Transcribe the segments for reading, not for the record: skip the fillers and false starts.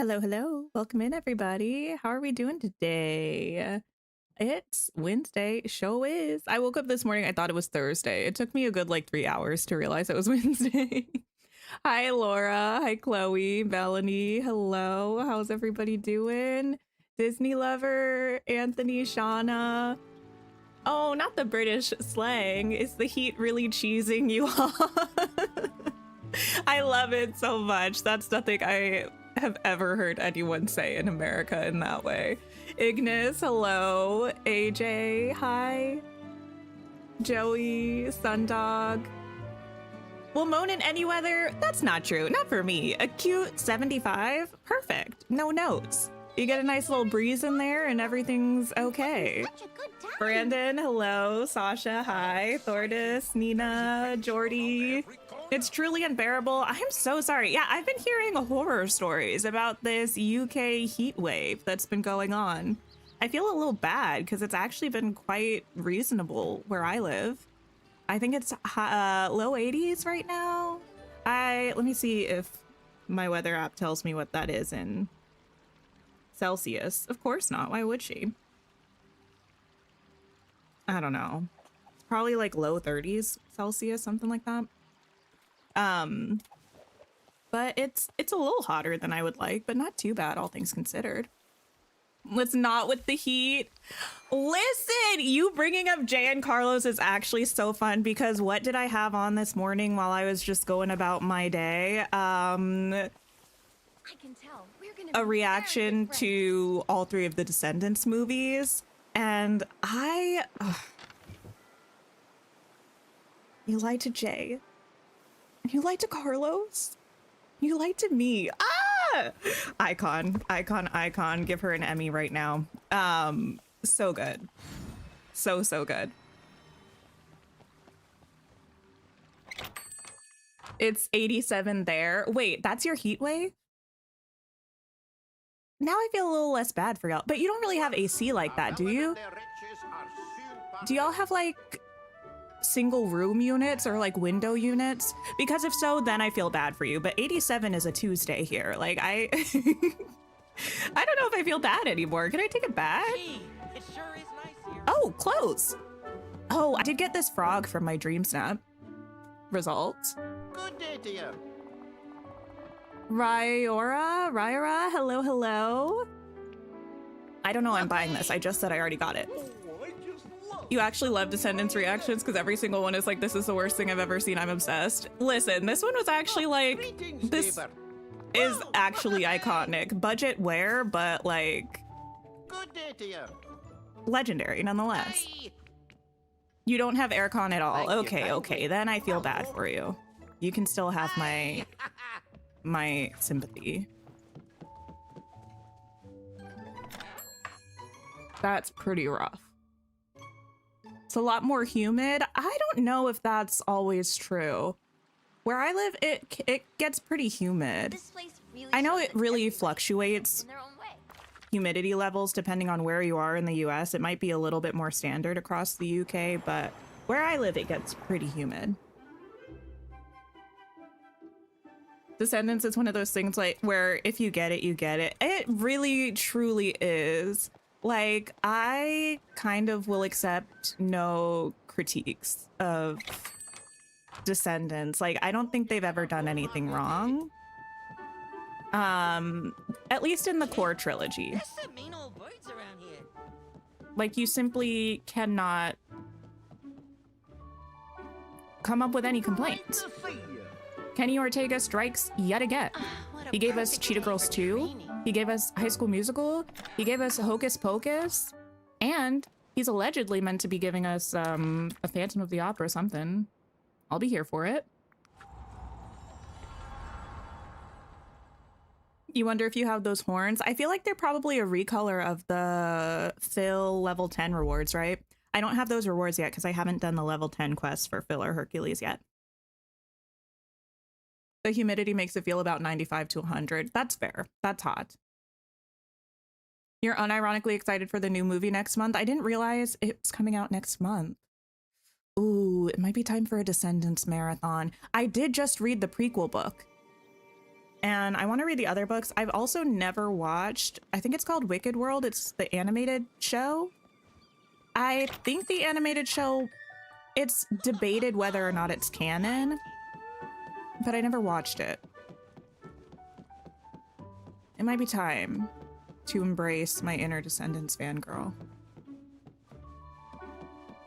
Hello, hello. Welcome in, everybody. How are we doing today? It's Wednesday. Show is. I woke up this morning. I thought it was Thursday. It took me a good 3 hours to realize it was Wednesday. Hi, Laura. Hi, Chloe. Melanie. Hello. How's everybody doing? Disney lover. Anthony. Shauna. Oh, not the British slang. Is the heat really cheesing you off? I love it so much. That's nothing I have ever heard anyone say in America in that way. Ignis, hello. AJ, hi. Joey, Sundog. Will moan in any weather? That's not true. Not for me. A cute 75? Perfect. No notes. You get a nice little breeze in there and everything's okay. Brandon, hello. Sasha, hi. Thordis, Nina, Jordy. It's truly unbearable. I'm so sorry. Yeah, I've been hearing horror stories about this UK heat wave that's been going on. I feel a little bad because it's actually been quite reasonable where I live. I think it's low 80s right now. Let me see if my weather app tells me what that is in Celsius. Of course not. Why would she? I don't know. It's probably low 30s Celsius, something like that. But it's a little hotter than I would like, but not too bad, all things considered. Let's not with the heat. Listen, you bringing up Jay and Carlos is actually so fun because what did I have on this morning while I was just going about my day? I can tell. A reaction to all three of the Descendants movies, and you lied to Jay. You lied to Carlos. You lied to me. Ah! Icon. Give her an Emmy right now. So good. So good. It's 87 there. Wait, that's your heat wave? Now I feel a little less bad for y'all. But you don't really have AC like that, do you? Do y'all have single room units or window units? Because if so, then I feel bad for you. But 87 is a Tuesday here. I I don't know if I feel bad anymore. Can I take it back? Gee, it sure is nice here. Oh, clothes. Oh, I did get this frog from my dream snap results. Good day to you. Ryora, hello. I don't know I'm buying this. I just said I already got it. You actually love Descendants reactions because every single one is this is the worst thing I've ever seen. I'm obsessed. Listen, this one was actually this is actually iconic. Budget wear, but Good day to you. legendary nonetheless. Bye. You don't have aircon at all. Thank you, Okay. Then I feel bad for you. You can still have my sympathy. That's pretty rough. It's a lot more humid. I don't know if that's always true. Where I live, it gets pretty humid. This place really I know shows it that really everyone's fluctuates in their own way. humidity levels depending on where you are in the US. It might be a little bit more standard across the UK, but where I live, it gets pretty humid. Descendants is one of those things where if you get it, you get it. It really, truly is. I kind of will accept no critiques of Descendants. I don't think they've ever done anything wrong. At least in the core trilogy. There's some mean old birds around here. You simply cannot come up with any complaints. Kenny Ortega strikes yet again. What a He gave us perfect Cheetah day Girls for 2. training. He gave us High School Musical. He gave us Hocus Pocus. And he's allegedly meant to be giving us a Phantom of the Opera or something. I'll be here for it. You wonder if you have those horns? I feel like they're probably a recolor of the Phil level 10 rewards, right? I don't have those rewards yet because I haven't done the level 10 quests for Phil or Hercules yet. The humidity makes it feel about 95 to 100. That's fair. That's hot. You're unironically excited for the new movie next month? I didn't realize it's coming out next month. Ooh, it might be time for a Descendants marathon. I did just read the prequel book. And I want to read the other books. I've also never watched, I think it's called Wicked World. It's the animated show. I think the animated show, it's debated whether or not it's canon, but I never watched it. It might be time to embrace my inner Descendants fangirl.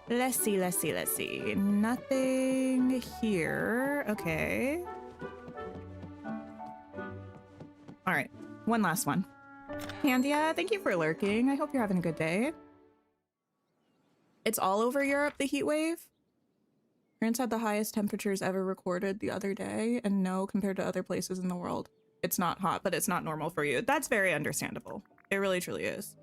Let's see, let's see, let's see. Nothing here. Okay. All right, one last one. Candia, thank you for lurking. I hope you're having a good day. It's all over Europe, the heat wave. France had the highest temperatures ever recorded the other day, and no, compared to other places in the world, it's not hot, but it's not normal for you. That's very understandable. It really, truly is.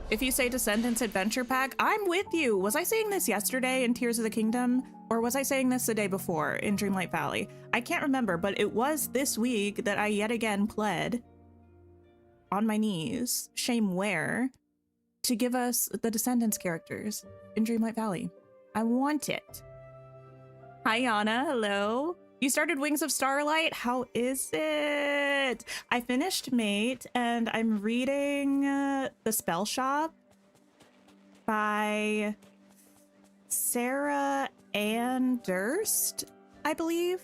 If you say Descendants Adventure Pack, I'm with you. Was I saying this yesterday in Tears of the Kingdom? Or was I saying this the day before in Dreamlight Valley? I can't remember, but it was this week that I yet again pled on my knees, shame where, to give us the Descendants characters in Dreamlight Valley. I want it. Hi, Yana. Hello. You started Wings of Starlight? How is it? I finished Mate, and I'm reading The Spell Shop by Sarah Ann Durst, I believe.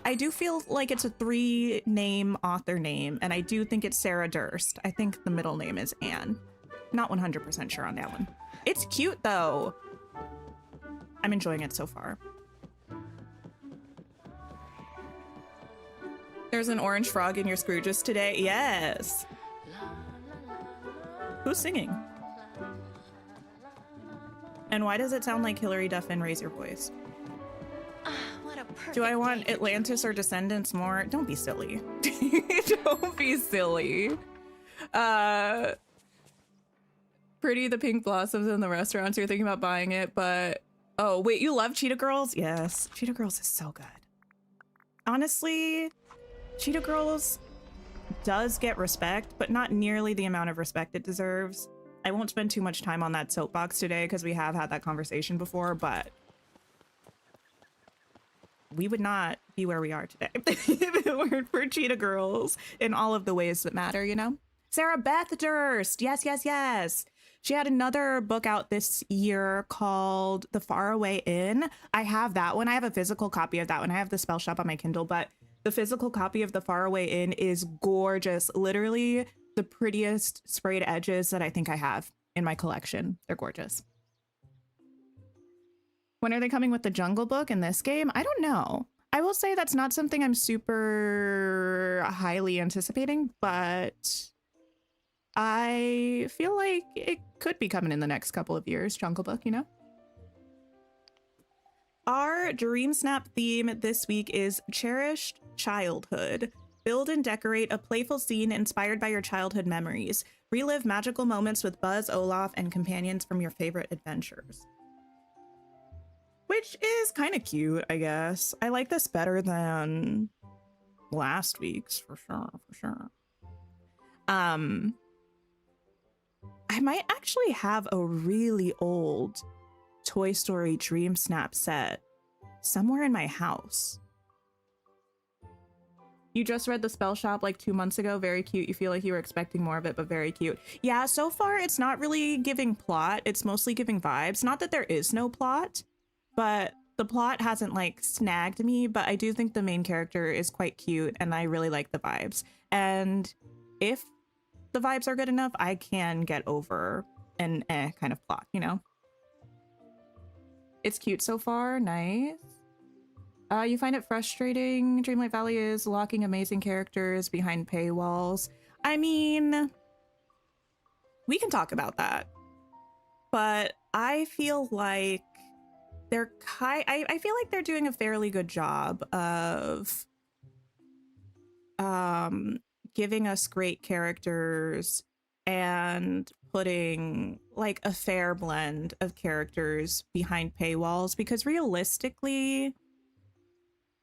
I do feel like it's a 3-name author name, and I do think it's Sarah Durst. I think the middle name is Anne. Not 100% sure on that one. It's cute, though. I'm enjoying it so far. There's an orange frog in your Scrooges today. Yes. Who's singing? And why does it sound like Hilary Duff in Raise Your Voice? What a perfect Do I want day. Atlantis or Descendants more? Don't be silly. Don't be silly. Pretty the pink blossoms in the restaurants. You're thinking about buying it, but oh wait, you love Cheetah Girls? Yes, Cheetah Girls is so good. Honestly, Cheetah Girls does get respect, but not nearly the amount of respect it deserves. I won't spend too much time on that soapbox today because we have had that conversation before, but we would not be where we are today if it weren't for Cheetah Girls in all of the ways that matter, you know? Sarah Beth Durst. Yes, yes, yes. She had another book out this year called The Faraway Inn. I have that one. I have a physical copy of that one. I have the Spell Shop on my Kindle, but the physical copy of The Faraway Inn is gorgeous. Literally the prettiest sprayed edges that I think I have in my collection. They're gorgeous. When are they coming with the Jungle Book in this game? I don't know. I will say that's not something I'm super highly anticipating, but I feel like it could be coming in the next couple of years, Jungle Book, you know? Our Dream Snap theme this week is Cherished Childhood. Build and decorate a playful scene inspired by your childhood memories. Relive magical moments with Buzz, Olaf, and companions from your favorite adventures. Which is kind of cute, I guess. I like this better than last week's, for sure, for sure. I might actually have a really old Toy Story Dream Snap set somewhere in my house. You just read The Spell Shop like 2 months ago. Very cute. You feel like you were expecting more of it, but very cute. Yeah, so far it's not really giving plot. It's mostly giving vibes. Not that there is no plot, but the plot hasn't like snagged me, but I do think the main character is quite cute and I really like the vibes. And if the vibes are good enough, I can get over an kind of plot, you know? It's cute so far. Nice. You find it frustrating, Dreamlight Valley is locking amazing characters behind paywalls. I mean, we can talk about that, but I feel like I feel like they're doing a fairly good job of giving us great characters and putting like a fair blend of characters behind paywalls, because realistically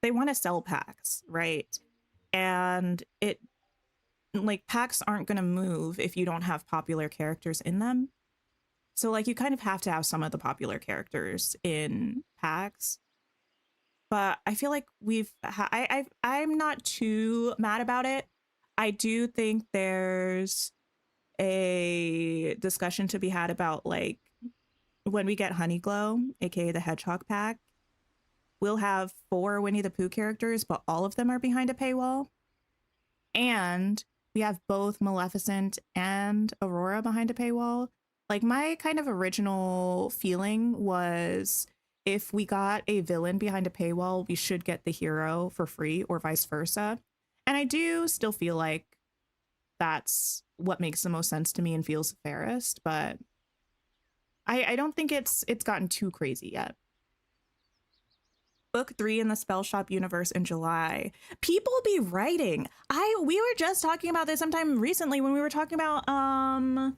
they want to sell packs, right? And it like packs aren't going to move if you don't have popular characters in them. So like you kind of have to have some of the popular characters in packs. but I feel like I'm not too mad about it. I do think there's a discussion to be had about like when we get Honeyglow, aka the Hedgehog Pack, we'll have 4 Winnie the Pooh characters, but all of them are behind a paywall. And we have both Maleficent and Aurora behind a paywall. Like, my kind of original feeling was if we got a villain behind a paywall, we should get the hero for free or vice versa. And I do still feel like that's what makes the most sense to me and feels fairest, but I don't think it's gotten too crazy yet. Book 3 in the Spell Shop universe in July. People be writing. We were just talking about this sometime recently when we were talking about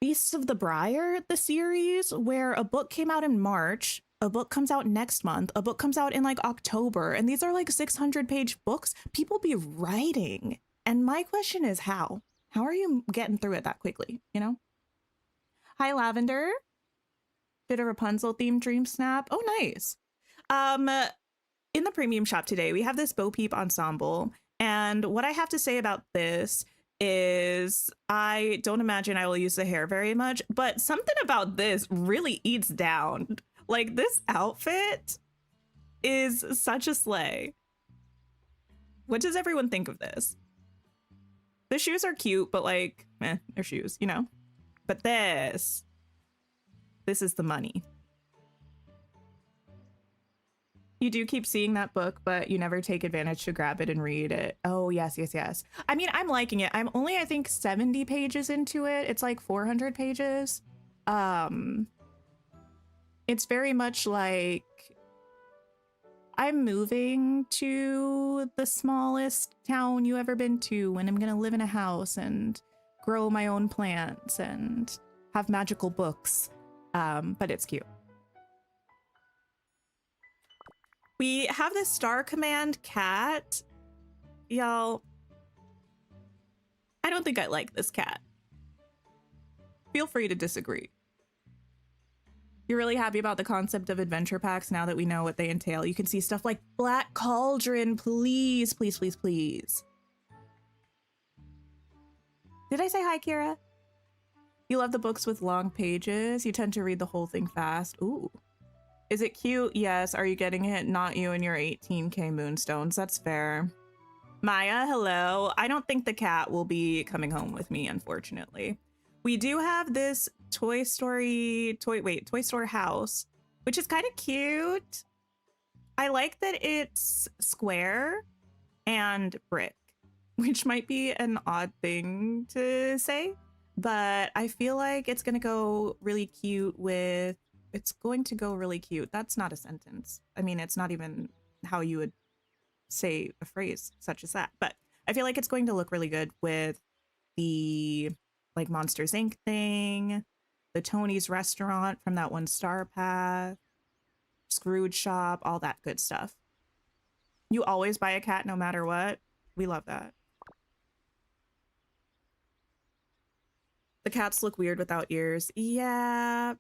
Beasts of the Briar, the series, where a book came out in March, a book comes out next month, a book comes out in like October, and these are like 600-page books. People be writing. And my question is how? How are you getting through it that quickly, you know? Hi, Lavender. Did a Rapunzel themed dream snap. Oh, nice. In the premium shop today, we have this Bo Peep ensemble. And what I have to say about this is I don't imagine I will use the hair very much, but something about this really eats down. Like, this outfit is such a slay. What does everyone think of this? The shoes are cute, but like, they're shoes, you know? But this is the money. You do keep seeing that book, but you never take advantage to grab it and read it. Oh, yes, yes, yes. I mean, I'm liking it. I'm only, I think, 70 pages into it. It's like 400 pages. It's very much like I'm moving to the smallest town you ever been to, and I'm gonna live in a house and grow my own plants and have magical books. But it's cute. We have this Star Command cat. Y'all, I don't think I like this cat. Feel free to disagree. You're really happy about the concept of adventure packs now that we know what they entail. You can see stuff like Black Cauldron. Please, please, please, please. Did I say hi, Kira? You love the books with long pages. You tend to read the whole thing fast. Ooh. Is it cute? Yes. Are you getting it? Not you and your 18K moonstones. That's fair. Maya, hello. I don't think the cat will be coming home with me, unfortunately. We do have this Toy Store house, which is kind of cute. I like that it's square and brick, which might be an odd thing to say, but I feel like it's going to go really cute with, it's going to go really cute. That's not a sentence. I mean, it's not even how you would say a phrase such as that, but I feel like it's going to look really good with the like Monsters Inc. thing, the Tony's restaurant from that one Star Path, Scrooge shop, all that good stuff. You always buy a cat no matter what. We love that. The cats look weird without ears. Yeah.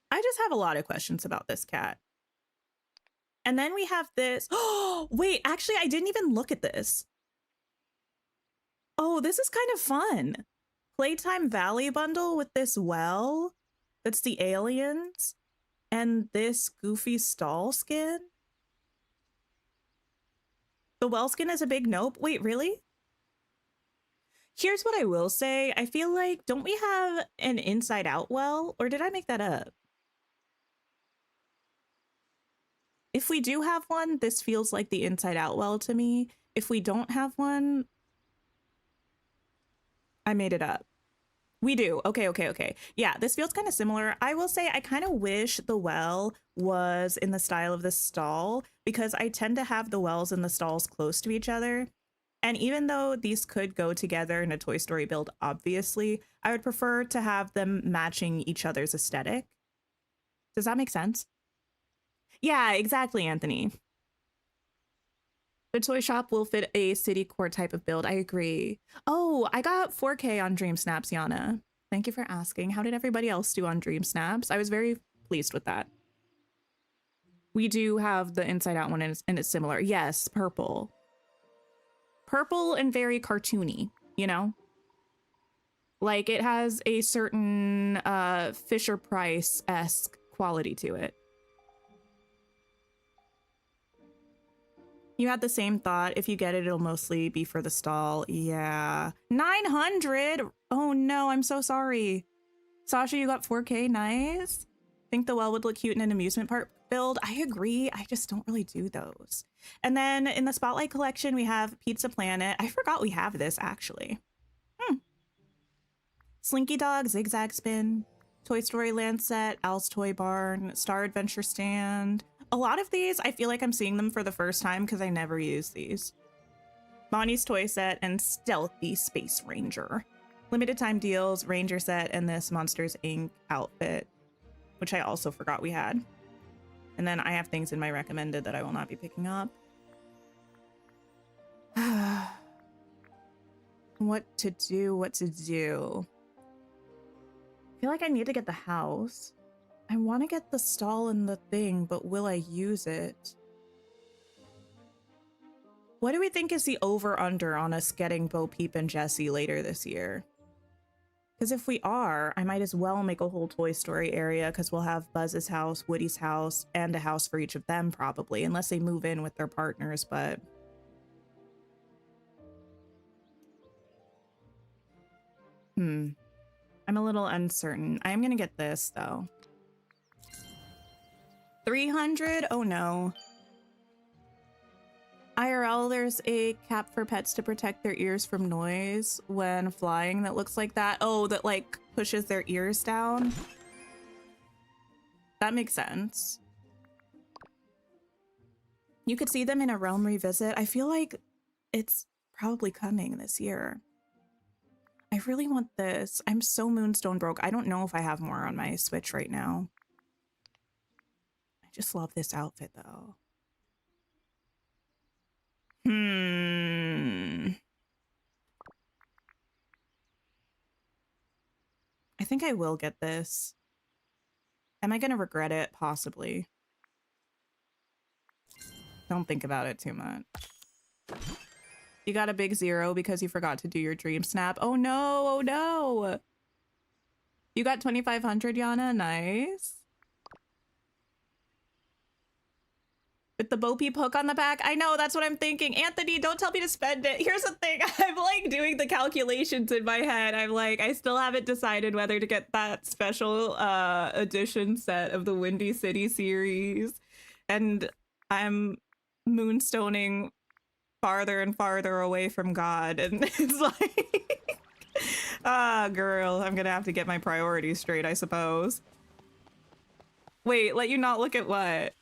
I just have a lot of questions about this cat. And then we have this. Oh, wait, actually, I didn't even look at this. Oh, this is kind of fun. Playtime Valley bundle with this well. That's the aliens. And this goofy stall skin. The well skin is a big nope. Wait, really? Here's what I will say. I feel like, don't we have an inside out well? Or did I make that up? If we do have one, this feels like the inside out well to me. If we don't have one, I made it up. We do. Okay. Yeah, this feels kind of similar. I will say I kind of wish the well was in the style of the stall because I tend to have the wells and the stalls close to each other. And even though these could go together in a Toy Story build, obviously, I would prefer to have them matching each other's aesthetic. Does that make sense? Yeah, exactly, Anthony. The toy shop will fit a city core type of build. I agree. Oh, I got 4K on Dream Snaps, Yana. Thank you for asking. How did everybody else do on Dream Snaps? I was very pleased with that. We do have the inside out one and it's similar. Yes, purple. Purple and very cartoony, you know? Like it has a certain Fisher-Price-esque quality to it. You had the same thought. If you get it, it'll mostly be for the stall. Yeah. 900? Oh no, I'm so sorry. Sasha, you got 4K, nice. Think the well would look cute in an amusement park build. I agree, I just don't really do those. And then in the Spotlight collection, we have Pizza Planet. I forgot we have this actually. Slinky Dog, Zigzag Spin, Toy Story Land Set, Al's Toy Barn, Star Adventure Stand. A lot of these, I feel like I'm seeing them for the first time because I never use these. Bonnie's Toy Set and Stealthy Space Ranger. Limited time deals, Ranger Set, and this Monsters Inc. outfit, which I also forgot we had. And then I have things in my recommended that I will not be picking up. What to do? I feel like I need to get the house. I want to get the stall and the thing, but will I use it? What do we think is the over-under on us getting Bo Peep and Jessie later this year? Because if we are, I might as well make a whole Toy Story area because we'll have Buzz's house, Woody's house, and a house for each of them probably, unless they move in with their partners, but... I'm a little uncertain. I am gonna get this though. 300? Oh no. IRL, there's a cap for pets to protect their ears from noise when flying that looks like that. Oh, that like pushes their ears down. That makes sense. You could see them in a Realm Revisit. I feel like it's probably coming this year. I really want this. I'm so Moonstone broke. I don't know if I have more on my Switch right now. I just love this outfit though. I think I will get this. Am I gonna regret it? Possibly. Don't think about it too much. You got a big 0 because you forgot to do your dream snap. Oh no, oh no. You got 2,500, Yana, nice. With the Bo Peep hook on the back? I know, that's what I'm thinking. Anthony, don't tell me to spend it. Here's the thing, I'm like doing the calculations in my head. I'm like, I still haven't decided whether to get that special edition set of the Windy City series. And I'm moonstoning farther and farther away from God. And it's like, ah, girl, I'm gonna have to get my priorities straight, I suppose. Wait, let you not look at what?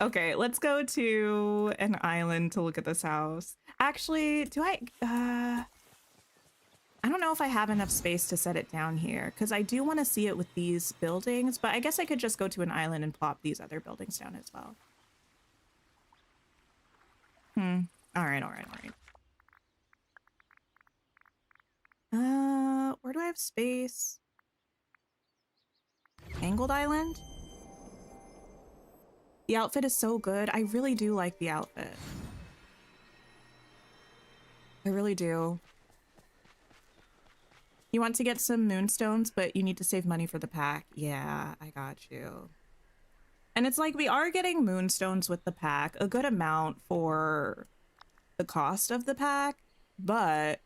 Okay, let's go to an island to look at this house. Actually, do I don't know if I have enough space to set it down here because I do want to see it with these buildings, but I guess I could just go to an island and plop these other buildings down as well. All right. Where do I have space? Angled Island? The outfit is so good. I really do like the outfit. I really do. You want to get some moonstones, but you need to save money for the pack. Yeah, I got you. And it's like we are getting moonstones with the pack, a good amount for the cost of the pack, but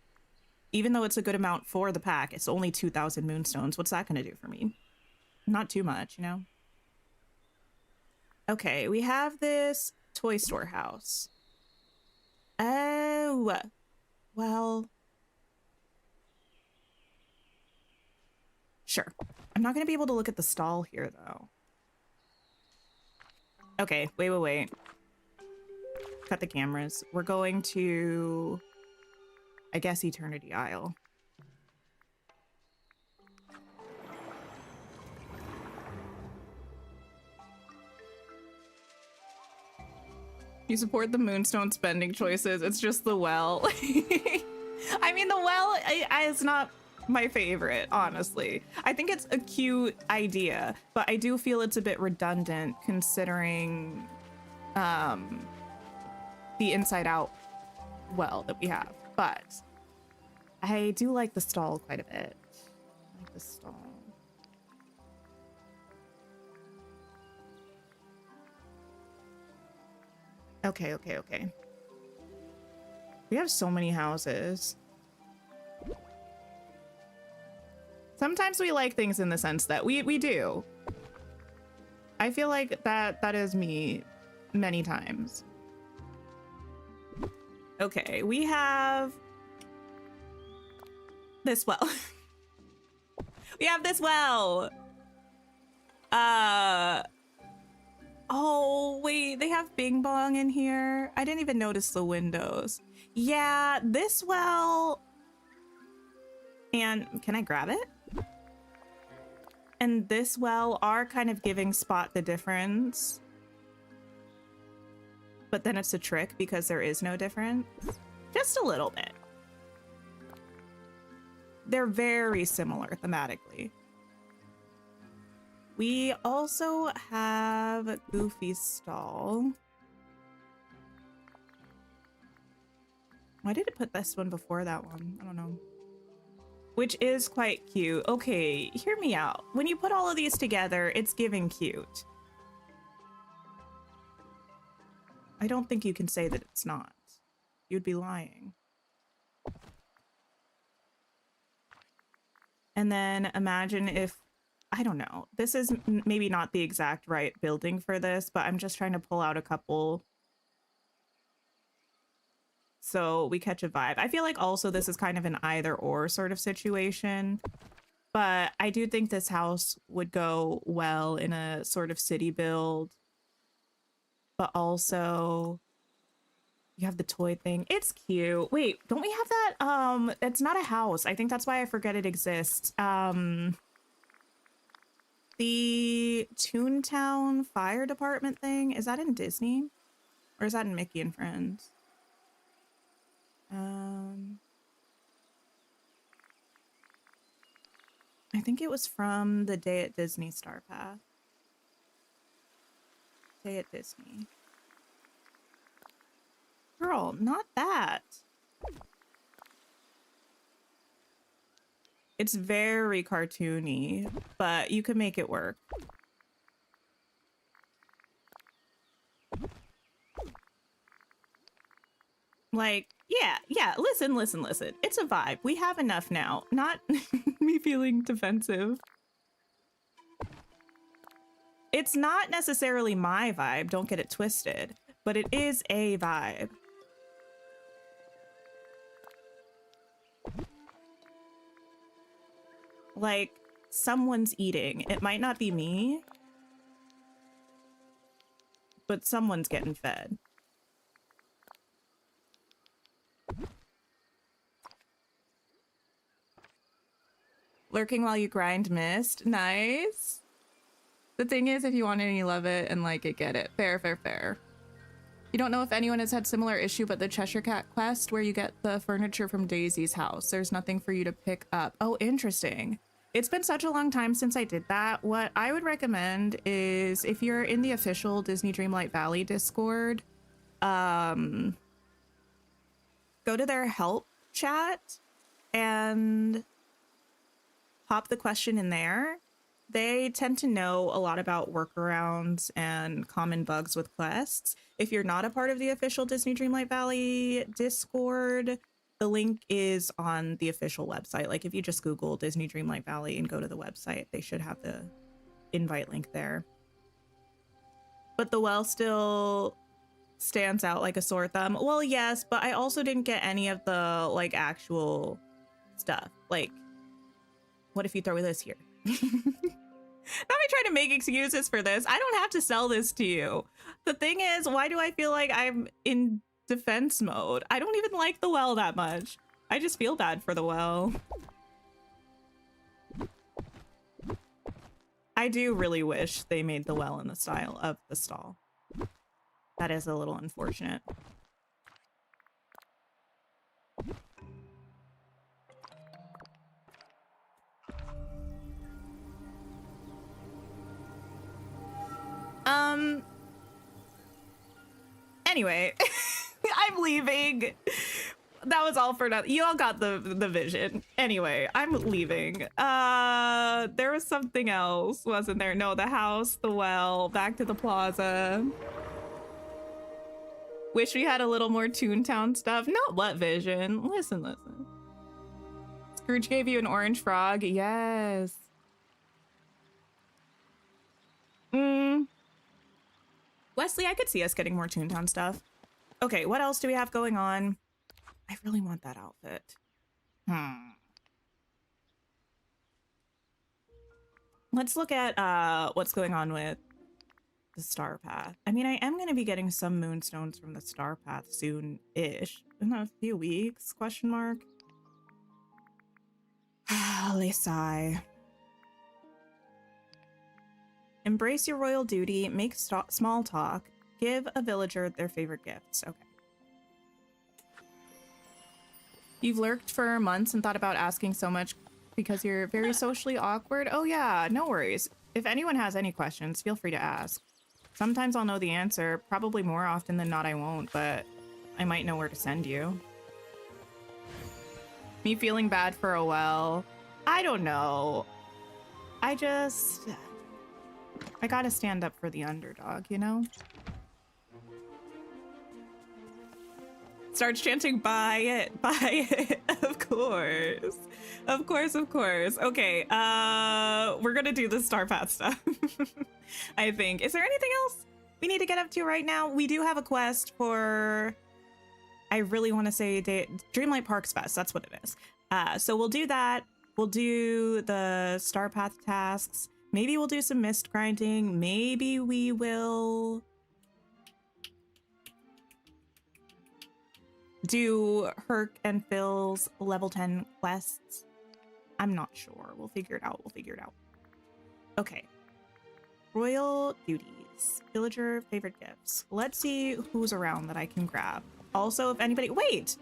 even though it's a good amount for the pack, it's only 2,000 moonstones. What's that going to do for me? Not too much, you know? Okay, we have this toy store house. Oh, well, sure. I'm not going to be able to look at the stall here, though. Okay, wait. Cut the cameras. We're going to, I guess, Eternity Isle. You support the moonstone spending choices. It's just the well. I mean, the well is not my favorite, honestly. I think it's a cute idea, but I do feel it's a bit redundant considering the inside out well that we have. But I do like the stall quite a bit. I like the stall. Okay. We have so many houses. Sometimes we like things in the sense that we do. I feel like that is me many times. Okay, we have this well. We have this well. Oh, wait, they have Bing Bong in here. I didn't even notice the windows. Yeah, this well. And can I grab it? And this well are kind of giving Spot the difference. But then it's a trick because there is no difference. Just a little bit. They're very similar thematically. We also have Goofy's stall. Why did it put this one before that one? I don't know. Which is quite cute. Okay, hear me out. When you put all of these together, it's giving cute. I don't think you can say that it's not. You'd be lying. And then imagine if, I don't know, this is maybe not the exact right building for this, but I'm just trying to pull out a couple so we catch a vibe. I feel like also this is kind of an either or sort of situation, but I do think this house would go well in a sort of city build, but also you have the toy thing. It's cute. Wait, don't we have that? It's not a house. I think that's why I forget it exists. The Toontown Fire Department thing, is that in Disney? Or is that in Mickey and Friends? I think it was from the Day at Disney Star Path. Day at Disney. Girl, not that. It's very cartoony, but you could make it work. Like, yeah, listen. It's a vibe. We have enough now. Not me feeling defensive. It's not necessarily my vibe, don't get it twisted, but it is a vibe. Like, someone's eating. It might not be me, but someone's getting fed. Lurking while you grind mist. Nice. The thing is, if you want it and you love it and like it, get it. Fair. You don't know if anyone has had similar issue, but the Cheshire Cat quest where you get the furniture from Daisy's house. There's nothing for you to pick up. Oh, interesting. It's been such a long time since I did that. What I would recommend is if you're in the official Disney Dreamlight Valley Discord, go to their help chat and pop the question in there. They tend to know a lot about workarounds and common bugs with quests. If you're not a part of the official Disney Dreamlight Valley Discord, the link is on the official website. Like if you just Google Disney Dreamlight Valley and go to the website, they should have the invite link there. But the well still stands out like a sore thumb. Well, yes, but I also didn't get any of the like actual stuff. Like, what if you throw this here? Not me trying to make excuses for this. I don't have to sell this to you. The thing is, why do I feel like I'm in defense mode? I don't even like the well that much. I just feel bad for the well. I do really wish they made the well in the style of the stall. That is a little unfortunate. Anyway, I'm leaving. That was all for nothing. You all got the vision. Anyway, I'm leaving. There was something else, wasn't there? No, the house, the well, back to the plaza. Wish we had a little more Toontown stuff. Not what vision? Listen. Scrooge gave you an orange frog. Yes. Wesley, I could see us getting more Toontown stuff. Okay, what else do we have going on? I really want that outfit. Let's look at what's going on with the Star Path. I mean, I am going to be getting some moonstones from the Star Path soon-ish. In a few weeks, question mark. They sigh. Embrace your royal duty, make small talk, give a villager their favorite gifts. Okay. You've lurked for months and thought about asking so much because you're very socially awkward. Oh yeah, no worries. If anyone has any questions, feel free to ask. Sometimes I'll know the answer, probably more often than not I won't, but I might know where to send you. Me feeling bad for a well. I don't know. I gotta stand up for the underdog, you know? Starts chanting, buy it. Of course. Of course. Okay, we're gonna do the Star Path stuff. I think. Is there anything else we need to get up to right now? We do have a quest for, I really want to say Dreamlight Parks Fest. That's what it is. So we'll do that. We'll do the Star Path tasks. Maybe we'll do some mist grinding. Maybe we will do Herc and Phil's level 10 quests. I'm not sure. We'll figure it out. Okay. Royal duties. Villager favorite gifts. Let's see who's around that I can grab. Also, if anybody... Wait!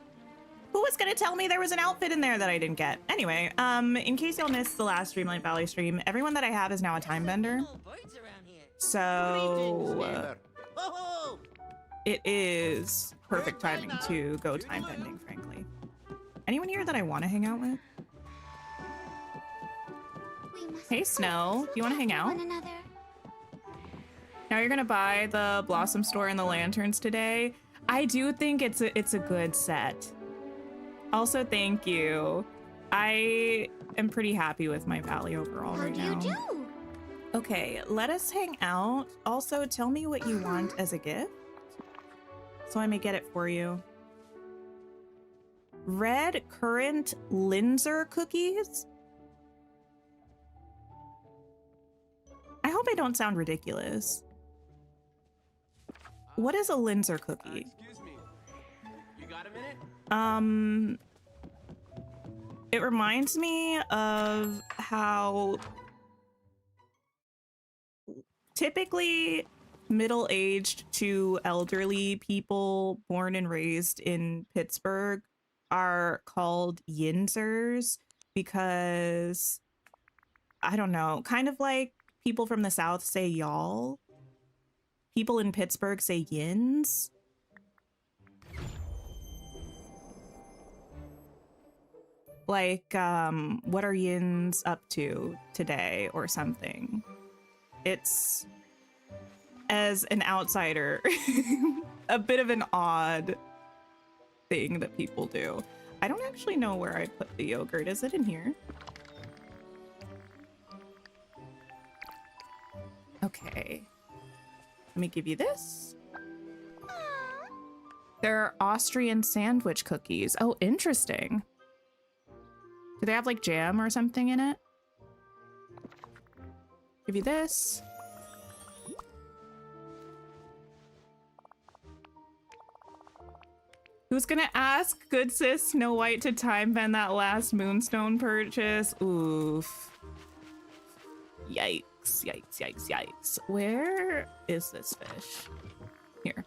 Who was gonna tell me there was an outfit in there that I didn't get? Anyway, in case y'all missed the last Dreamlight Valley stream, everyone that I have is now a time bender. So... it is perfect timing to go time bending, frankly. Anyone here that I want to hang out with? Hey, Snow. Do you want to hang out? Now you're gonna buy the Blossom Store and the lanterns today. I do think it's a good set. Also, thank you. I am pretty happy with my valley overall right now. Okay, let us hang out. Also, tell me what you want as a gift, so I may get it for you. Red currant Linzer cookies? I hope I don't sound ridiculous. What is a Linzer cookie? Excuse me. You got a minute? It reminds me of how typically middle-aged to elderly people born and raised in Pittsburgh are called yinzers because, I don't know, kind of like people from the South say y'all. People in Pittsburgh say yins. Like, what are yins up to today or something? It's, as an outsider, a bit of an odd thing that people do. I don't actually know where I put the yogurt. Is it in here? Okay. Let me give you this. They're Austrian sandwich cookies. Oh, interesting. Do they have like jam or something in it? Give you this. Who's gonna ask good sis Snow White to time bend that last moonstone purchase? Oof. Yikes, yikes, yikes, yikes. Where is this fish? Here.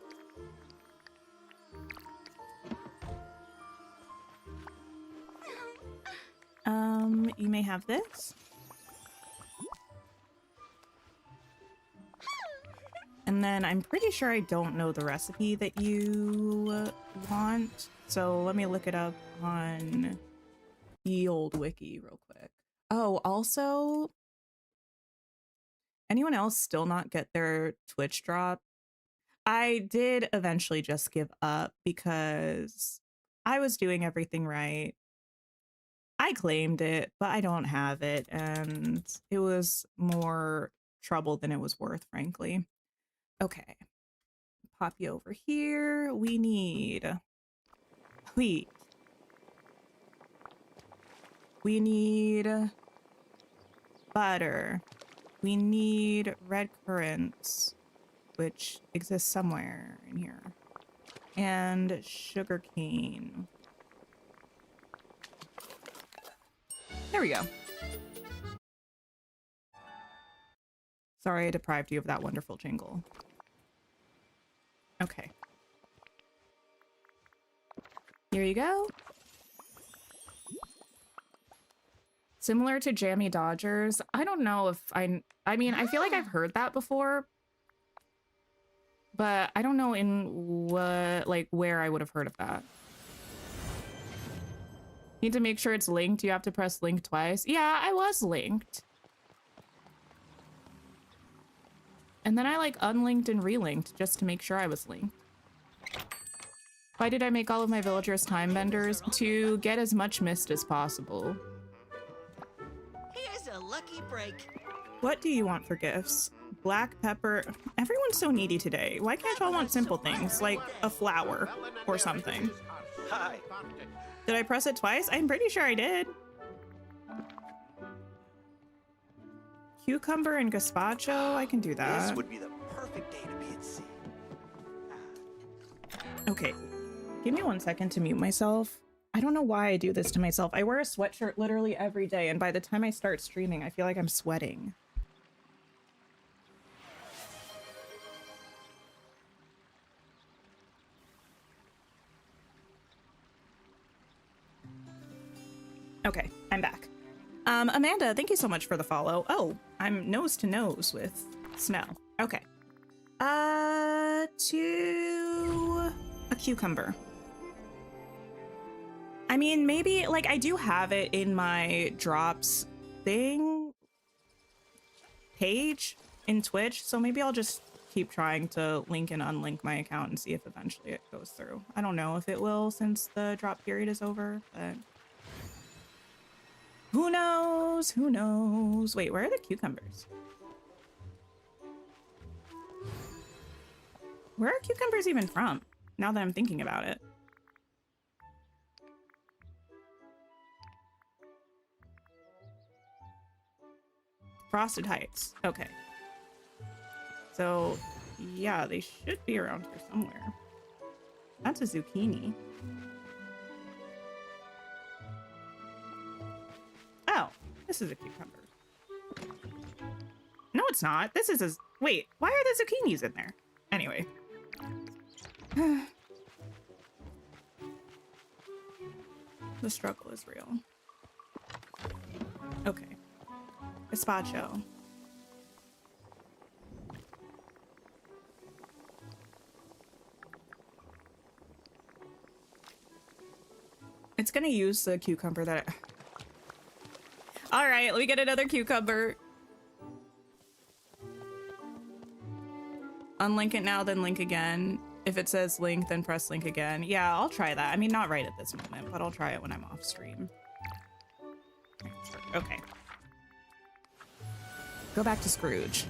You may have this. And And then I'm pretty sure I don't know the recipe that you want. So let me look it up on the old wiki real quick. Oh, also, anyone else still not get their Twitch drop? I did eventually just give up because I was doing everything right. I claimed it, but I don't have it, and it was more trouble than it was worth, frankly. Okay. Pop you over here. We need wheat. We need butter. We need red currants, which exists somewhere in here, and sugar cane. There we go. Sorry I deprived you of that wonderful jingle. Okay. Here you go. Similar to Jammy Dodgers. I don't know if I mean, I feel like I've heard that before, but I don't know in what, like, where I would have heard of that. Need to make sure it's linked. You have to press link twice. Yeah, I was linked. And then I like unlinked and relinked just to make sure I was linked. Why did I make all of my villagers time benders? To get as much mist as possible. Here's a lucky break. What do you want for gifts? Black pepper. Everyone's so needy today. Why can't y'all want simple things like a flower or something? Hi. Did I press it twice? I'm pretty sure I did. Cucumber and gazpacho, I can do that. This would be the perfect day to be at sea. Okay, give me 1 second to mute myself. I don't know why I do this to myself. I wear a sweatshirt literally every day, and by the time I start streaming, I feel like I'm sweating. Okay, I'm back. Amanda, thank you so much for the follow. Oh, I'm nose to nose with Snow. Okay. To a cucumber. I mean, maybe, like, I do have it in my drops thing page in Twitch, so maybe I'll just keep trying to link and unlink my account and see if eventually it goes through. I don't know if it will since the drop period is over, but who knows? Who knows? Wait, where are the cucumbers? Where are cucumbers even from? Now that I'm thinking about it. Frosted Heights. Okay. So, yeah, they should be around here somewhere. That's a zucchini. Oh, this is a cucumber. No, it's not. This is a... Wait, why are the zucchinis in there? Anyway. The struggle is real. Okay. Gazpacho. It's gonna use the cucumber that All right, let me get another cucumber. Unlink it now, then link again. If it says link, then press link again. Yeah, I'll try that. I mean, not right at this moment, but I'll try it when I'm off stream. Okay. Go back to Scrooge.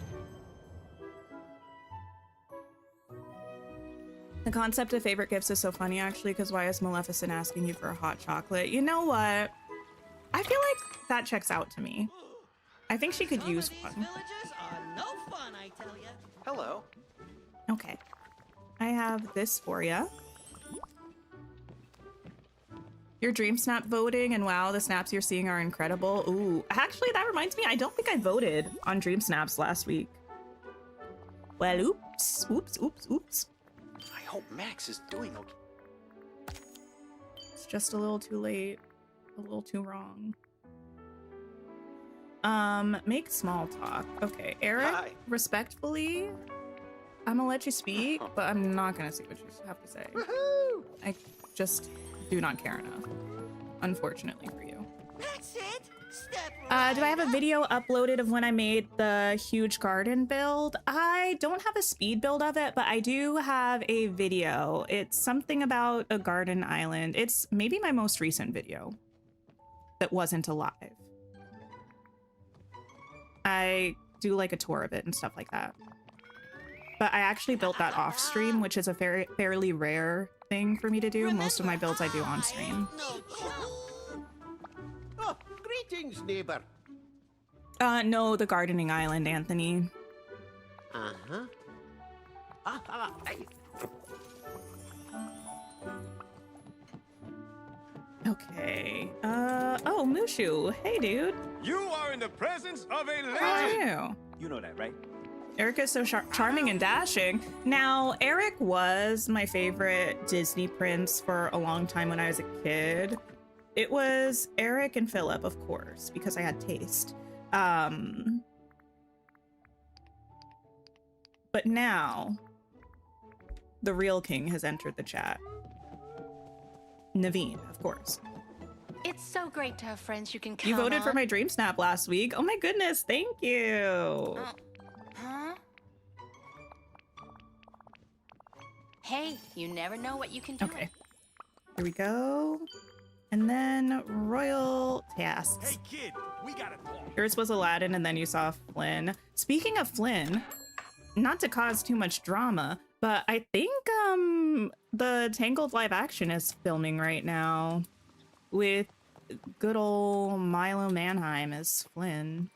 The concept of favorite gifts is so funny, actually, because why is Maleficent asking you for a hot chocolate? You know what? I feel like that checks out to me. I think she could use one. Villagers are no fun, I tell ya. Hello. Okay. I have this for you. Your dream snap voting, and wow, the snaps you're seeing are incredible. Ooh, actually, that reminds me, I don't think I voted on dream snaps last week. Well, oops, oops, oops, oops. I hope Max is doing okay. It's just a little too late, a little too wrong. Make small talk. Okay, Eric, Hi. respectfully, I'm gonna let you speak, but I'm not gonna see what you have to say. Woohoo! I just do not care enough, unfortunately for you. That's it. Step Do I have a video uploaded of when I made the huge garden build? I don't have a speed build of it, but I do have a video. It's something about a garden island. It's maybe my most recent video that wasn't alive. I do like a tour of it and stuff like that. But I actually built that off stream, which is a fairly rare thing for me to do. Most of my builds I do on stream. No joke. Oh, greetings, neighbor. No, the gardening island, Anthony. Uh-huh. Okay. Oh, Mushu. Hey, dude. You are in the presence of a legend. How are you? You know that, right? Eric is so charming and dashing. Now, Eric was my favorite Disney prince for a long time when I was a kid. It was Eric and Philip, of course, because I had taste. But now, the real king has entered the chat. Naveen, of course. It's so great to have friends you can count You voted for on. my dream snap last week. Oh my goodness, thank you. Huh? Hey, you never know what you can do. Okay, here we go. And then royal tasks. Hey, kid, we gotta talk. Yours was Aladdin, and then you saw Flynn. Speaking of Flynn, not to cause too much drama, but I think the Tangled live action is filming right now with good old Milo Manheim as Flynn.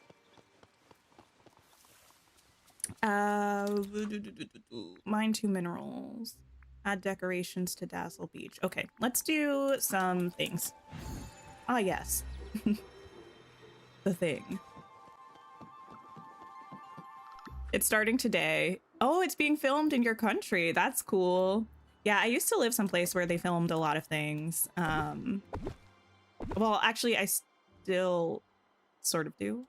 Mine 2 minerals. Add decorations to Dazzle Beach. Okay, let's do some things. Ah, yes. The thing. It's starting today. Oh, it's being filmed in your country. That's cool. Yeah, I used to live someplace where they filmed a lot of things. Well, actually, I still sort of do.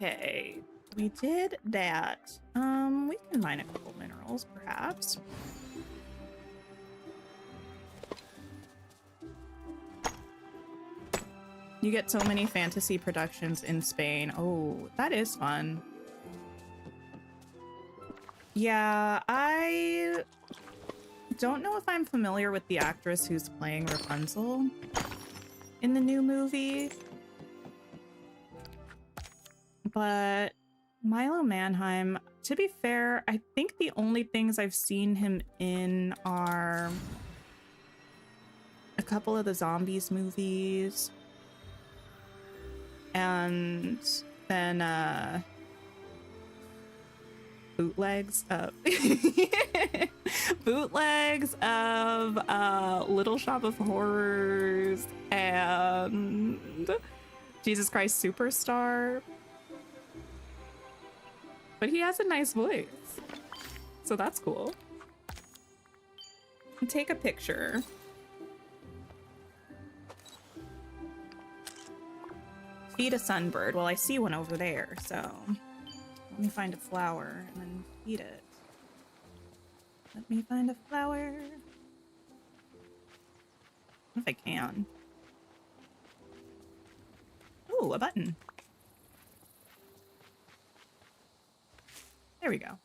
Okay, we did that. We can mine a couple minerals, perhaps. You get so many fantasy productions in Spain. Oh, that is fun. Yeah, I don't know if I'm familiar with the actress who's playing Rapunzel in the new movie. But Milo Manheim, to be fair, I think the only things I've seen him in are a couple of the Zombies movies. And then bootlegs of Little Shop of Horrors and Jesus Christ Superstar. But he has a nice voice, so that's cool. Take a picture. Feed a sunbird. Well, I see one over there, so let me find a flower and then feed it. Let me find a flower. If I can. Ooh, a button. There we go.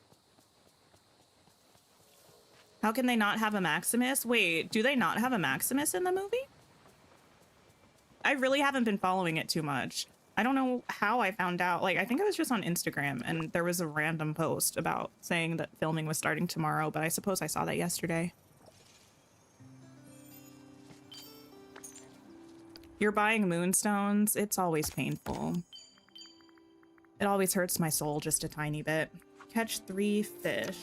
How can they not have a Maximus? Wait, do they not have a Maximus in the movie? I really haven't been following it too much. I don't know how I found out. Like, I think I was just on Instagram and there was a random post about saying that filming was starting tomorrow, but I suppose I saw that yesterday. You're buying moonstones. It's always painful. It always hurts my soul just a tiny bit. Catch 3 fish.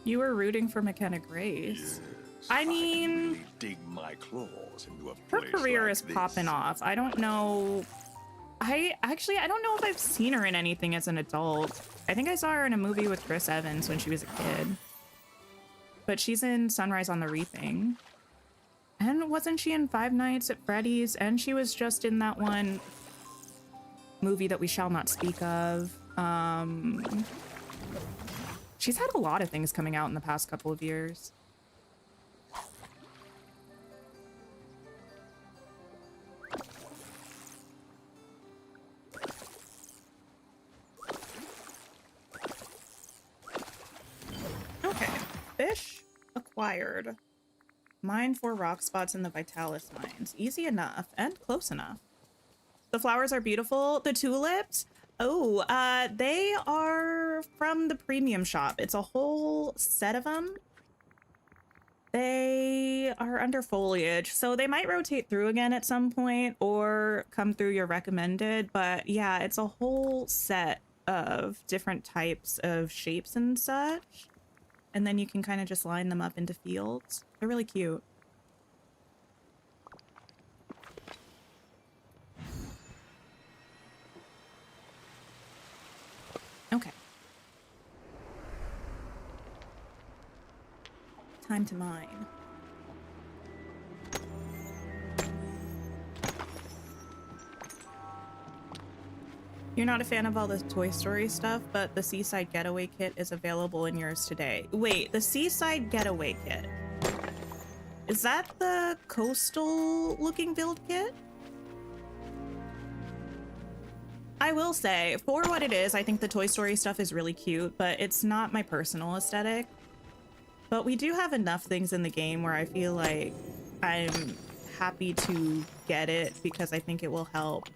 You were rooting for McKenna Grace. I mean, really dig my claws into a her place career like is this. popping off. I don't know I don't know if I've seen her in anything as an adult. I think I saw her in a movie with Chris Evans when she was a kid. But she's in Sunrise on the Reaping. And wasn't she in Five Nights at Freddy's? And she was just in that one movie that we shall not speak of. She's had a lot of things coming out in the past couple of years. Okay, fish acquired. Mine 4 rock spots in the Vitalis mines. Easy enough and close enough. The flowers are beautiful. The tulips? Oh, they are from the premium shop. It's a whole set of them. They are under foliage, so they might rotate through again at some point or come through your recommended. But yeah, it's a whole set of different types of shapes and such. And then you can kind of just line them up into fields. They're really cute. Okay. Time to mine. You're not a fan of all the Toy Story stuff, but the Seaside Getaway Kit is available in yours today. Wait, the Seaside Getaway Kit. Is that the coastal looking build kit? I will say, for what it is, I think the Toy Story stuff is really cute, but it's not my personal aesthetic. But we do have enough things in the game where I feel like I'm happy to get it because I think it will help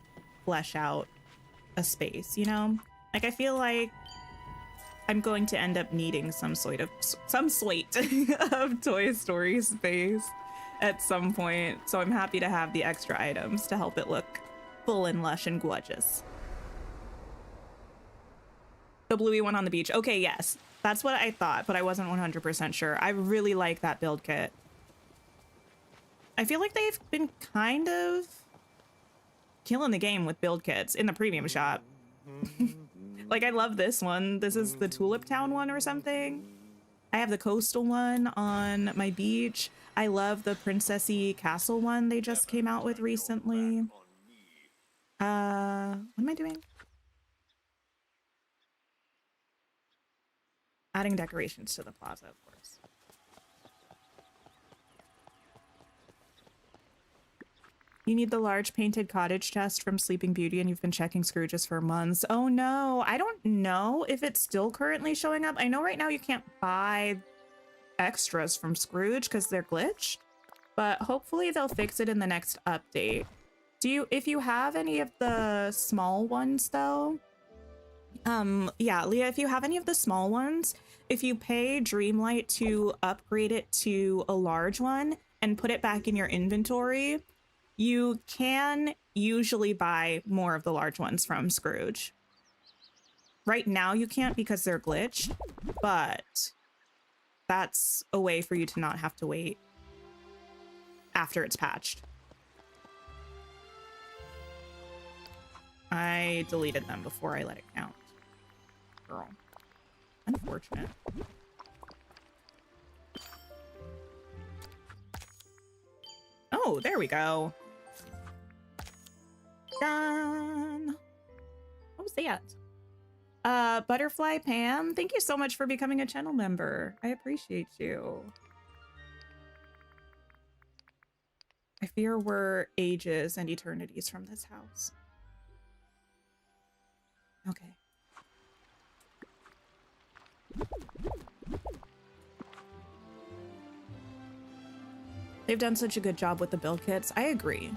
flesh out a space, you know? Like, I feel like I'm going to end up needing some sort of Toy Story space at some point, so I'm happy to have the extra items to help it look full and lush and gorgeous. The bluey one on the beach. Okay, yes. That's what I thought, but I wasn't 100% sure. I really like that build kit. I feel like they've been kind of killing the game with build kits in the premium shop. Like, I love this one. This is the Tulip Town one or something. I have the coastal one on my beach. I love the Princessy Castle one they just came out with recently. What am I doing? Adding decorations to the plaza, of course. You need the large painted cottage chest from Sleeping Beauty and you've been checking Scrooge's for months. Oh no, I don't know if it's still currently showing up. I know right now you can't buy extras from Scrooge because they're glitched, but hopefully they'll fix it in the next update. If you have any of the small ones though, yeah, Leah, if you have any of the small ones, if you pay Dreamlight to upgrade it to a large one and put it back in your inventory, you can usually buy more of the large ones from Scrooge. Right now you can't because they're glitched, but that's a way for you to not have to wait after it's patched. I deleted them before I let it count. Girl. Unfortunate. Oh, there we go. Done. What was that? Butterfly Pam, thank you so much for becoming a channel member. I appreciate you. I fear we're ages and eternities from this house. Okay. They've done such a good job with the build kits. I agree.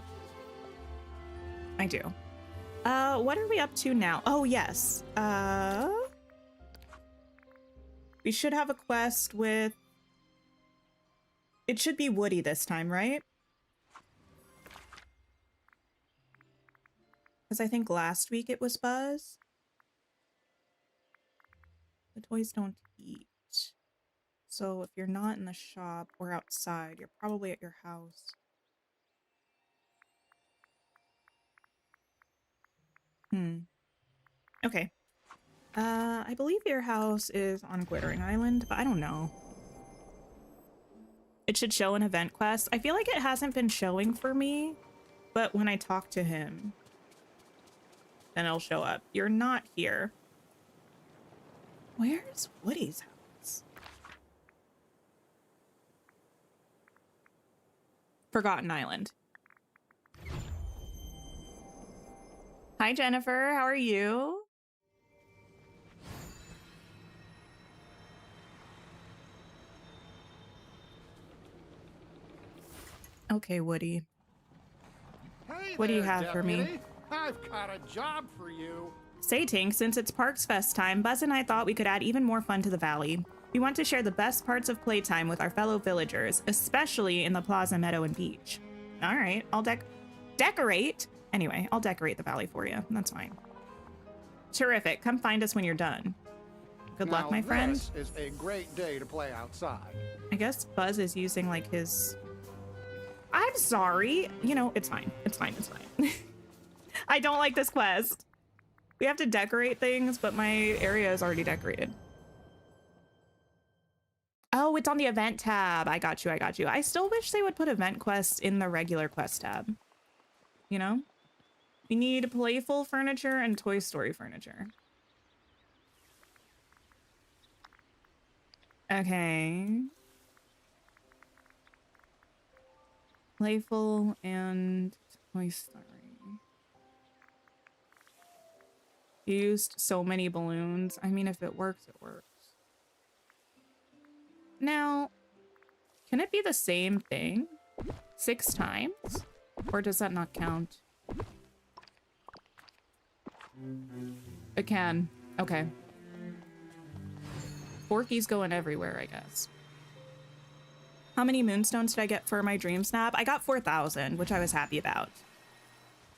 I do. What are we up to now? Oh, yes. We should have a quest with... It should be Woody this time, right? Because I think last week it was Buzz. The toys don't eat. So if you're not in the shop or outside, you're probably at your house. Okay. I believe your house is on Glittering Island, but I don't know. It should show an event quest. I feel like it hasn't been showing for me, but when I talk to him, then it'll show up. You're not here. Where's Woody's house? Forgotten Island. Hi, Jennifer. How are you? Okay, Woody. Hey What do you there, have for me? deputy. I've got a job for you. Say, Tink, since it's Parks Fest time, Buzz and I thought we could add even more fun to the valley. We want to share the best parts of playtime with our fellow villagers, especially in the plaza, meadow, and beach. All right, I'll decorate. Anyway, I'll decorate the valley for you. That's fine. Terrific. Come find us when you're done. Good luck, my friend. This is a great day to play outside. I guess Buzz is using like his... I'm sorry. You know, it's fine. It's fine. It's fine. I don't like this quest. We have to decorate things, but my area is already decorated. Oh, it's on the event tab. I got you. I got you. I still wish they would put event quests in the regular quest tab. You know? We need playful furniture and Toy Story furniture. Okay. Playful and Toy Story. You used so many balloons. I mean, if it works, it works. Now, can it be the same thing 6 times? Or does that not count? It can. Okay. Forky's going everywhere, I guess. How many moonstones did I get for my dream snap? I got 4,000, which I was happy about.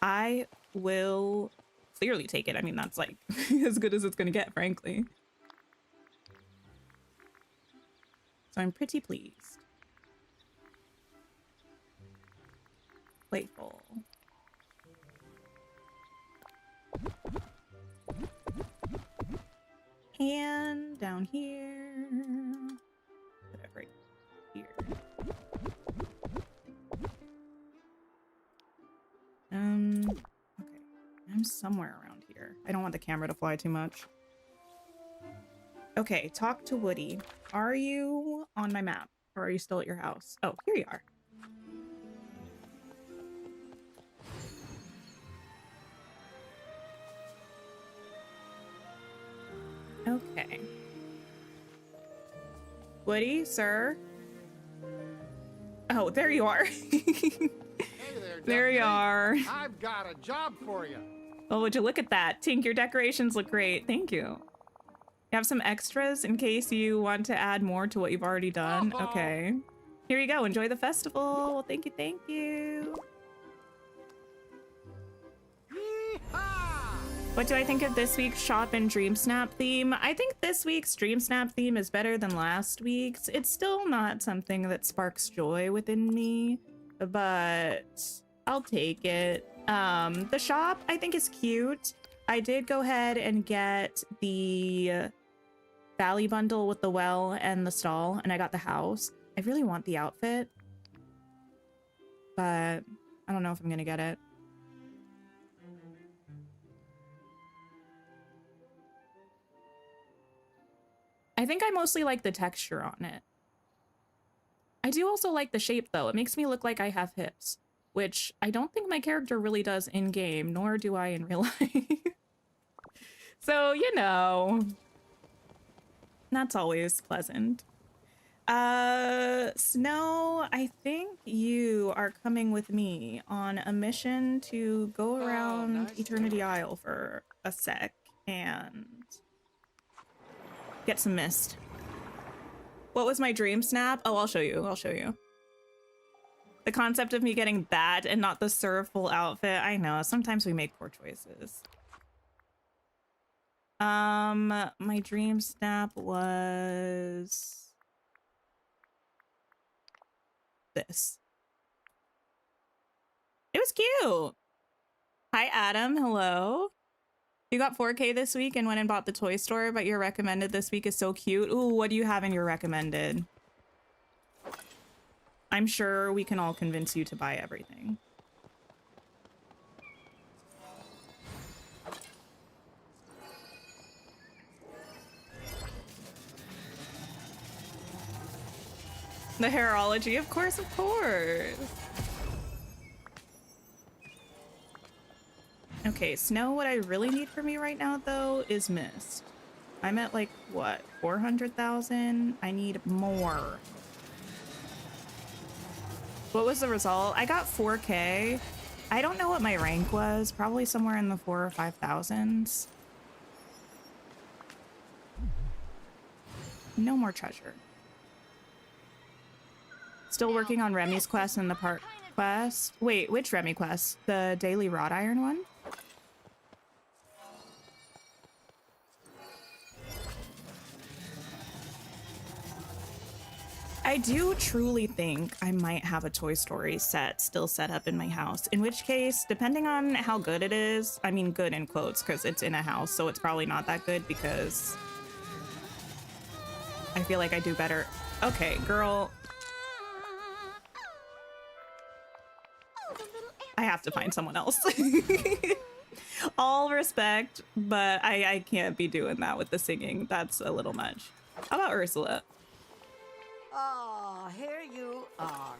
I will clearly take it. I mean, that's like as good as it's gonna get, frankly. So I'm pretty pleased. Playful. And down here. Whatever. Here. Okay. I'm somewhere around here. I don't want the camera to fly too much. Okay, talk to Woody. Are you on my map? Or are you still at your house? Oh, here you are. Okay. Woody, sir? Oh, there you are. Hey there, There you deputy. are. I've got a job for you. Oh, would you look at that? Tink, your decorations look great. Thank you. You have some extras in case you want to add more to what you've already done. Uh-oh. Okay. Here you go. Enjoy the festival. Well, thank you. Thank you. Yee-haw! What do I think of this week's Shop and Dream Snap theme? I think this week's Dream Snap theme is better than last week's. It's still not something that sparks joy within me, but I'll take it. The shop I think is cute. I did go ahead and get the Valley bundle with the well and the stall, and I got the house. I really want the outfit, but I don't know if I'm gonna get it. I think I mostly like the texture on it. I do also like the shape though. It makes me look like I have hips, which I don't think my character really does in game, nor do I in real life. So, you know, that's always pleasant. Snow, I think you are coming with me on a mission to go around nice. Eternity Isle for a sec and get some mist. What was my dream snap? Oh, I'll show you. I'll show you. The concept of me getting that and not the serve full outfit. I know, sometimes we make poor choices. My dream snap was this. It was cute. Hi, Adam. Hello. You got 4K this week and went and bought the toy store, but your recommended this week is so cute. Ooh, what do you have in your recommended? I'm sure we can all convince you to buy everything. The hairology, of course, of course. Okay, Snow, what I really need for me right now, though, is Mist. I'm at, like, what, 400,000? I need more. What was the result? I got 4K. I don't know what my rank was. Probably somewhere in the 4,000 or 5,000s. No more treasure. Still working on Remy's quest and the park quest. Wait, which Remy quest? The daily wrought iron one? I do truly think I might have a Toy Story set still set up in my house, in which case, depending on how good it is, I mean good in quotes because it's in a house, so it's probably not that good because I feel like I do better. Okay, girl. I have to find someone else. All respect, but I can't be doing that with the singing. That's a little much. How about Ursula? Oh, here you are.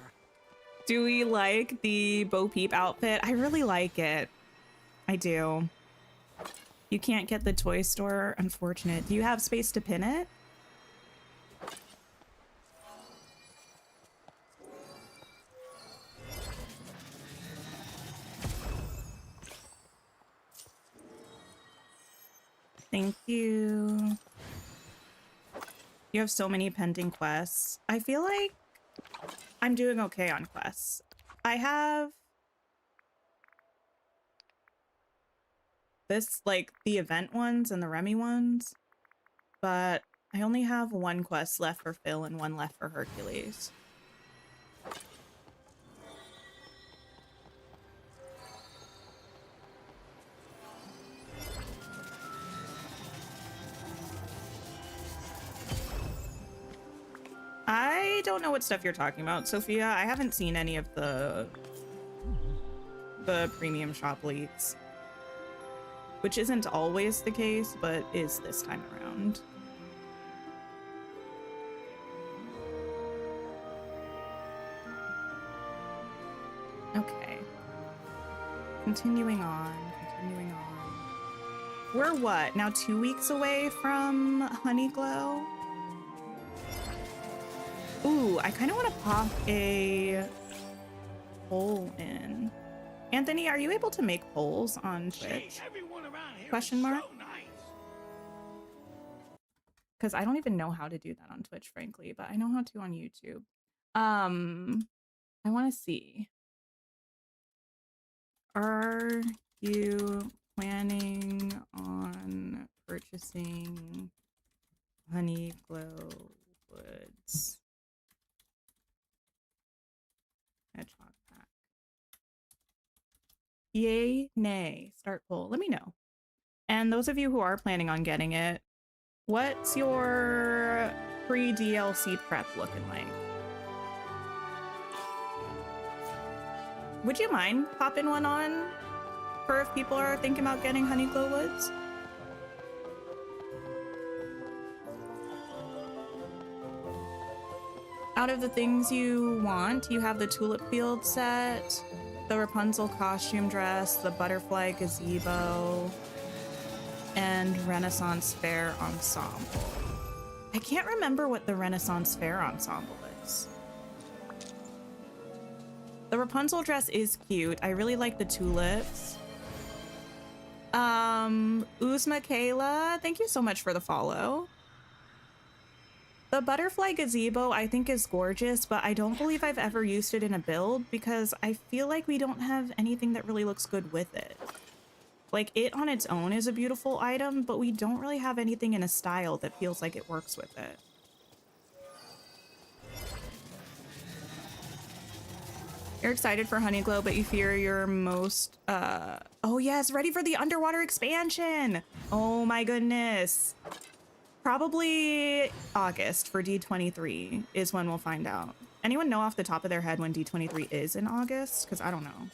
Do we like the Bo Peep outfit? I really like it. I do. You can't get the toy store. Unfortunate. Do you have space to pin it? Thank you. You have so many pending quests. I feel like I'm doing okay on quests. I have this, like, the event ones and the Remy ones, but I only have one quest left for Phil and one left for Hercules. I don't know what stuff you're talking about, Sophia. I haven't seen any of the premium shop leaks, which isn't always the case, but is this time around. Okay. Continuing on. We're what, now 2 weeks away from Honeyglow? Ooh, I kind of want to pop a poll in. Anthony, are you able to make polls on Twitch? Question mark? Because I don't even know how to do that on Twitch, frankly, but I know how to on YouTube. I want to see. Are you planning on purchasing Honeyglow woods? Hedgehog pack. Yay, nay. Start poll. Let me know. And those of you who are planning on getting it, what's your pre-DLC prep looking like? Would you mind popping one on for if people are thinking about getting Honeyglow woods? Out of the things you want, you have the Tulip Field set, the Rapunzel costume dress, the butterfly gazebo, and Renaissance Fair ensemble. I can't remember what the Renaissance Fair ensemble is. The Rapunzel dress is cute. I really like the tulips. Uzma Kayla, thank you so much for the follow. The butterfly gazebo I think is gorgeous, but I don't believe I've ever used it in a build because I feel like we don't have anything that really looks good with it. Like, it on its own is a beautiful item, but we don't really have anything in a style that feels like it works with it. You're excited for Honeyglow, but you fear you're most, oh yes, ready for the underwater expansion. Oh my goodness. Probably August for D23 is when we'll find out. Anyone know off the top of their head when D23 is in August? Because I don't know.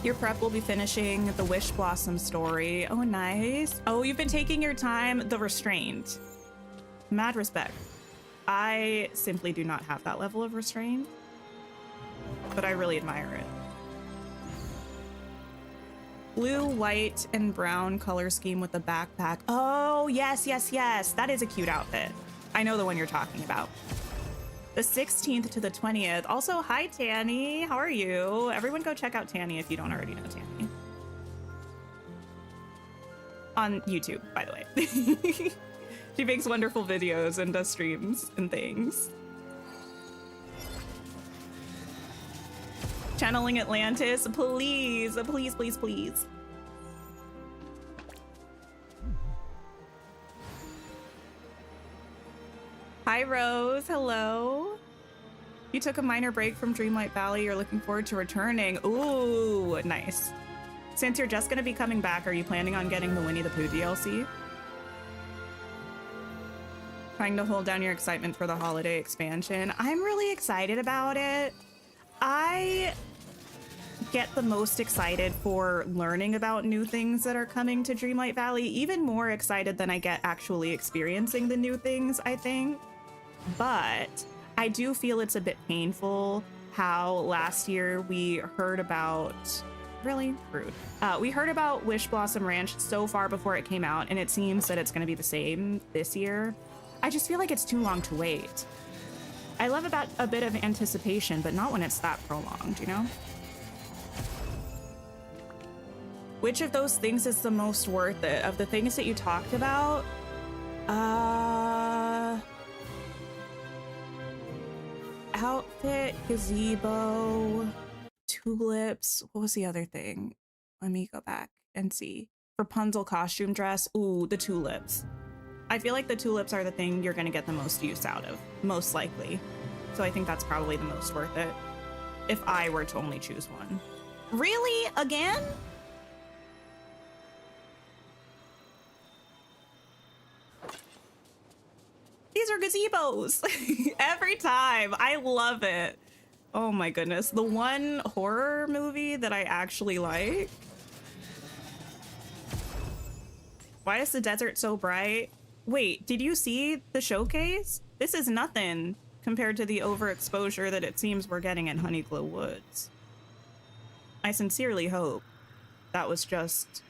Your prep will be finishing the Wish Blossom story. Oh, nice. Oh, you've been taking your time. The Restraint. Mad respect. I simply do not have that level of restraint, but I really admire it. Blue, white, and brown color scheme with the backpack. Oh, yes, yes, yes. That is a cute outfit. I know the one you're talking about. The 16th to the 20th. Also, hi, Tanny. How are you? Everyone go check out Tanny if you don't already know Tanny. On YouTube, by the way. She makes wonderful videos and does streams and things. Channeling Atlantis, please, please, please, please. Hi, Rose. Hello. You took a minor break from Dreamlight Valley. You're looking forward to returning. Ooh, nice. Since you're just going to be coming back, are you planning on getting the Winnie the Pooh DLC? Trying to hold down your excitement for the holiday expansion. I'm really excited about it. I get the most excited for learning about new things that are coming to Dreamlight Valley, even more excited than I get actually experiencing the new things, I think. But I do feel it's a bit painful how last year we heard about, really rude. We heard about Wish Blossom Ranch so far before it came out, and it seems that it's going to be the same this year. I just feel like it's too long to wait. I love about a bit of anticipation, but not when it's that prolonged, you know? Which of those things is the most worth it? Of the things that you talked about? Outfit, gazebo, tulips. What was the other thing? Let me go back and see. Rapunzel costume dress. Ooh, the tulips. I feel like the tulips are the thing you're gonna get the most use out of, most likely. So I think that's probably the most worth it, if I were to only choose one. Really? Again? These are gazebos. Every time. I love it. Oh my goodness. The one horror movie that I actually like. Why is the desert so bright? Wait, did you see the showcase? This is nothing compared to the overexposure that it seems we're getting in Honeyglow Woods. I sincerely hope that was just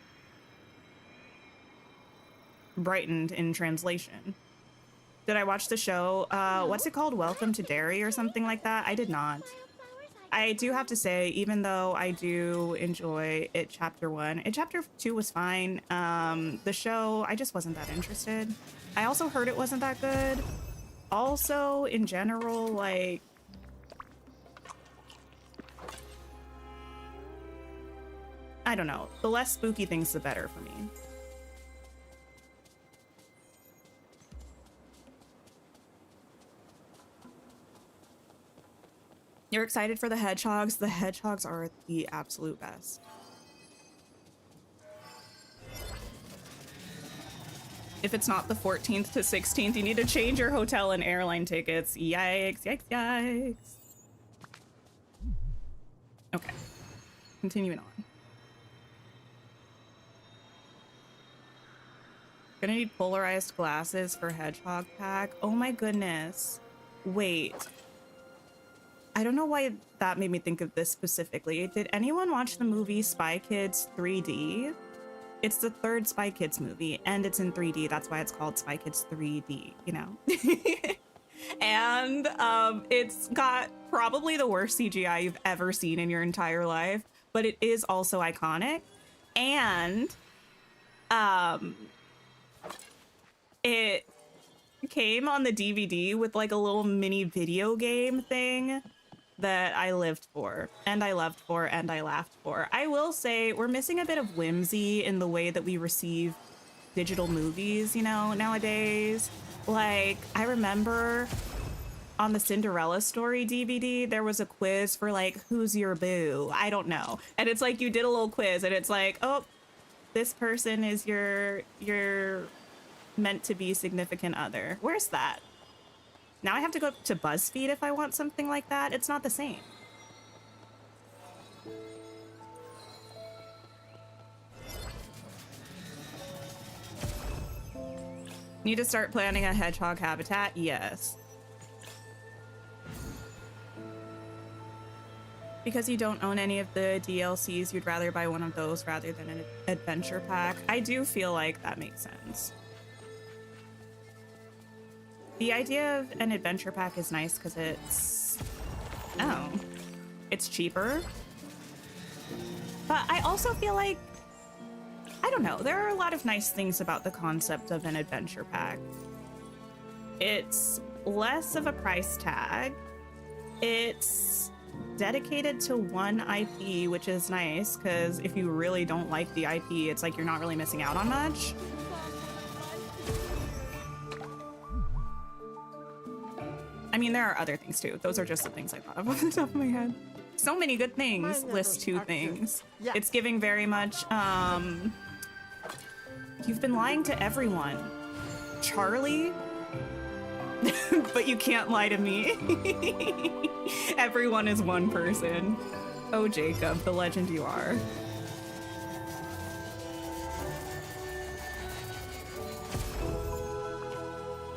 brightened in translation. Did I watch the show? What's it called? Welcome to Derry or something like that? I did not. I do have to say, even though I do enjoy It Chapter 1, It Chapter 2 was fine. The show, I just wasn't that interested. I also heard it wasn't that good. Also, in general, like, I don't know. The less spooky things, the better for me. You're excited for the hedgehogs? The hedgehogs are the absolute best. If it's not the 14th to 16th, you need to change your hotel and airline tickets. Yikes, yikes, yikes. Okay, continuing on. Gonna need polarized glasses for hedgehog pack. Oh my goodness. Wait. I don't know why that made me think of this specifically. Did anyone watch the movie Spy Kids 3D? It's the third Spy Kids movie, and it's in 3D. That's why it's called Spy Kids 3D, you know? And it's got probably the worst CGI you've ever seen in your entire life, but it is also iconic. And it came on the DVD with like a little mini video game thing that I lived for, and I loved for, and I laughed for. I will say we're missing a bit of whimsy in the way that we receive digital movies, you know, nowadays. Like, I remember on the Cinderella Story DVD, there was a quiz for like, who's your boo? I don't know. And it's like, you did a little quiz and it's like, oh, this person is your meant to be significant other. Where's that? Now I have to go to BuzzFeed if I want something like that. It's not the same. Need to start planning a hedgehog habitat? Yes. Because you don't own any of the DLCs, you'd rather buy one of those rather than an adventure pack. I do feel like that makes sense. The idea of an adventure pack is nice because it's... oh. It's cheaper. But I also feel like... I don't know. There are a lot of nice things about the concept of an adventure pack. It's less of a price tag. It's dedicated to one IP, which is nice because if you really don't like the IP, it's like you're not really missing out on much. I mean, there are other things too. Those are just the things I thought of off the top of my head. So many good things. List two things. Yeah. It's giving very much, you've been lying to everyone. Charlie? But you can't lie to me. Everyone is one person. Oh, Jacob, the legend you are.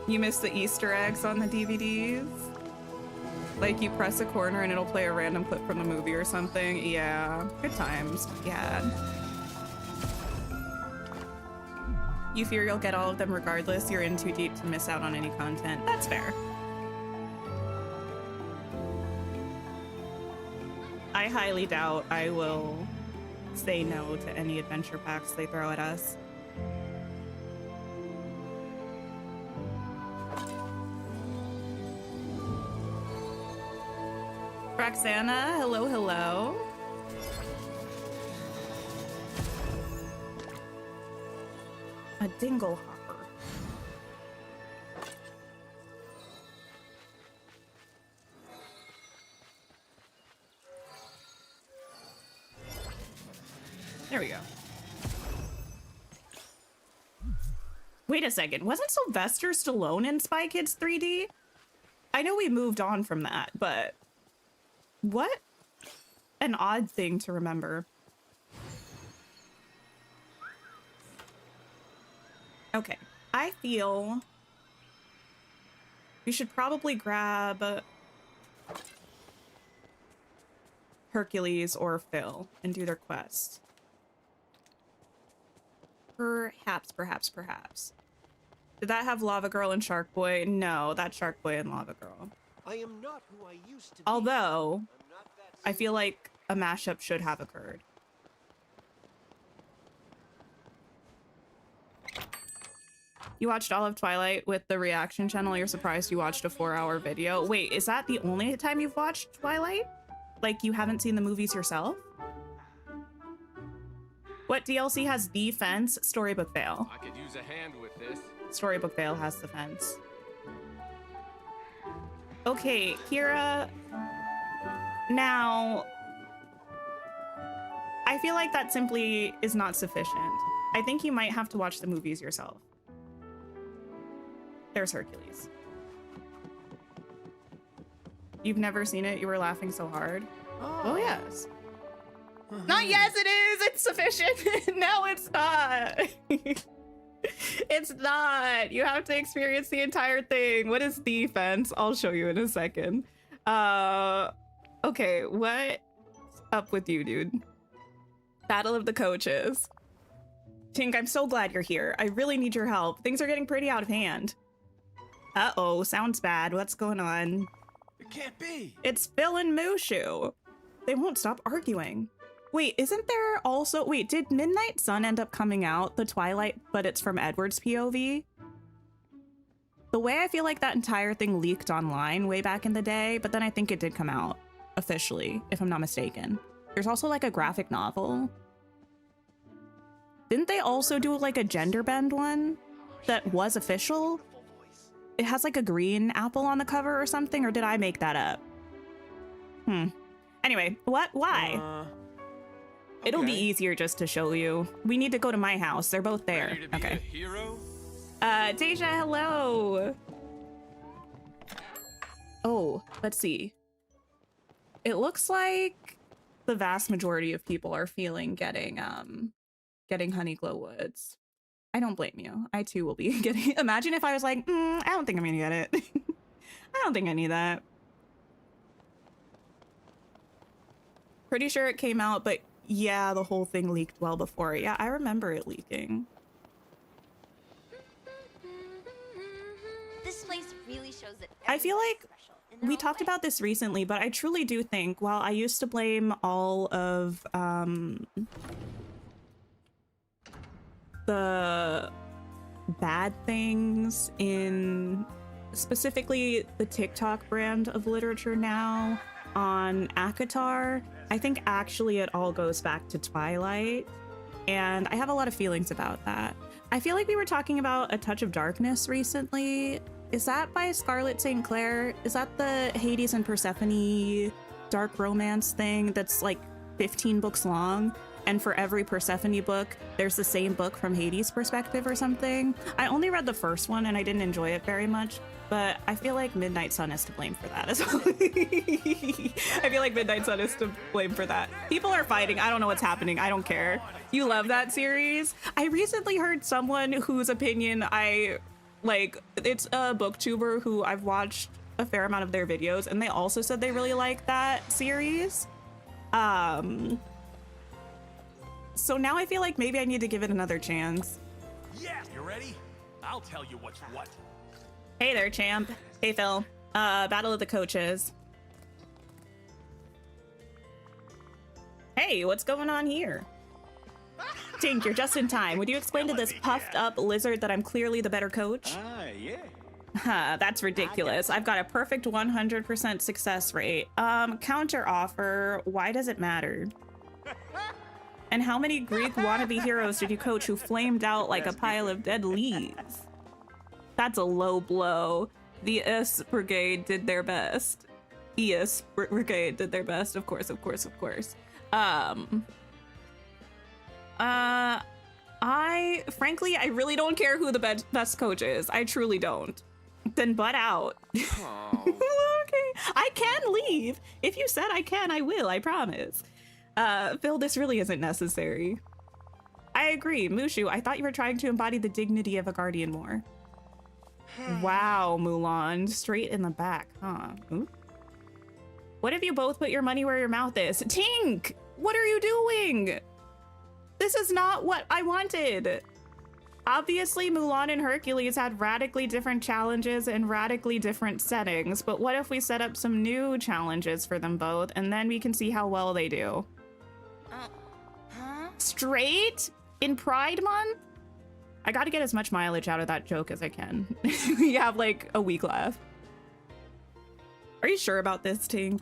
You missed the Easter eggs on the DVDs? Like you press a corner and it'll play a random clip from the movie or something? Yeah, good times. Yeah. You fear you'll get all of them regardless. You're in too deep to miss out on any content. That's fair. I highly doubt I will say no to any adventure packs they throw at us. Roxana, hello, hello. A dingle hopper. There we go. Wait a second, wasn't Sylvester Stallone in Spy Kids 3D? I know we moved on from that, but what an odd thing to remember. Okay, I feel we should probably grab Hercules or Phil and do their quest. Perhaps. Did that have Lava Girl and Shark Boy? No, that's Shark Boy and Lava Girl. I am not who I used to be. Although, I'm not that I feel like a mashup should have occurred. You watched all of Twilight with the reaction channel. You're surprised you watched a 4-hour video. Wait, is that the only time you've watched Twilight? Like you haven't seen the movies yourself? What DLC has the fence? Storybook Vale. I could use a hand with this. Storybook Vale has the fence. Okay, Kira. Now, I feel like that simply is not sufficient. I think you might have to watch the movies yourself. There's Hercules. You've never seen it? You were laughing so hard? Oh yes. Not yes it is! It's sufficient! No, it's not! It's not! You have to experience the entire thing. What is defense? I'll show you in a second. Okay, what's up with you, dude? Battle of the Coaches. Tink, I'm so glad you're here. I really need your help. Things are getting pretty out of hand. Uh-oh, sounds bad. What's going on? It can't be. It's Phil and Mushu. They won't stop arguing. Wait, isn't there also... Wait, did Midnight Sun end up coming out, the Twilight, but it's from Edward's POV? The way I feel like that entire thing leaked online way back in the day, but then I think it did come out officially, if I'm not mistaken. There's also like a graphic novel. Didn't they also do like a gender bend one that was official? It has like a green apple on the cover or something, or did I make that up? Anyway, what? Why? It'll be easier just to show you. We need to go to my house. They're both there. Okay. Hero? Deja, hello. Oh, let's see. It looks like the vast majority of people are feeling getting Honeyglow Woods. I don't blame you. I too will be getting. Imagine if I was like, I don't think I'm gonna get it. I don't think I need that. Pretty sure it came out, but yeah, the whole thing leaked well before. Yeah, I remember it leaking. This place really shows that. I feel like special in their we own talked way. about this recently, but I truly do think while I used to blame all of the bad things in specifically the TikTok brand of literature now on ACOTAR, I think actually it all goes back to Twilight, and I have a lot of feelings about that. I feel like we were talking about A Touch of Darkness recently. Is that by Scarlett St. Clair? Is that the Hades and Persephone dark romance thing that's like 15 books long? And for every Persephone book, there's the same book from Hades' perspective or something. I only read the first one and I didn't enjoy it very much, but I feel like Midnight Sun is to blame for that as well. I feel like Midnight Sun is to blame for that. People are fighting. I don't know what's happening. I don't care. You love that series? I recently heard someone whose opinion I like. It's a booktuber who I've watched a fair amount of their videos, and they also said they really like that series. So now I feel like maybe I need to give it another chance. Yeah, you ready? I'll tell you what's what. Hey there, champ. Hey, Phil. Battle of the Coaches. Hey, what's going on here? Tink, you're just in time. Would you explain to this puffed up lizard that I'm clearly the better coach? Yeah. Huh, that's ridiculous. I've got a perfect 100% success rate. Counter offer. Why does it matter? And how many Greek wannabe heroes did you coach who flamed out like a pile of dead leaves? That's a low blow. The S Brigade did their best. ES Brigade did their best, of course. Frankly, I really don't care who the best coach is. I truly don't. Then butt out. Oh. Okay, I can leave. If you said I can, I will, I promise. Phil, this really isn't necessary. I agree. Mushu, I thought you were trying to embody the dignity of a guardian more. Wow, Mulan. Straight in the back, huh? Ooh. What if you both put your money where your mouth is? Tink! What are you doing? This is not what I wanted. Obviously, Mulan and Hercules had radically different challenges and radically different settings, but what if we set up some new challenges for them both, and then we can see how well they do? Straight? In Pride Month? I gotta get as much mileage out of that joke as I can. We have like a week left. Are you sure about this, Tink?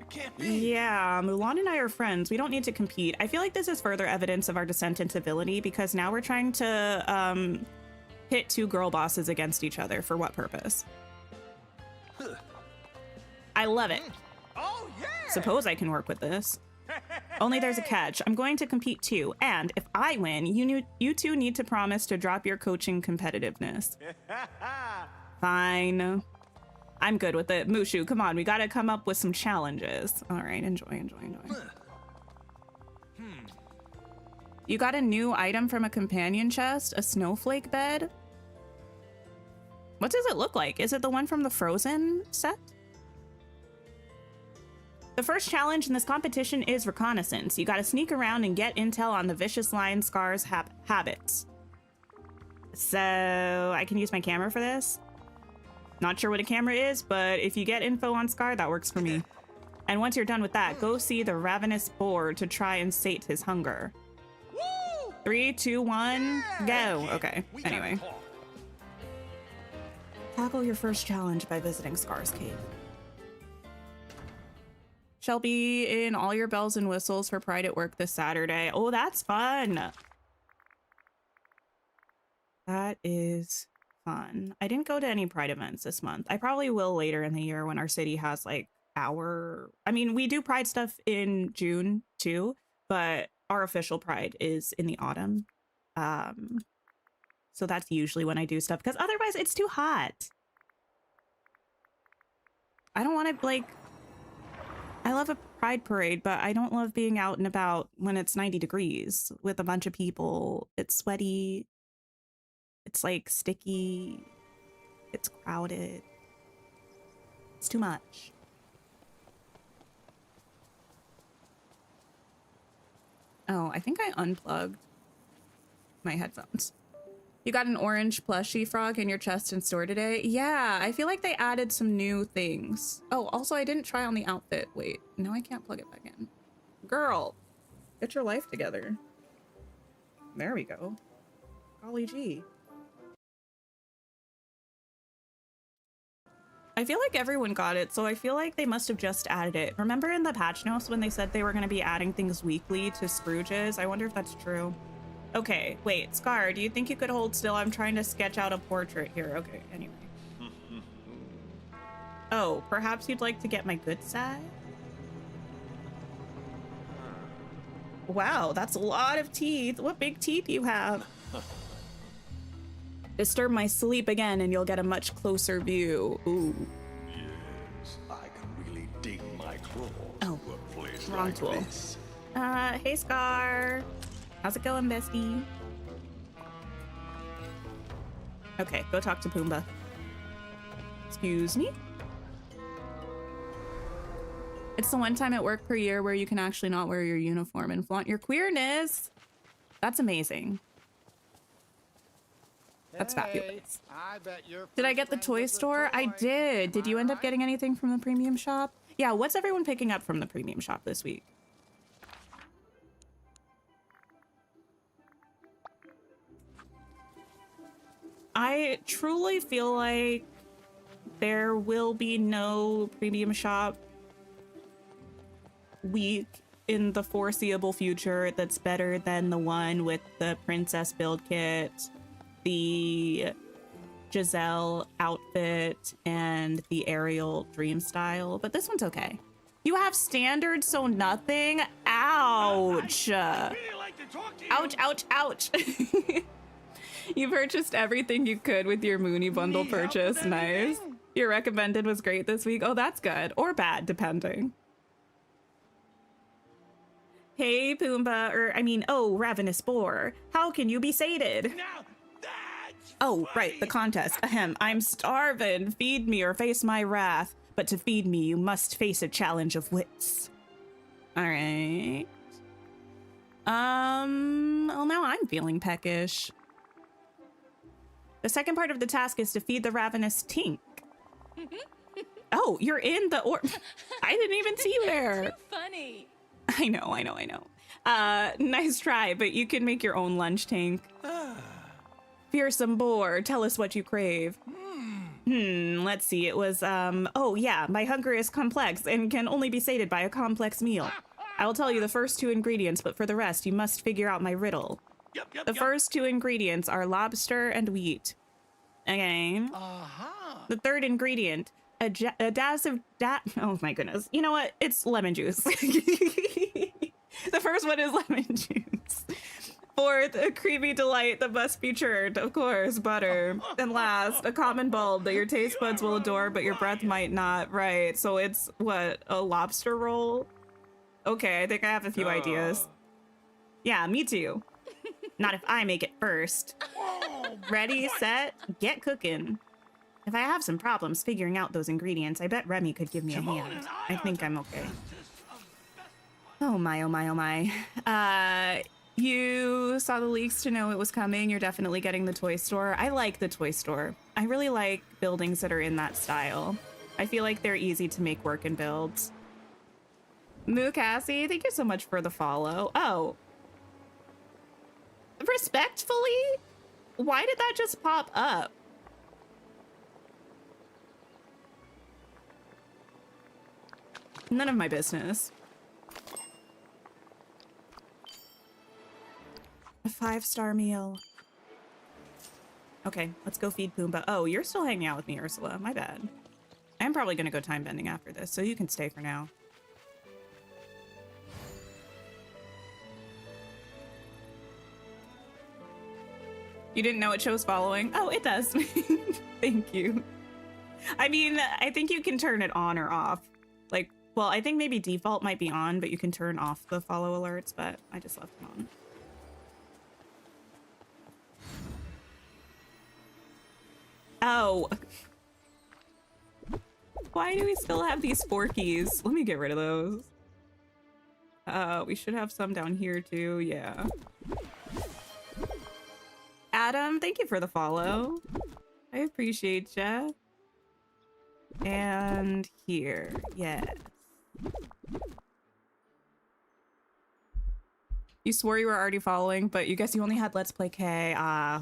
It can't be. Yeah, Mulan and I are friends. We don't need to compete. I feel like this is further evidence of our descent in civility because now we're trying to pit two girl bosses against each other. For what purpose? I love it. Oh, yeah! Suppose I can work with this. Only there's a catch. I'm going to compete too, and if I win, you two need to promise to drop your coaching competitiveness. Fine. I'm good with it. Mushu, come on, we gotta come up with some challenges. All right, enjoy. You got a new item from a companion chest? A snowflake bed? What does it look like? Is it the one from the Frozen set? The first challenge in this competition is reconnaissance. You gotta sneak around and get intel on the vicious lion Scar's habits. So I can use my camera for this? Not sure what a camera is, but if you get info on Scar, that works for me. And once you're done with that, go see the ravenous boar to try and sate his hunger. Woo! 3, 2, 1, go. Okay, We gotta anyway. talk. Tackle your first challenge by visiting Scar's cave. Shall be in all your bells and whistles for Pride at Work this Saturday. Oh, that's fun. That is fun. I didn't go to any Pride events this month. I probably will later in the year when our city has like I mean, we do Pride stuff in June too, but our official Pride is in the autumn. So that's usually when I do stuff because otherwise it's too hot. I don't want to like, I love a Pride parade, but I don't love being out and about when it's 90 degrees with a bunch of people. It's sweaty. It's like sticky. It's crowded. It's too much. Oh, I think I unplugged my headphones. You got an orange plushie frog in your chest in store today? Yeah, I feel like they added some new things. Oh, also I didn't try on the outfit. Wait, no, I can't plug it back in. Girl, get your life together. There we go. Golly gee. I feel like everyone got it, so I feel like they must have just added it. Remember in the patch notes when they said they were going to be adding things weekly to Scrooge's? I wonder if that's true. Okay, wait, Scar, do you think you could hold still? I'm trying to sketch out a portrait here. Okay, anyway. Oh, perhaps you'd like to get my good side? Wow, that's a lot of teeth. What big teeth you have. Disturb my sleep again and you'll get a much closer view. Ooh. Yes, I can really dig my claws Oh, to a place wrong like tool. this. Hey Scar. How's it going, bestie? Okay, go talk to Pumbaa. Excuse me? It's the one time at work per year where you can actually not wear your uniform and flaunt your queerness. That's amazing. That's fabulous. I bet your Did I first get the thing toy was a store? I toy. did. Did you end up Alright. getting anything from the premium shop? Yeah, what's everyone picking up from the premium shop this week? I truly feel like there will be no premium shop week in the foreseeable future that's better than the one with the princess build kit, the Giselle outfit, and the Ariel dream style, but this one's okay. You have standard, so nothing? Ouch. Ouch, ouch, ouch. You purchased everything you could with your Mooney bundle purchase. Nice. Your recommended was great this week. Oh, that's good. Or bad, depending. Hey, Pumbaa, Ravenous Boar. How can you be sated? Oh, right, the contest. Ahem, I'm starving. Feed me or face my wrath. But to feed me, you must face a challenge of wits. All right. Well, now I'm feeling peckish. The second part of the task is to feed the ravenous tink. Oh, you're in the I didn't even see you there. Funny. I know. Nice try, but you can make your own lunch tank. Fearsome boar, tell us what you crave. Let's see. It was, oh yeah, my hunger is complex and can only be sated by a complex meal. I will tell you the first two ingredients, but for the rest, you must figure out my riddle. The first two ingredients are lobster and wheat. Okay. The third ingredient, oh my goodness. You know what? It's lemon juice. The first one is lemon juice. Fourth, a creamy delight that must be churned, of course, butter. And last, a common bulb that your taste buds will adore, but your breath might not. Right, so it's, what, a lobster roll? Okay, I think I have a few ideas. Yeah, me too. Not if I make it first. Ready, set, get cooking. If I have some problems figuring out those ingredients, I bet Remy could give me a hand. I think I'm okay. Oh my, oh my, oh my. You saw the leaks to know it was coming. You're definitely getting the toy store. I like the toy store. I really like buildings that are in that style. I feel like they're easy to make work and build. Moo Cassie, thank you so much for the follow. Oh. Respectfully? Why did that just pop up? None of my business. A 5-star meal. Okay, let's go feed Pumbaa. Oh, you're still hanging out with me, Ursula. My bad. I'm probably gonna go time bending after this, so you can stay for now. You didn't know it shows following? Oh, it does. Thank you. I mean, I think you can turn it on or off. Like, well, I think maybe default might be on, but you can turn off the follow alerts, but I just left them on. Oh. Why do we still have these forkies? Let me get rid of those. We should have some down here too, yeah. Adam, thank you for the follow. I appreciate ya. And here, yes. You swore you were already following, but you guess you only had Let's Play K.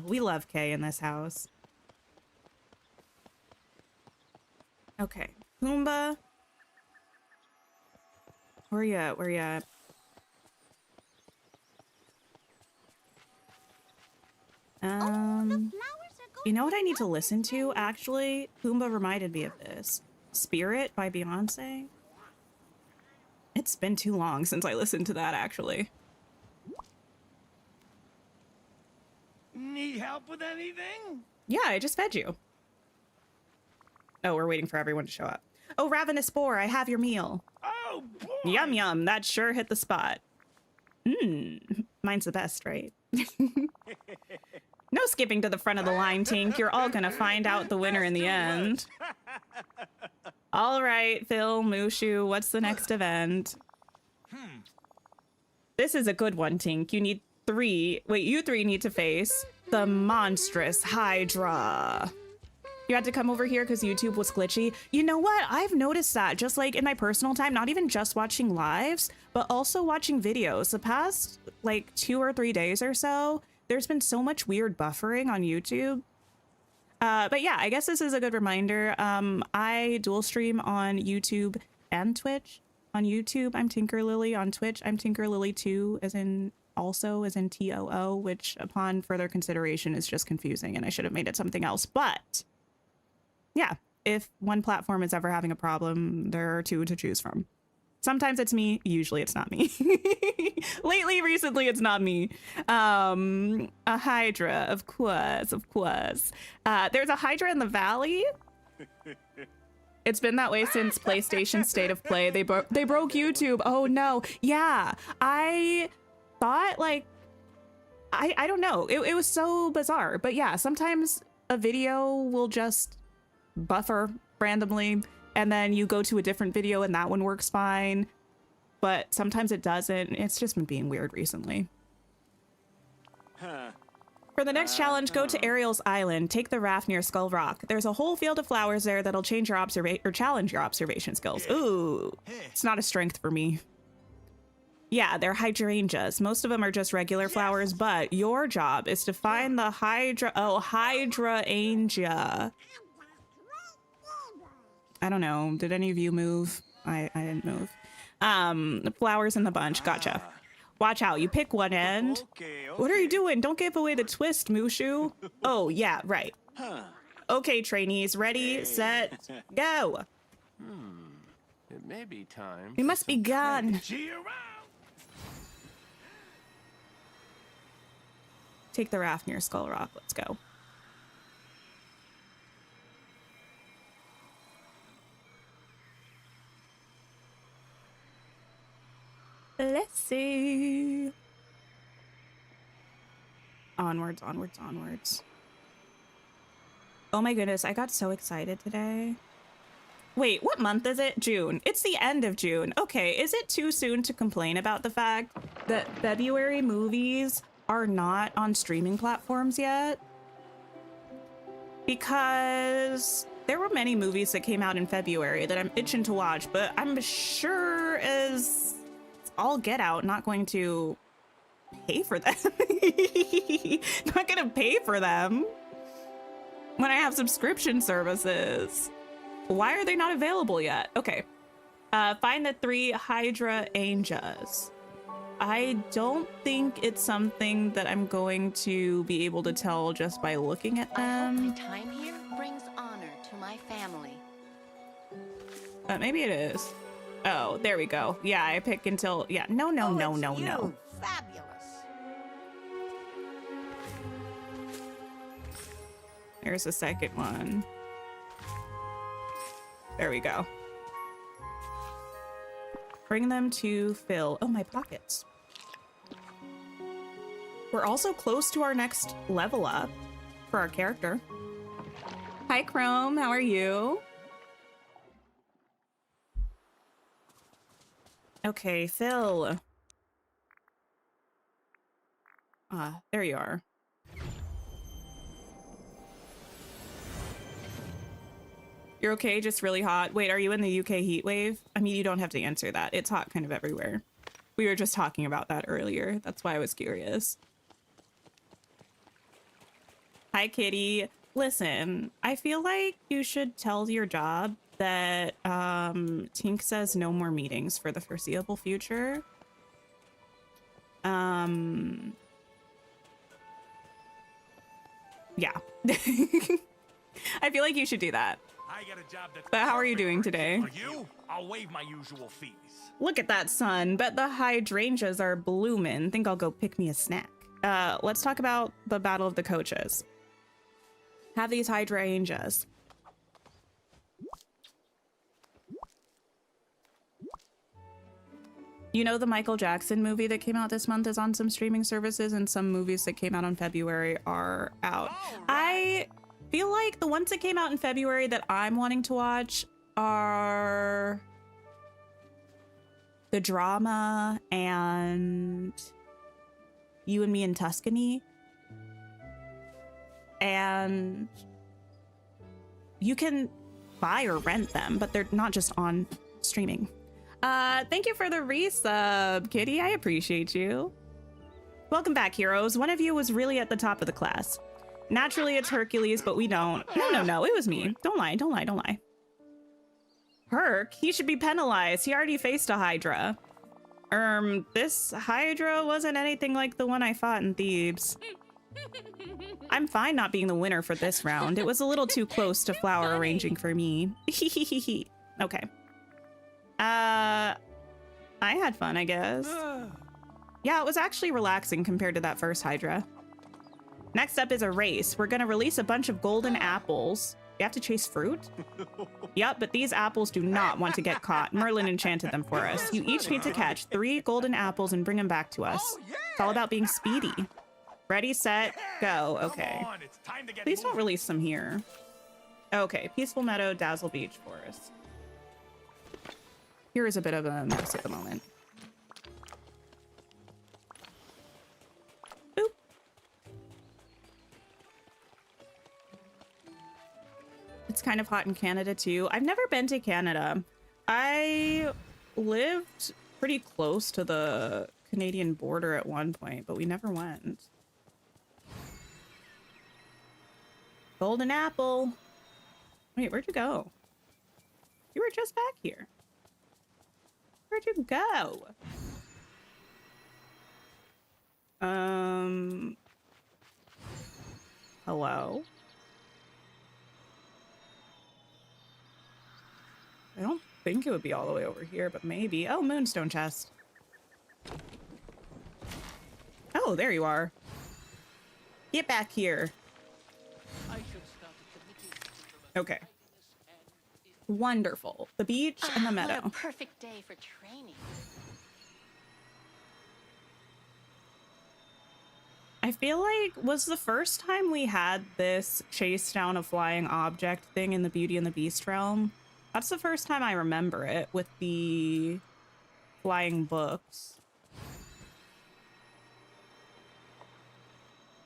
We love K in this house. Okay, Pumbaa. Where you at? Where you at? You know what I need to listen to, actually? Pumbaa reminded me of this. Spirit by Beyonce. It's been too long since I listened to that, actually. Need help with anything? Yeah, I just fed you. Oh, we're waiting for everyone to show up. Oh, Ravenous Boar, I have your meal. Oh, boy. Yum, yum. That sure hit the spot. Mine's the best, right? No skipping to the front of the line, Tink. You're all gonna find out the winner in the end. All right, Phil, Mushu, what's the next event? This is a good one, Tink. You need you three need to face the monstrous Hydra. You had to come over here because YouTube was glitchy. You know what? I've noticed that just like in my personal time, not even just watching lives, but also watching videos. The past like 2 or 3 days or so, there's been so much weird buffering on YouTube. But yeah, I guess this is a good reminder. I dual stream on YouTube and Twitch. On YouTube, I'm Tinkerlily. On Twitch, I'm Tinkerlily2, as in TOO, which upon further consideration is just confusing and I should have made it something else. But yeah, if one platform is ever having a problem, there are 2 to choose from. Sometimes it's me, usually it's not me. Recently, it's not me. A Hydra, of course, of course. There's a Hydra in the Valley. It's been that way since PlayStation State of Play. They broke YouTube. Oh no. Yeah, I thought like, I don't know. It was so bizarre. But yeah, sometimes a video will just buffer randomly. And then you go to a different video and that one works fine. But sometimes it doesn't. It's just been being weird recently. For the next challenge, go to Ariel's Island. Take the raft near Skull Rock. There's a whole field of flowers there that'll change your challenge your observation skills. Ooh, it's not a strength for me. Yeah, they're hydrangeas. Most of them are just regular flowers, but your job is to find the hydrangea. I don't know. Did any of you move? I didn't move. The flowers in the bunch. Gotcha. Watch out. You pick one end. Okay. What are you doing? Don't give away the twist, Mushu. Oh, yeah, right. Okay, trainees. Ready, set, go. It may be time. We must be gone. Take the raft near Skull Rock. Let's go. Let's see. Onwards, onwards, onwards. Oh my goodness, I got so excited today. Wait, what month is it? June. It's the end of June. Okay, is it too soon to complain about the fact that February movies are not on streaming platforms yet? Because there were many movies that came out in February that I'm itching to watch, but I'm sure as all get out, not going to pay for them. Not gonna pay for them when I have subscription services. Why are they not available yet? Okay. Find the 3 hydrangeas. I don't think it's something that I'm going to be able to tell just by looking at I hope them. my time here brings honor to my family. Maybe it is. Oh, there we go. Yeah, I pick until, yeah. No. Fabulous. There's the second one. There we go. Bring them to Phil. Oh, my pockets. We're also close to our next level up for our character. Hi, Chrome. How are you? Okay, Phil. There you are. You're okay, just really hot. Wait, are you in the UK heat wave? I mean, you don't have to answer that. It's hot kind of everywhere. We were just talking about that earlier. That's why I was curious. Hi, Kitty. Listen, I feel like you should tell your job that Tink says no more meetings for the foreseeable future. Yeah. I feel like you should do that. I got a job that's But how are you perfect doing for today? For you, I'll waive my usual fees. Look at that sun. Bet the hydrangeas are bloomin'. Think I'll go pick me a snack. Let's talk about the Battle of the Coaches. Have these hydrangeas. You know, the Michael Jackson movie that came out this month is on some streaming services, and some movies that came out in February are out. I feel like the ones that came out in February that I'm wanting to watch are The Drama and You and Me in Tuscany. And you can buy or rent them, but they're not just on streaming. Thank you for the resub, Kitty. I appreciate you. Welcome back, heroes. One of you was really at the top of the class. Naturally, it's Hercules, but we don't. No. It was me. Don't lie. Herc? He should be penalized. He already faced a Hydra. This Hydra wasn't anything like the one I fought in Thebes. I'm fine not being the winner for this round. It was a little too close to flower arranging for me. Okay. I had fun, I guess. Yeah, it was actually relaxing compared to that first Hydra. Next up is a race. We're gonna release a bunch of golden apples. You have to chase fruit? Yep, but these apples do not want to get caught. Merlin enchanted them for us. You each need to catch 3 golden apples and bring them back to us. It's all about being speedy. Ready, set, go. Okay. Please don't release them here. Okay, Peaceful Meadow, Dazzle Beach, Forest. Here is a bit of a mess at the moment. Boop. It's kind of hot in Canada too. I've never been to Canada. I lived pretty close to the Canadian border at one point, but we never went. Golden apple. Wait, where'd you go? You were just back here. Where'd you go? Hello? I don't think it would be all the way over here, but maybe. Oh, Moonstone chest. Oh, there you are. Get back here. Okay. Wonderful. The beach and the meadow. What a perfect day for training. I feel like was the first time we had this chase down a flying object thing in the Beauty and the Beast realm. That's the first time I remember it with the flying books.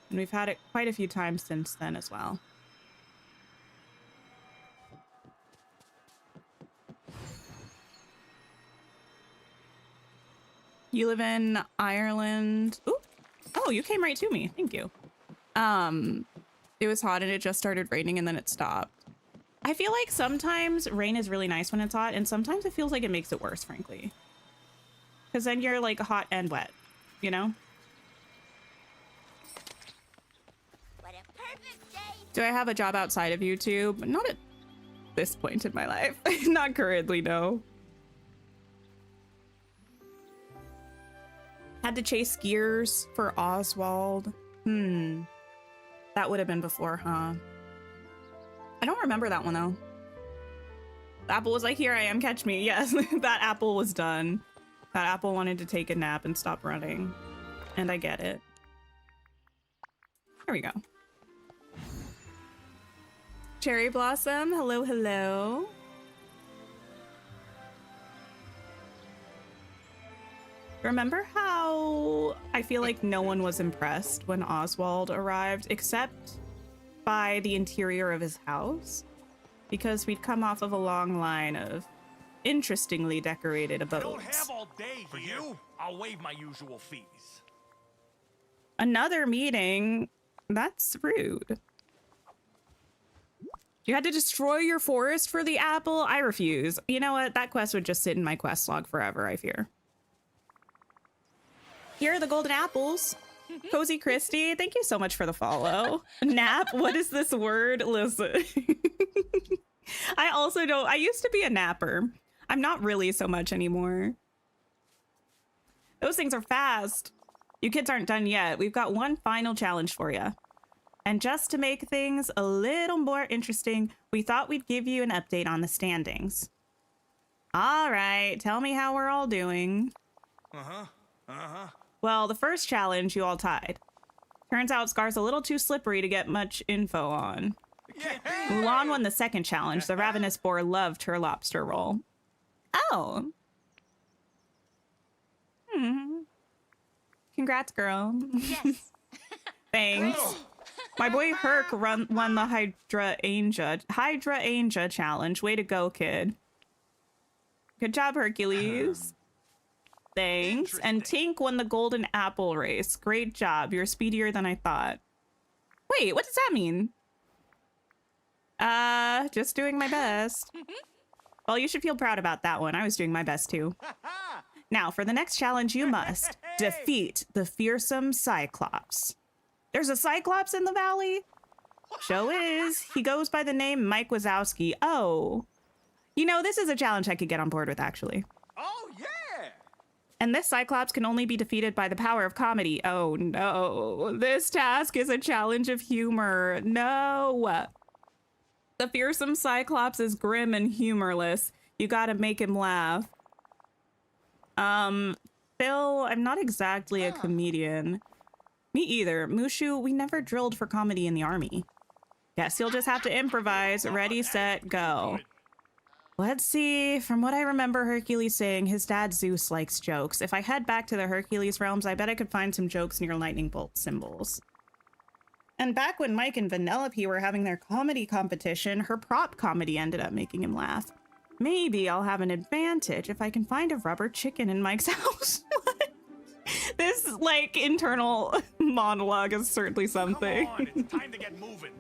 And we've had it quite a few times since then as well. You live in Ireland. Ooh. Oh, you came right to me. Thank you. It was hot and it just started raining and then it stopped. I feel like sometimes rain is really nice when it's hot and sometimes it feels like it makes it worse, frankly. Because then you're like hot and wet you know? What a perfect day. Do I have a job outside of YouTube? Not at this point in my life. Not currently, no. Had to chase skiers for Oswald. That would have been before, huh? I don't remember that one, though. The apple was like, here I am, catch me. Yes, that apple was done. That apple wanted to take a nap and stop running. And I get it. There we go. Cherry Blossom, hello, hello. Remember how I feel like no one was impressed when Oswald arrived, except by the interior of his house? Because we'd come off of a long line of interestingly decorated I don't abodes. have all day for you. I'll waive my usual fees. Another meeting? That's rude. You had to destroy your forest for the apple? I refuse. You know what? That quest would just sit in my quest log forever, I fear. Here are the golden apples. Cozy Christie, thank you so much for the follow. Nap, what is this word? Listen. I also don't, I used to be a napper. I'm not really so much anymore. Those things are fast. You kids aren't done yet. We've got one final challenge for you. And just to make things a little more interesting, we thought we'd give you an update on the standings. All right, tell me how we're all doing. Well, the first challenge you all tied. Turns out Scar's a little too slippery to get much info on. Mulan won the second challenge. The ravenous boar loved her lobster roll. Oh. Congrats, girl. Yes. Thanks. My boy Herc won the Hydra Angel challenge. Way to go, kid. Good job, Hercules. Thanks. And Tink won the golden apple race. Great job. You're speedier than I thought. Wait, what does that mean? Just doing my best. Well, you should feel proud about that one. I was doing my best too. Now, for the next challenge, you must defeat the fearsome Cyclops. There's a Cyclops in the valley? Show is. He goes by the name Mike Wazowski. Oh. You know, this is a challenge I could get on board with, actually. Oh, yeah! And this Cyclops can only be defeated by the power of comedy. Oh, no. This task is a challenge of humor. No. The fearsome Cyclops is grim and humorless. You gotta make him laugh. Phil, I'm not exactly a comedian. Me either. Mushu, we never drilled for comedy in the army. Guess you'll just have to improvise. Ready, set, go. Let's see. From what I remember Hercules saying, his dad Zeus likes jokes. If I head back to the Hercules realms, I bet I could find some jokes near lightning bolt symbols. And back when Mike and Vanellope were having their comedy competition, her prop comedy ended up making him laugh. Maybe I'll have an advantage if I can find a rubber chicken in Mike's house. This, like, internal monologue is certainly something. Come on, it's time to get moving.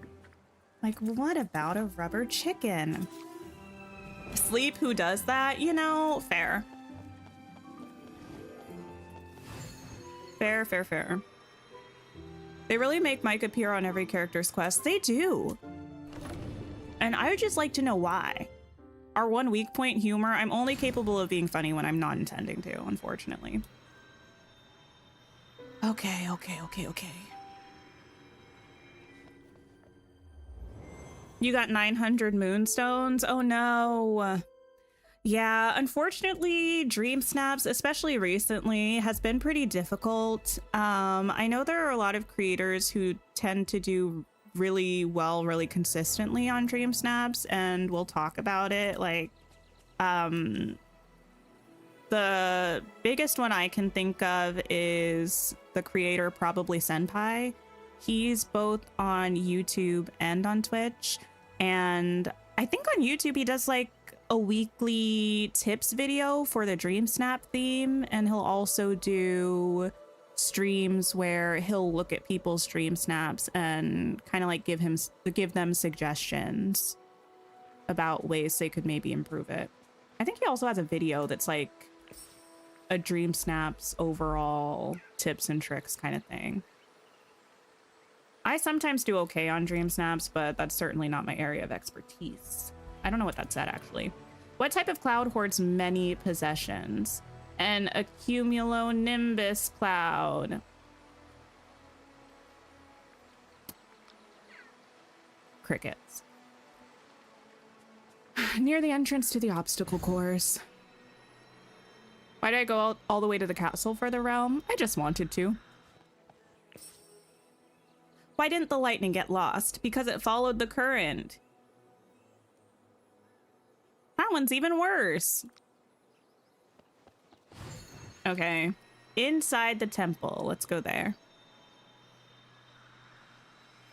Like, what about a rubber chicken? Sleep, who does that? You know, fair. Fair, fair, fair. They really make Mike appear on every character's quest. They do. And I would just like to know why. Our one weak point, humor, I'm only capable of being funny when I'm not intending to, unfortunately. Okay. You got 900 moonstones? Oh no. Yeah, unfortunately, Dream Snaps, especially recently, has been pretty difficult. I know there are a lot of creators who tend to do really well, really consistently on Dream Snaps, and we'll talk about it. Like, the biggest one I can think of is the creator, probably Senpai. He's both on YouTube and on Twitch. And I think on YouTube he does like a weekly tips video for the Dream Snap theme. And he'll also do streams where he'll look at people's Dream Snaps and kind of like give them suggestions about ways they could maybe improve it. I think he also has a video that's like a Dream Snaps overall tips and tricks kind of thing. I sometimes do okay on Dream Snaps, but that's certainly not my area of expertise. I don't know what that said, actually. What type of cloud hoards many possessions? An accumulonimbus cloud. Crickets. Near the entrance to the obstacle course. Why did I go all the way to the castle for the realm? I just wanted to. Why didn't the lightning get lost? Because it followed the current. That one's even worse. Okay. Inside the temple. Let's go there.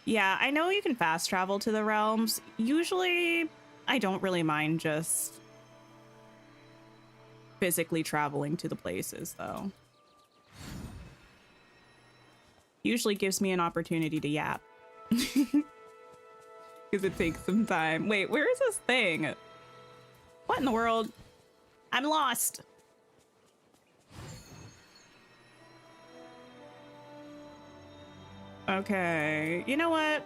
Yeah, I know you can fast travel to the realms. Usually, I don't really mind just physically traveling to the places, though. Usually gives me an opportunity to yap. Because it takes some time. Wait, where is this thing? What in the world? I'm lost. Okay, you know what?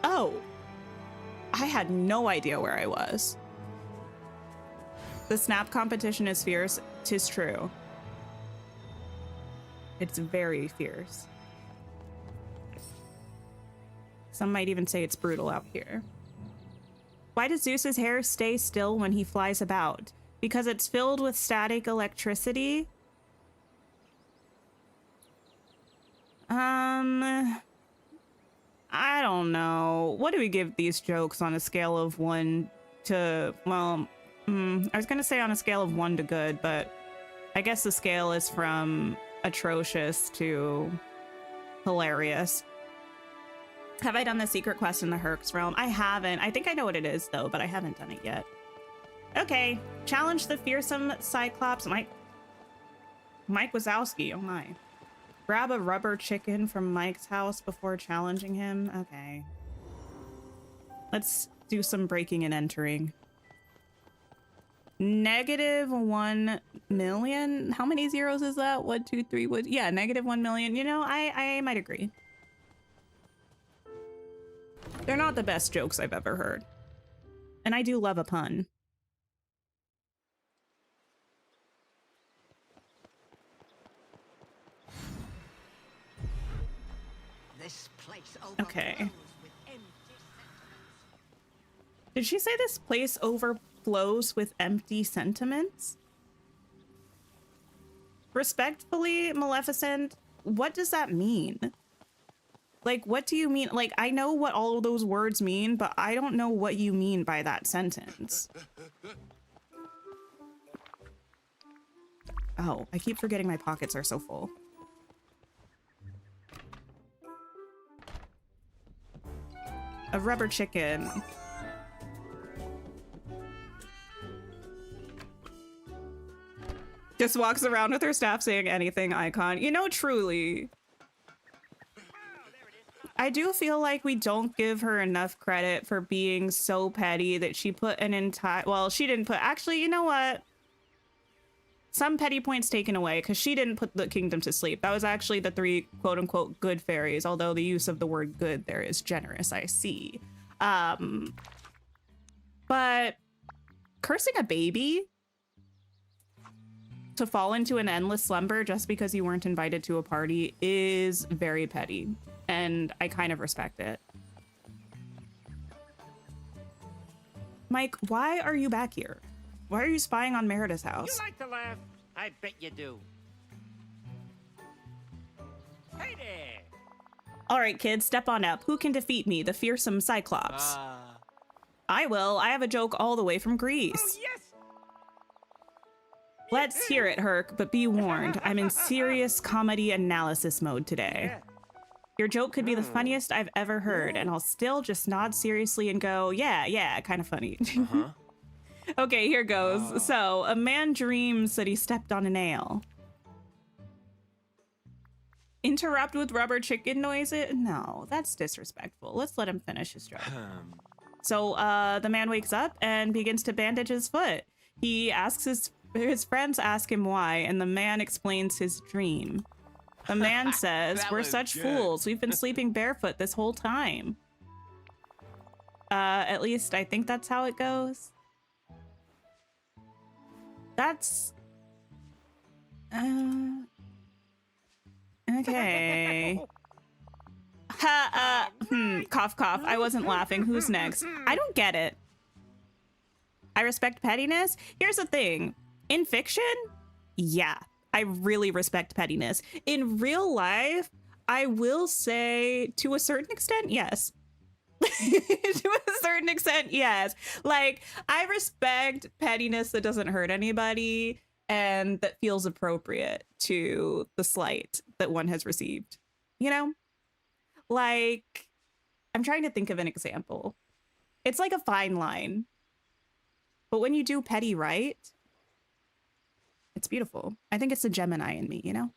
Oh, I had no idea where I was. The snap competition is fierce. 'Tis true. It's very fierce. Some might even say it's brutal out here. Why does Zeus's hair stay still when he flies about? Because it's filled with static electricity? I don't know. What do we give these jokes on a scale of 1 to, well, I was gonna say on a scale of 1 to good, but I guess the scale is from atrocious to hilarious. Have I done the secret quest in the Herc's realm? I haven't. I think I know what it is, though, but I haven't done it yet. Okay. Challenge the fearsome Cyclops. Mike Wazowski. Oh, my. Grab a rubber chicken from Mike's house before challenging him. Okay. Let's do some breaking and entering. -1 million? How many zeros is that? 1, 2, 3. Yeah, -1 million. You know, I might agree. They're not the best jokes I've ever heard. And I do love a pun. This place Okay. Did she say this place overflows with empty sentiments? Respectfully, Maleficent, what does that mean? Like, what do you mean? Like, I know what all of those words mean, but I don't know what you mean by that sentence. Oh, I keep forgetting my pockets are so full. A rubber chicken. Just walks around with her staff saying anything icon. You know, truly. I do feel like we don't give her enough credit for being so petty that she put an entire... Well, she didn't put... Actually, you know what? Some petty points taken away, because she didn't put the kingdom to sleep. That was actually the 3 quote-unquote good fairies, although the use of the word good there is generous, I see. But cursing a baby to fall into an endless slumber just because you weren't invited to a party is very petty. And I kind of respect it. Mike, why are you back here? Why are you spying on Merida's house? You like to laugh? I bet you do. Hey there! All right, kids, step on up. Who can defeat me, the fearsome Cyclops? I will. I have a joke all the way from Greece. Oh, yes! Let's hear it, Herc, but be warned. I'm in serious comedy analysis mode today. Your joke could be the funniest I've ever heard, and I'll still just nod seriously and go, yeah, kind of funny. Okay, here goes. So, a man dreams that he stepped on a nail. Interrupt with rubber chicken noises? No, that's disrespectful. Let's let him finish his joke. So, the man wakes up and begins to bandage his foot. He asks his His friends ask him why, and the man explains his dream. The man says, That "We're was such good. fools. We've been sleeping barefoot this whole time." At least I think that's how it goes. That's... okay. Cough, cough. I wasn't laughing. Who's next? I don't get it. I respect pettiness. Here's the thing. In fiction, yeah, I really respect pettiness. In real life, I will say to a certain extent, yes. To a certain extent, yes. Like, I respect pettiness that doesn't hurt anybody and that feels appropriate to the slight that one has received. You know? Like, I'm trying to think of an example. It's like a fine line. But when you do petty right, it's beautiful. I think it's the Gemini in me, you know?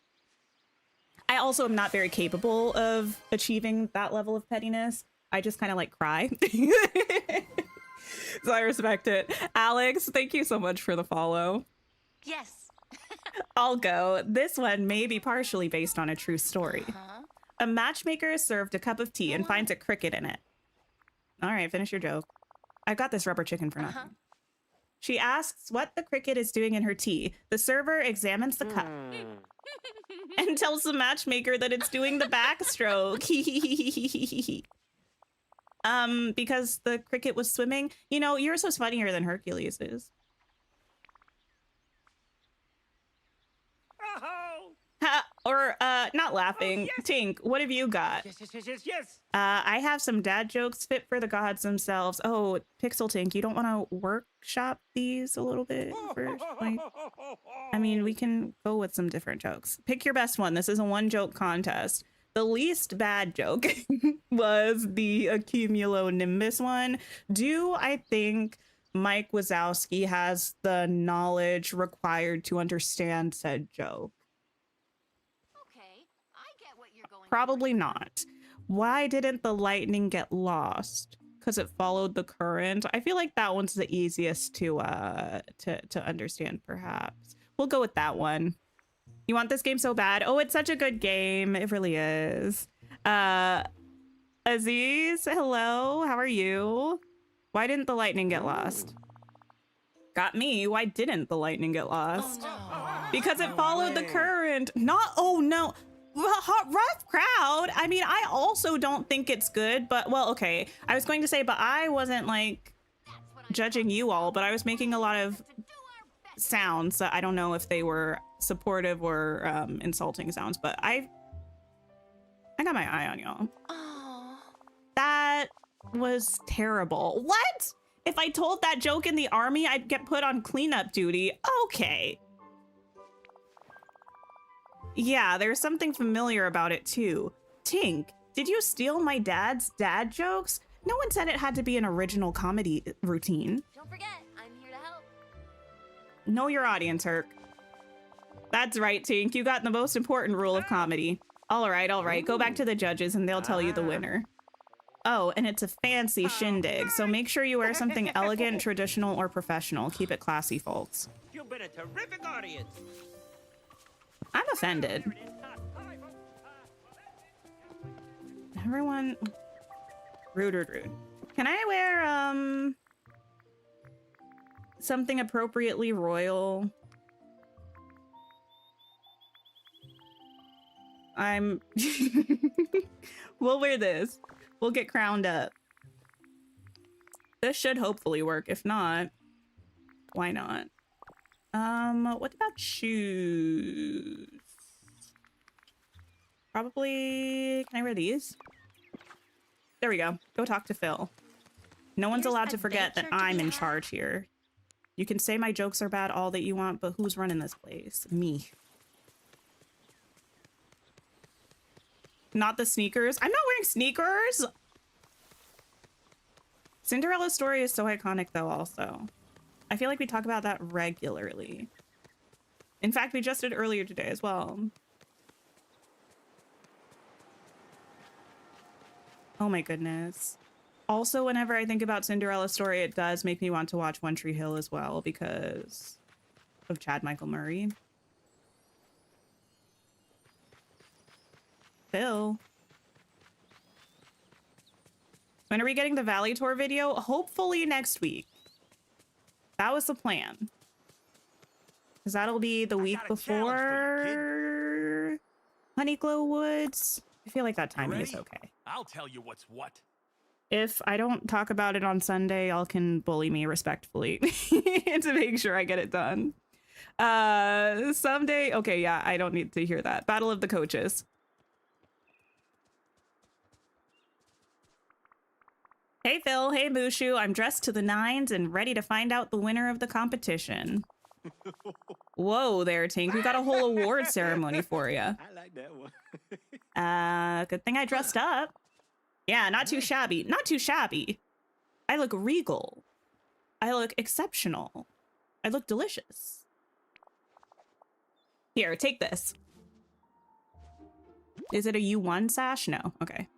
I also am not very capable of achieving that level of pettiness. I just kind of like cry. So I respect it. Alex, thank you so much for the follow. Yes. I'll go. This one may be partially based on a true story. A matchmaker is served a cup of tea and finds a cricket in it. All right, finish your joke. I got this rubber chicken for nothing. She asks what the cricket is doing in her tea. The server examines the cup and tells the matchmaker that it's doing the backstroke. Because the cricket was swimming. You know, yours was funnier than Hercules's. Or not laughing. Oh, yes. Tink, what have you got? Yes. I have some dad jokes fit for the gods themselves. Oh, Pixel Tink, you don't want to workshop these a little bit first? Like, I mean, we can go with some different jokes. Pick your best one. This is a one joke contest. The least bad joke was the cumulonimbus one. Do I think Mike Wazowski has the knowledge required to understand said joke? Okay, I get what you're going Probably not. Why didn't the lightning get lost? Because it followed the current. I feel like that one's the easiest to understand, perhaps. We'll go with that one. You want this game so bad? Oh, it's such a good game. It really is. Aziz, hello. How are you? Why didn't the lightning get lost? Got me. Why didn't the lightning get lost? Because it followed the current. Not, oh no. Rough crowd. I mean, I also don't think it's good, but well, okay. I was going to say, but I wasn't like judging you all, but I was making a lot of sounds that I don't know if they were supportive or insulting sounds, but I got my eye on y'all. Oh. That was terrible. What? If I told that joke in the army, I'd get put on cleanup duty. Okay. Yeah, there's something familiar about it too. Tink, did you steal my dad's dad jokes? No one said it had to be an original comedy routine. Don't forget, I'm here to help. Know your audience, Herc. That's right, Tink. You got the most important rule of comedy. All right. Go back to the judges and they'll tell you the winner. Oh, and it's a fancy shindig, so make sure you wear something elegant, traditional, or professional. Keep it classy, folks. You've been a terrific audience. I'm offended. Everyone... Rude. Can I wear, something appropriately royal? We'll wear this. We'll get crowned up. This should hopefully work. If not, why not? What about shoes? Probably, can I wear these? There we go. Go talk to Phil. No one's allowed to forget that I'm in charge here. You can say my jokes are bad all that you want, but who's running this place? Me. Not the sneakers. I'm not wearing sneakers! Cinderella's story is so iconic though also. I feel like we talk about that regularly. In fact, we just did earlier today as well. Oh my goodness. Also, whenever I think about Cinderella's story, it does make me want to watch One Tree Hill as well, because of Chad Michael Murray. Phil. When are we getting the Valley Tour video? Hopefully next week. That was the plan. Because that'll be the week before Honeyglow Woods. I feel like that timing is okay. I'll tell you what's what. If I don't talk about it on Sunday, y'all can bully me respectfully to make sure I get it done. Someday. Okay, yeah, I don't need to hear that. Battle of the Coaches. Hey Phil, hey Mushu, I'm dressed to the nines and ready to find out the winner of the competition. Whoa there, Tink, we got a whole award ceremony for you. I like that one. Good thing I dressed up. Yeah, not too shabby, not too shabby. I look regal. I look exceptional. I look delicious. Here, take this. Is it a U1 sash? No, okay.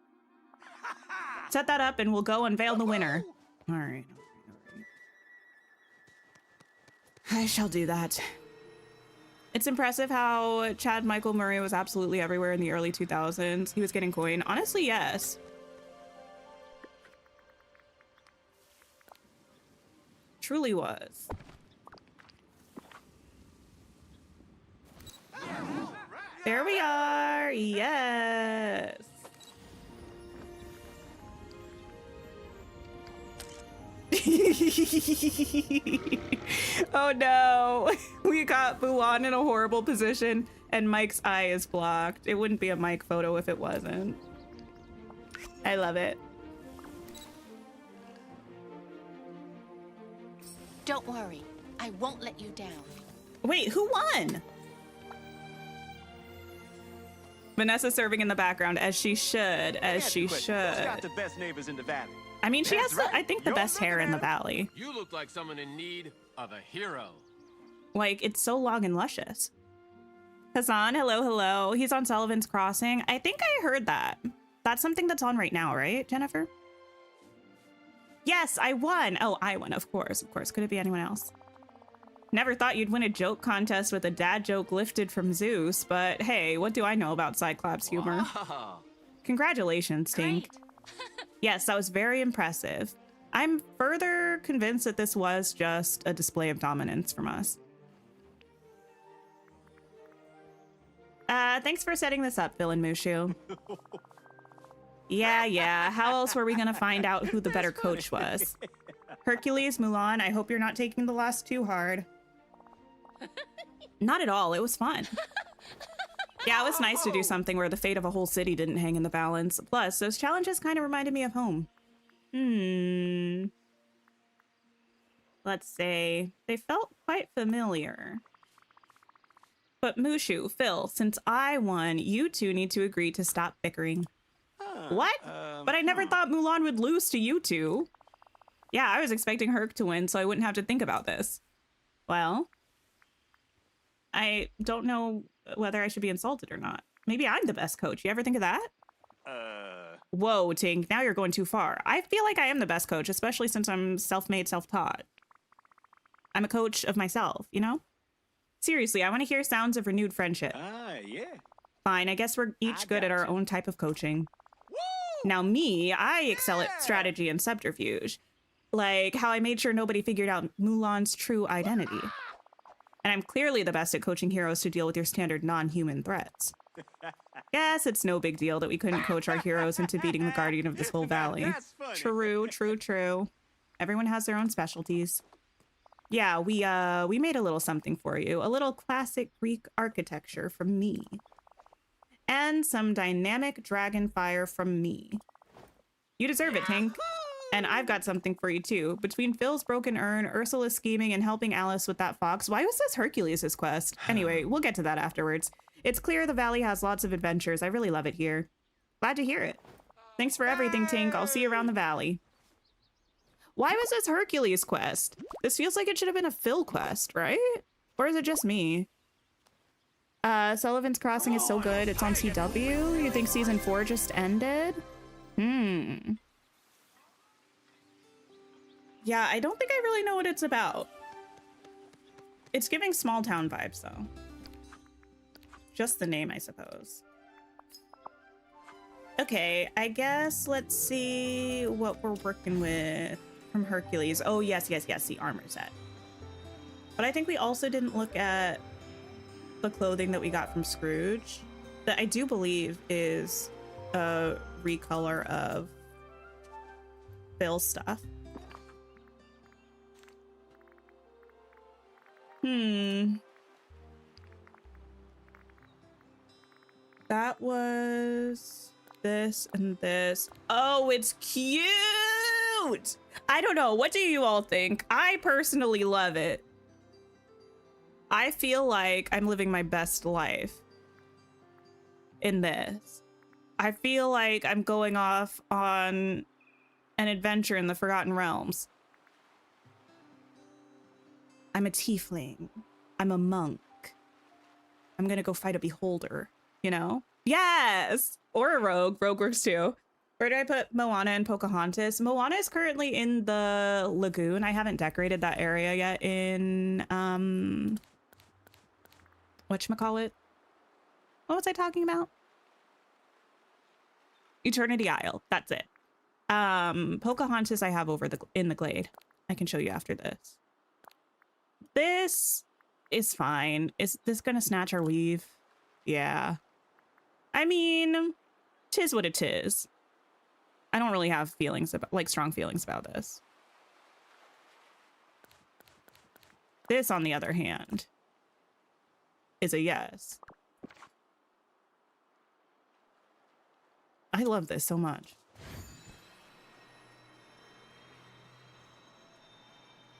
Set that up and we'll go unveil the winner. All right. I shall do that. It's impressive how Chad Michael Murray was absolutely everywhere in the early 2000s. He was getting coin. Honestly, yes. Truly was. There we are. Yes. Oh no, we got Buwan in a horrible position and Mike's eye is blocked. It wouldn't be a Mike photo if it wasn't. I love it. Don't worry. I won't let you down. Wait, who won? Vanessa serving in the background, as she should, as she should. Who's got the best neighbors in the valley? I mean, she has, Right. I think, the best hair in the valley. You look like someone in need of a hero. Like, it's so long and luscious. Hassan, hello, hello. He's on Sullivan's Crossing. I think I heard that. That's something that's on right now, right, Jennifer? Yes, I won. Oh, I won, of course. Of course. Could it be anyone else? Never thought you'd win a joke contest with a dad joke lifted from Zeus, but hey, what do I know about Cyclops humor? Wow. Congratulations, Tink. Great. Yes, that was very impressive. I'm further convinced that this was just a display of dominance from us. Thanks for setting this up, Phil and Mushu. Yeah. How else were we gonna find out who the better coach was? Hercules, Mulan, I hope you're not taking the loss too hard. Not at all, it was fun. Yeah, it was nice to do something where the fate of a whole city didn't hang in the balance. Plus, those challenges kind of reminded me of home. Let's say, they felt quite familiar. But Mushu, Phil, since I won, you two need to agree to stop bickering. What? But I never thought Mulan would lose to you two. Yeah, I was expecting Herc to win, so I wouldn't have to think about this. Well, I don't know whether I should be insulted or not. Maybe I'm the best coach. You ever think of that? Whoa, Tink, now you're going too far. I feel like I am the best coach, especially since I'm self-made, self-taught. I'm a coach of myself, you know? Seriously, I want to hear sounds of renewed friendship. Yeah. Fine, I guess we're each good at our own type of coaching. Now me, I excel at strategy and subterfuge. Like how I made sure nobody figured out Mulan's true identity. And I'm clearly the best at coaching heroes to deal with your standard non-human threats. Yes, it's no big deal that we couldn't coach our heroes into beating the guardian of this whole valley. True. Everyone has their own specialties. Yeah, we made a little something for you. A little classic Greek architecture from me. And some dynamic dragon fire from me. You deserve it, Tink. And I've got something for you too. Between Phil's broken urn, Ursula's scheming, and helping Alice with that fox, why was this Hercules' quest? Anyway, we'll get to that afterwards. It's clear the valley has lots of adventures. I really love it here. Glad to hear it. Thanks for everything, Tink. I'll see you around the valley. Why was this Hercules quest? This feels like it should have been a Phil quest, right? Or is it just me? Sullivan's Crossing is so good. It's on CW. You think season 4 just ended? Yeah, I don't think I really know what it's about. It's giving small town vibes though. Just the name, I suppose. Okay, I guess let's see what we're working with from Hercules. Oh, yes, the armor set. But I think we also didn't look at the clothing that we got from Scrooge, that I do believe is a recolor of Phil's stuff. That was this and this. Oh, it's cute! I don't know. What do you all think? I personally love it. I feel like I'm living my best life in this. I feel like I'm going off on an adventure in the Forgotten Realms. I'm a tiefling. I'm a monk. I'm gonna go fight a beholder, you know? Yes! Or a rogue. Rogue works too. Where do I put Moana and Pocahontas? Moana is currently in the lagoon. I haven't decorated that area yet in, whatchamacallit? What was I talking about? Eternity Isle. That's it. Pocahontas I have over in the glade. I can show you after this. This is fine. Is this gonna snatch our weave? Yeah. I mean, 'tis what it is. I don't really have feelings about, like, strong feelings about this. This, on the other hand, is a yes. I love this so much.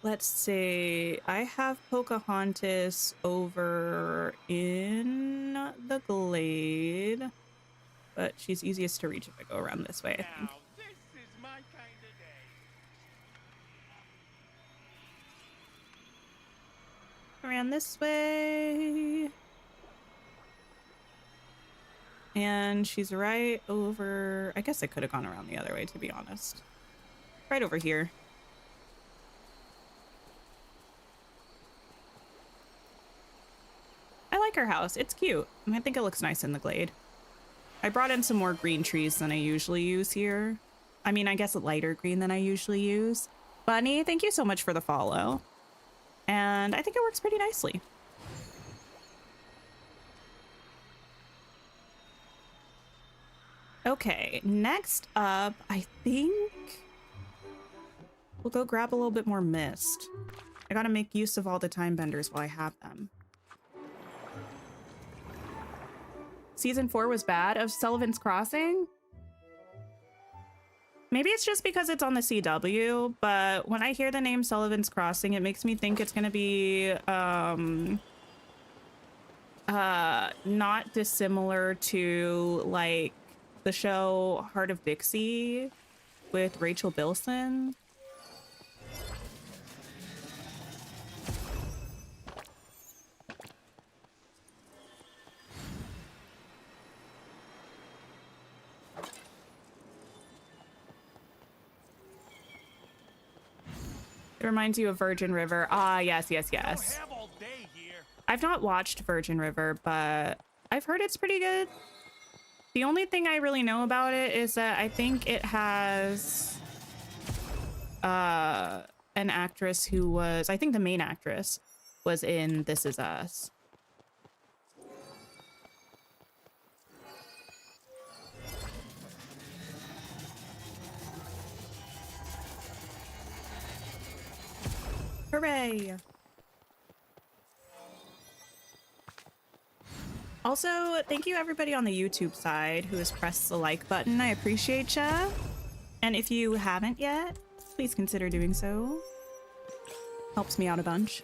Let's see. I have Pocahontas over in the glade, but she's easiest to reach if I go around this way, I think. Now, this is my kind of day. Around this way. And she's right over... I guess I could have gone around the other way, to be honest. Right over here. I like her house. It's cute. And I think it looks nice in the glade. I brought in some more green trees than I usually use here. I mean, I guess a lighter green than I usually use. Bunny, thank you so much for the follow. And I think it works pretty nicely. Okay, next up, I think we'll go grab a little bit more mist. I gotta make use of all the time benders while I have them. Season 4 was bad of Sullivan's Crossing? Maybe it's just because it's on the CW, but when I hear the name Sullivan's Crossing, it makes me think it's gonna be not dissimilar to like the show Heart of Dixie with Rachel Bilson. It reminds you of Virgin River. Ah, yes. Have all day here. I've not watched Virgin River, but I've heard it's pretty good. The only thing I really know about it is that I think it has an actress who was, I think the main actress was in This Is Us. Hooray! Also, thank you everybody on the YouTube side who has pressed the like button. I appreciate ya. And if you haven't yet, please consider doing so. Helps me out a bunch.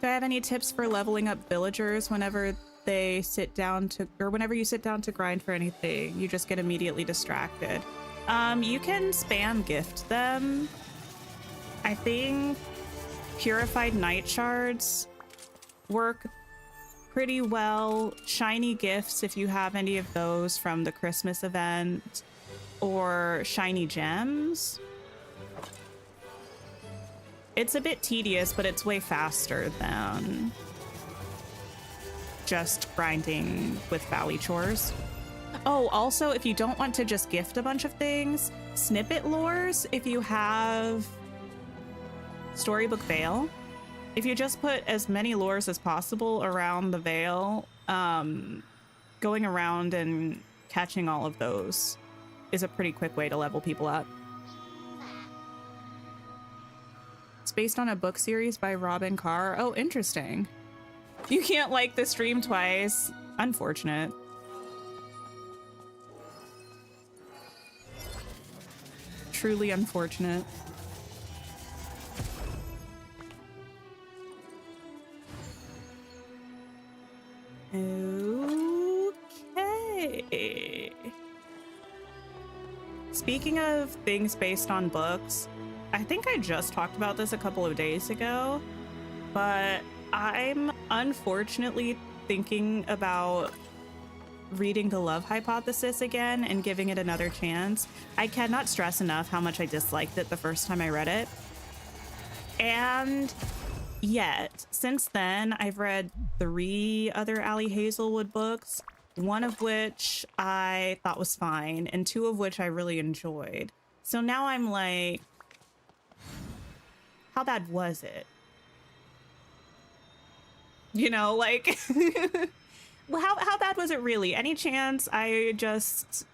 Do I have any tips for leveling up villagers whenever they sit down to, or whenever you sit down to grind for anything, you just get immediately distracted? You can spam gift them. I think purified night shards work pretty well. Shiny gifts, if you have any of those from the Christmas event, or shiny gems. It's a bit tedious, but it's way faster than just grinding with valley chores. Oh, also, if you don't want to just gift a bunch of things, snippet lores, if you have Storybook Vale, if you just put as many lures as possible around the Vale, going around and catching all of those is a pretty quick way to level people up. It's based on a book series by Robin Carr. Oh, interesting. You can't like the stream twice. Unfortunate. Truly unfortunate. Okay. Speaking of things based on books, I think I just talked about this a couple of days ago, but I'm unfortunately thinking about reading The Love Hypothesis again and giving it another chance. I cannot stress enough how much I disliked it the first time I read it. And yet, since then, I've read 3 other Ali Hazelwood books, one of which I thought was fine, and 2 of which I really enjoyed. So now I'm like, how bad was it? You know, like, well, how bad was it really? Any chance I just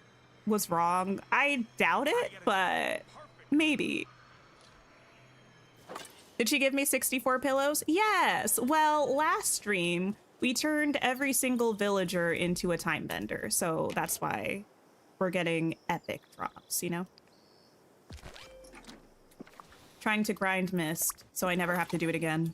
was wrong? I doubt it, but maybe. Did she give me 64 pillows? Yes. Well, last stream, we turned every single villager into a time bender. So that's why we're getting epic drops, you know? Trying to grind mist so I never have to do it again.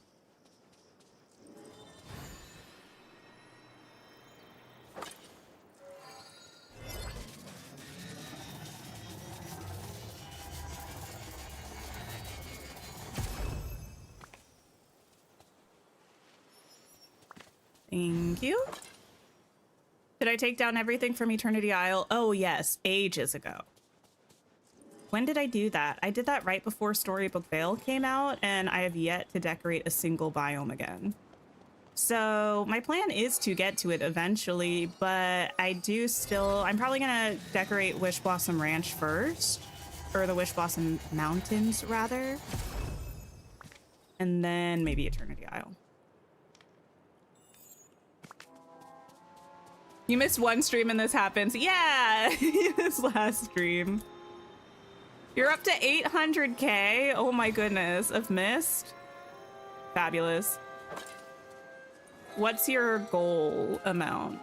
Thank you. Did I take down everything from Eternity Isle? Oh yes, ages ago. When did I do that? I did that right before Storybook Vale came out, and I have yet to decorate a single biome again. So my plan is to get to it eventually, but I'm probably gonna decorate Wish Blossom Ranch first, or the Wish Blossom Mountains rather, and then maybe Eternity Isle. You missed one stream and this happens. Yeah, this last stream. You're up to 800K. Oh my goodness, of mist. Fabulous. What's your goal amount,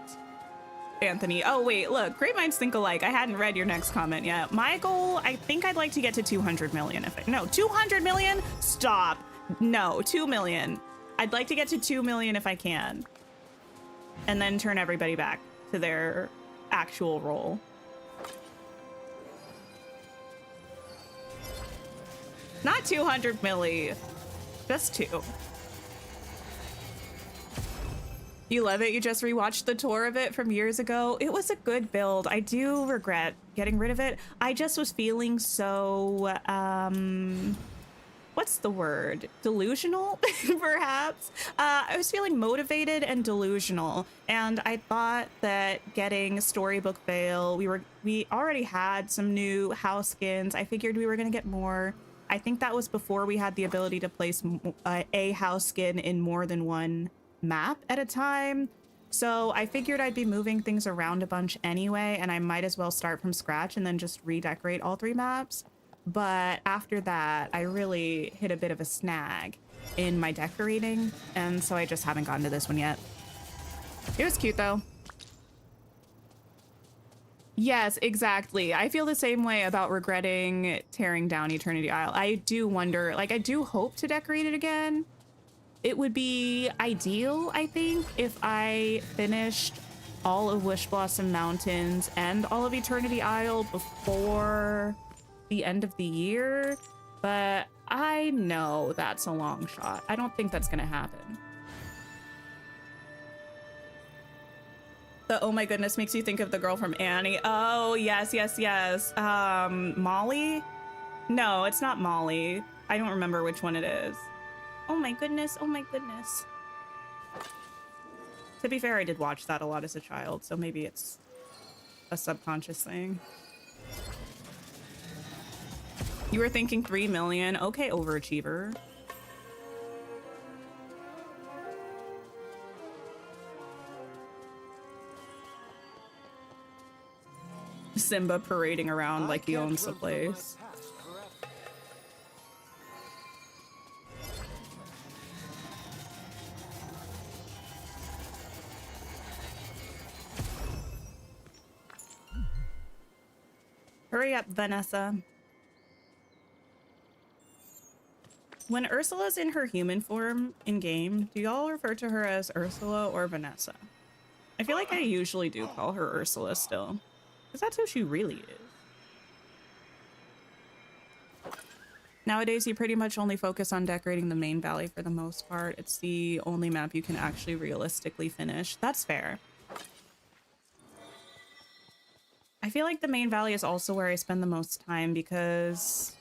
Anthony? Oh wait, look, great minds think alike. I hadn't read your next comment yet. My goal, I think I'd like to get to 200 million. No, 200 million? Stop. No, 2 million. I'd like to get to 2 million if I can. And then turn everybody back to their actual role. Not 200 milli, just 2. You love it? You just rewatched the tour of it from years ago. It was a good build. I do regret getting rid of it. I just was feeling so, what's the word? Delusional, perhaps? I was feeling motivated and delusional, and I thought that getting Storybook Vale, we already had some new house skins. I figured we were gonna get more. I think that was before we had the ability to place a house skin in more than one map at a time. So I figured I'd be moving things around a bunch anyway, and I might as well start from scratch and then just redecorate all 3 maps. But after that, I really hit a bit of a snag in my decorating, and so I just haven't gotten to this one yet. It was cute though. Yes, exactly. I feel the same way about regretting tearing down Eternity Isle. I do wonder, like, I do hope to decorate it again. It would be ideal, I think, if I finished all of Wish Blossom Mountains and all of Eternity Isle before the end of the year, but I know that's a long shot. I don't think that's gonna happen. The oh my goodness makes you think of the girl from Annie. Oh, yes, yes, yes. Molly? No, it's not Molly. I don't remember which one it is. Oh my goodness, oh my goodness. To be fair, I did watch that a lot as a child, so maybe it's a subconscious thing. You were thinking 3 million? Okay, overachiever. Simba parading around like he owns the place. Hurry up, Vanessa. When Ursula's in her human form in-game, do y'all refer to her as Ursula or Vanessa? I feel like I usually do call her Ursula still, because that's who she really is. Nowadays, you pretty much only focus on decorating the main valley for the most part. It's the only map you can actually realistically finish. That's fair. I feel like the main valley is also where I spend the most time because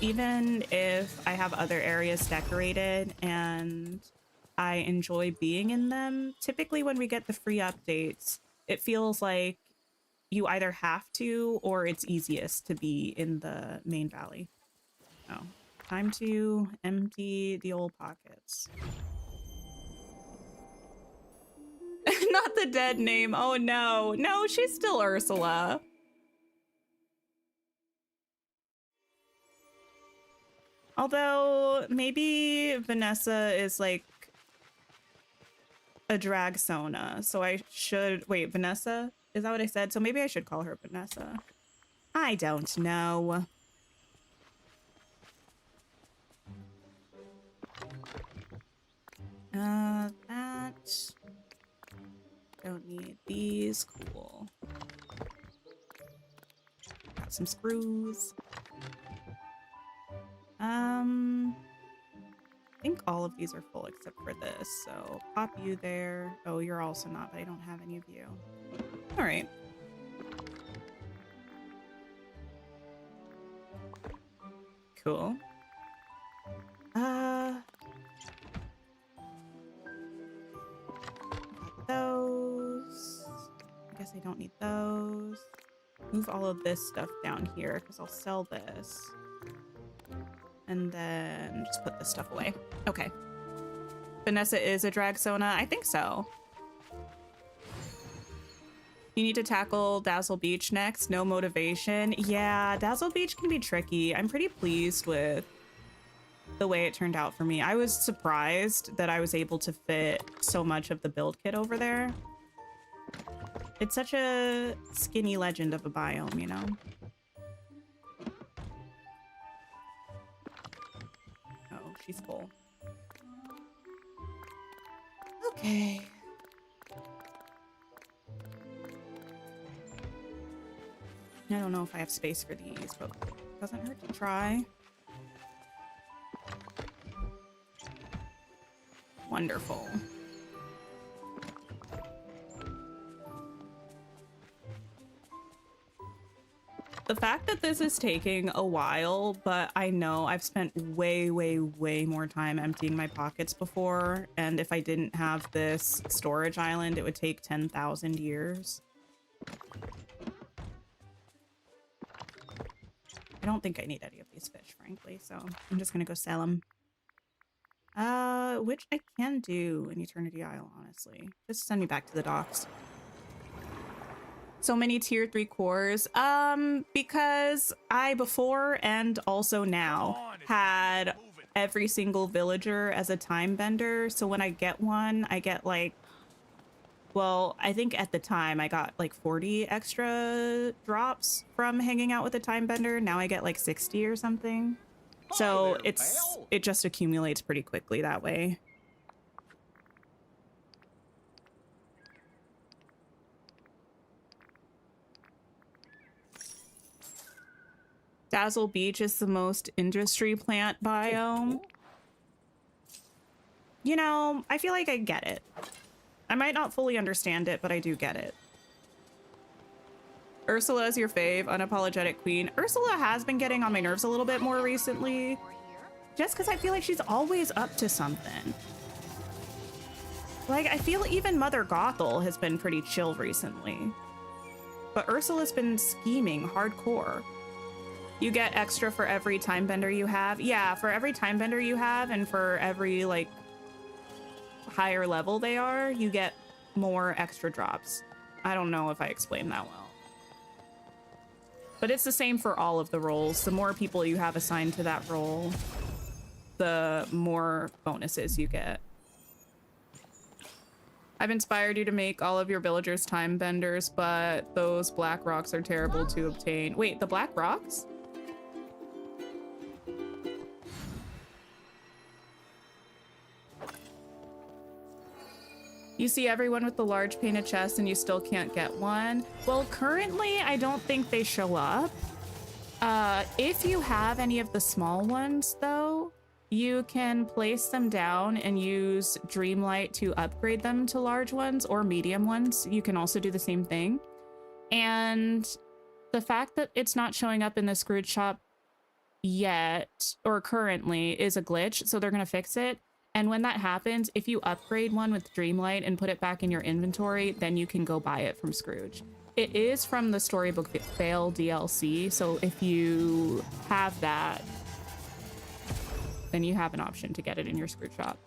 even if I have other areas decorated and I enjoy being in them, typically when we get the free updates, it feels like you either have to or it's easiest to be in the main valley. Oh, time to empty the old pockets. Not the dead name. Oh no. No, she's still Ursula. Although maybe Vanessa is like a drag Sona. So I should wait, Vanessa? Is that what I said? So maybe I should call her Vanessa. I don't know. That. Don't need these. Cool. Got some screws. I think all of these are full except for this. So pop you there. Oh, you're also not, but I don't have any of you. All right. Cool. Those. I guess I don't need those. Move all of this stuff down here because I'll sell this. And then just put this stuff away. Okay. Vanessa is a drag Sona? I think so. You need to tackle Dazzle Beach next. No motivation. Yeah, Dazzle Beach can be tricky. I'm pretty pleased with the way it turned out for me. I was surprised that I was able to fit so much of the build kit over there. It's such a skinny legend of a biome, you know? Oh, she's full. Okay. I don't know if I have space for these, but it doesn't hurt to try. Wonderful. The fact that this is taking a while, but I know I've spent way, way, way more time emptying my pockets before, and if I didn't have this storage island, it would take 10,000 years. I don't think I need any of these fish, frankly, so I'm just gonna go sell them. Which I can do in Eternity Isle, honestly. Just send me back to the docks. So many tier 3 cores. Because I before and also now had every single villager as a time bender. So when I get one, I get like, well, I think at the time I got like 40 extra drops from hanging out with a time bender. Now I get like 60 or something. So it just accumulates pretty quickly that way. Dazzle Beach is the most industry plant biome. You know, I feel like I get it. I might not fully understand it, but I do get it. Ursula is your fave, unapologetic queen. Ursula has been getting on my nerves a little bit more recently. Just because I feel like she's always up to something. Like, I feel even Mother Gothel has been pretty chill recently. But Ursula's been scheming hardcore. You get extra for every time bender you have. Yeah, for every time bender you have and for every, like, higher level they are, you get more extra drops. I don't know if I explained that well. But it's the same for all of the roles. The more people you have assigned to that role, the more bonuses you get. I've inspired you to make all of your villagers time benders, but those black rocks are terrible to obtain. Wait, the black rocks? You see everyone with the large painted chest and you still can't get one. Well, currently, I don't think they show up. If you have any of the small ones, though, you can place them down and use Dreamlight to upgrade them to large ones or medium ones. You can also do the same thing. And the fact that it's not showing up in the Scrooge shop yet, or currently, is a glitch, so they're gonna fix it. And when that happens, if you upgrade one with Dreamlight and put it back in your inventory, then you can go buy it from Scrooge. It is from the Storybook Vale DLC, so if you have that, then you have an option to get it in your Scrooge shop.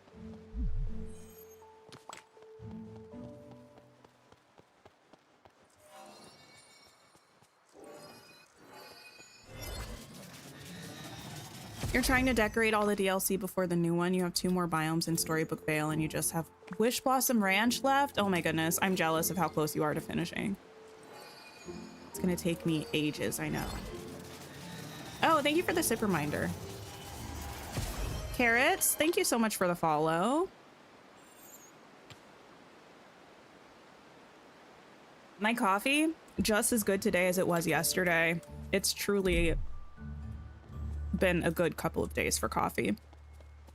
You're trying to decorate all the DLC before the new one. You have 2 more biomes in Storybook Vale and you just have Wish Blossom Ranch left. Oh my goodness, I'm jealous of how close you are to finishing. It's gonna take me ages, I know. Oh, thank you for the sip reminder. Carrots, thank you so much for the follow. My coffee, just as good today as it was yesterday. It's truly been a good couple of days for coffee.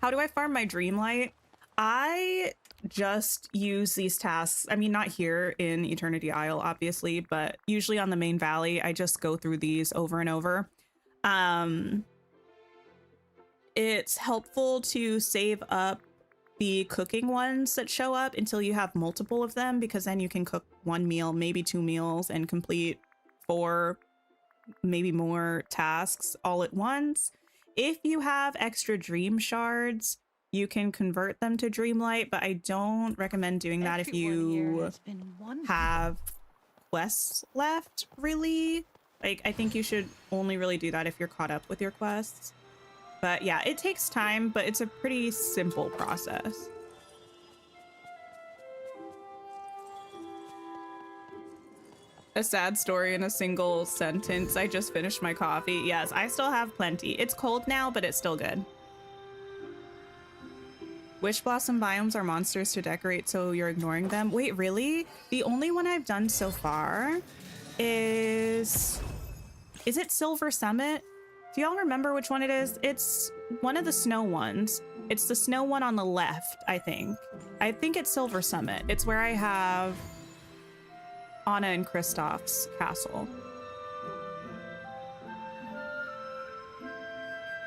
How do I farm my Dreamlight? I just use these tasks. I mean, not here in Eternity Isle, obviously, but usually on the main valley, I just go through these over and over. It's helpful to save up the cooking ones that show up until you have multiple of them, because then you can cook 1 meal, maybe 2 meals, and complete 4, maybe more tasks all at once. If you have extra dream shards, you can convert them to Dreamlight, but I don't recommend doing that if you have quests left, really. Like, I think you should only really do that if you're caught up with your quests. But yeah, it takes time, but it's a pretty simple process. A sad story in a single sentence. I just finished my coffee. Yes, I still have plenty. It's cold now, but it's still good. Wish Blossom biomes are monsters to decorate, so you're ignoring them. Wait, really? The only one I've done so far is it Silver Summit? Do y'all remember which one it is? It's one of the snow ones. It's the snow one on the left, I think. I think it's Silver Summit. It's where I have Anna and Kristoff's castle.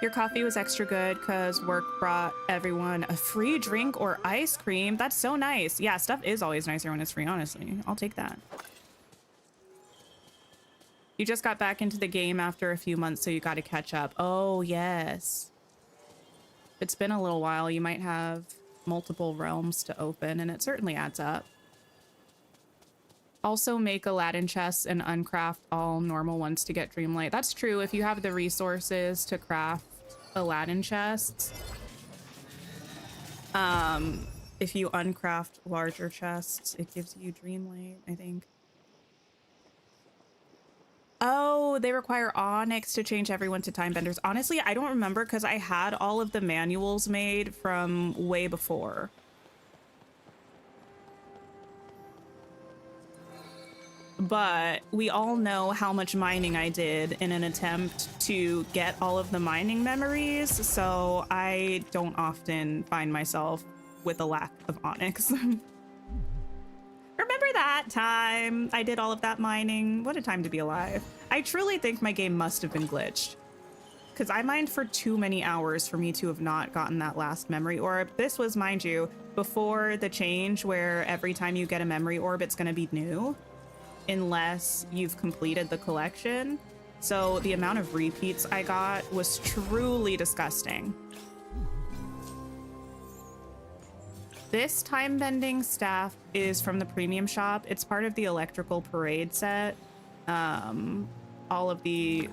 Your coffee was extra good because work brought everyone a free drink or ice cream. That's so nice. Yeah, stuff is always nicer when it's free, honestly. I'll take that. You just got back into the game after a few months, so you got to catch up. Oh, yes. It's been a little while. You might have multiple realms to open, and it certainly adds up. Also make Aladdin chests and uncraft all normal ones to get Dreamlight. That's true. If you have the resources to craft Aladdin chests, if you uncraft larger chests, it gives you Dreamlight, I think. Oh, they require Onyx to change everyone to time benders. Honestly, I don't remember because I had all of the manuals made from way before. But we all know how much mining I did in an attempt to get all of the mining memories, so I don't often find myself with a lack of Onyx. Remember that time I did all of that mining? What a time to be alive. I truly think my game must have been glitched. because I mined for too many hours for me to have not gotten that last memory orb. This was, mind you, before the change where every time you get a memory orb, it's going to be new, unless you've completed the collection. So the amount of repeats I got was truly disgusting. This time-bending staff is from the premium shop. It's part of the electrical parade set. All of the,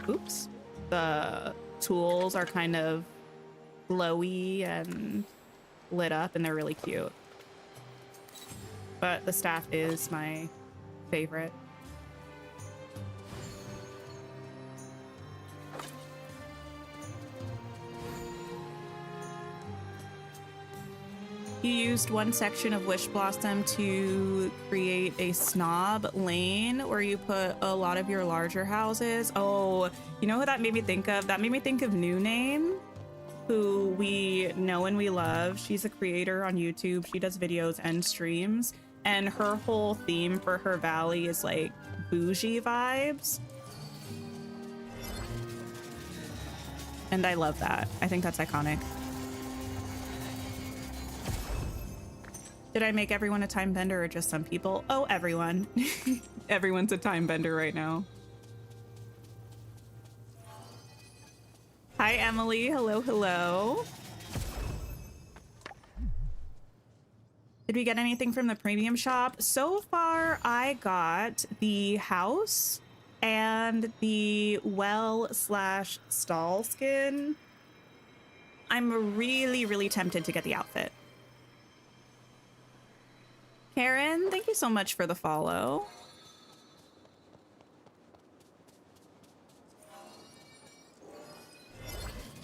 the tools are kind of glowy and lit up, and they're really cute. But the staff is my favorite. You used one section of Wish Blossom to create a snob lane where you put a lot of your larger houses. Oh, you know who that made me think of? That made me think of New Name, who we know and we love. She's a creator on YouTube. She does videos and streams, and her whole theme for her valley is like bougie vibes. And I love that. I think that's iconic. Did I make everyone a time bender or just some people? Oh, everyone. Everyone's a time bender right now. Hi, Emily. Hello, hello. Did we get anything from the premium shop? So far, I got the house and the well/stall skin. I'm really, really tempted to get the outfit. Karen, thank you so much for the follow.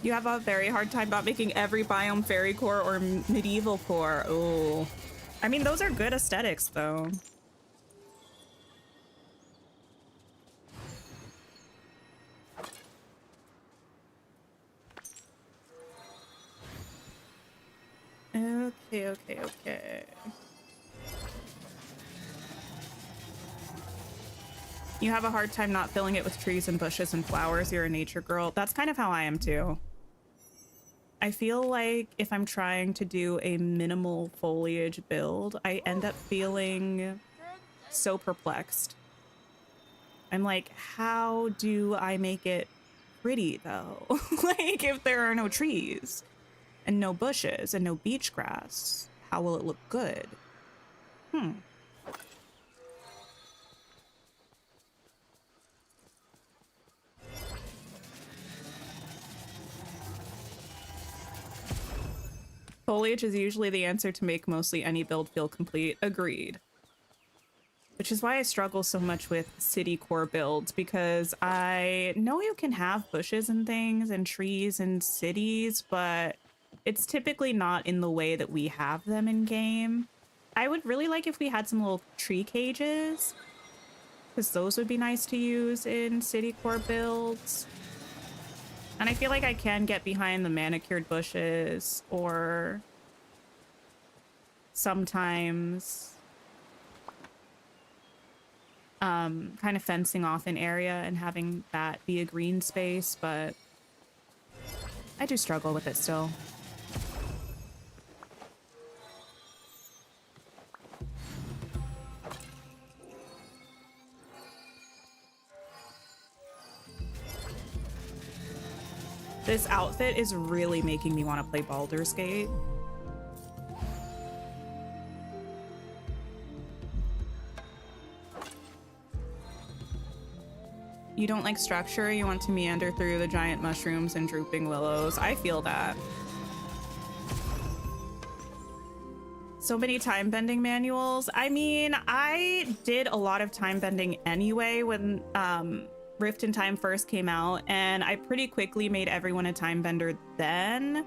You have a very hard time about making every biome fairy core or medieval core. Oh, I mean, those are good aesthetics though. Okay. You have a hard time not filling it with trees and bushes and flowers. You're a nature girl. That's kind of how I am too. I feel like if I'm trying to do a minimal foliage build, I end up feeling so perplexed. I'm like, how do I make it pretty though? Like, if there are no trees and no bushes and no beach grass, how will it look good? Foliage is usually the answer to make mostly any build feel complete. Agreed. Which is why I struggle so much with city core builds, because I know you can have bushes and things and trees in cities, but it's typically not in the way that we have them in game. I would really like if we had some little tree cages, because those would be nice to use in city core builds. And I feel like I can get behind the manicured bushes, or sometimes kind of fencing off an area and having that be a green space, but I do struggle with it still. This outfit is really making me want to play Baldur's Gate. You don't like structure, you want to meander through the giant mushrooms and drooping willows. I feel that. So many time bending manuals. I mean, I did a lot of time bending anyway when Rift in Time first came out, and I pretty quickly made everyone a time bender then.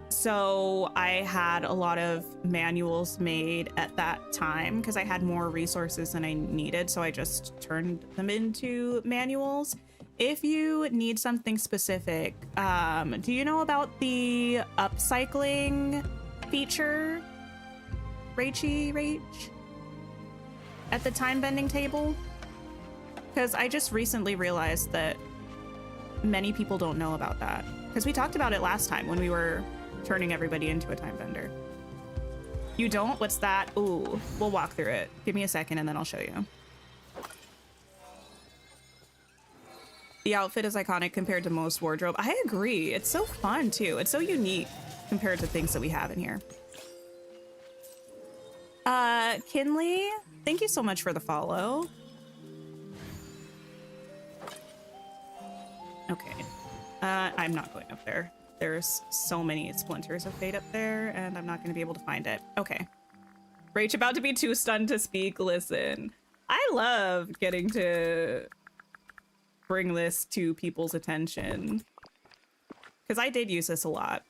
So I had a lot of manuals made at that time because I had more resources than I needed, so I just turned them into manuals. If you need something specific, do you know about the upcycling feature, Rach? At the time bending table? because I just recently realized that many people don't know about that. Because we talked about it last time when we were turning everybody into a time bender. You don't? What's that? Ooh, we'll walk through it. Give me a second and then I'll show you. The outfit is iconic compared to most wardrobe. I agree. It's so fun too. It's so unique compared to things that we have in here. Kinley, thank you so much for the follow. Okay. I'm not going up there. There's so many splinters of fate up there, and I'm not going to be able to find it. Okay. Rach about to be too stunned to speak. Listen, I love getting to bring this to people's attention because I did use this a lot.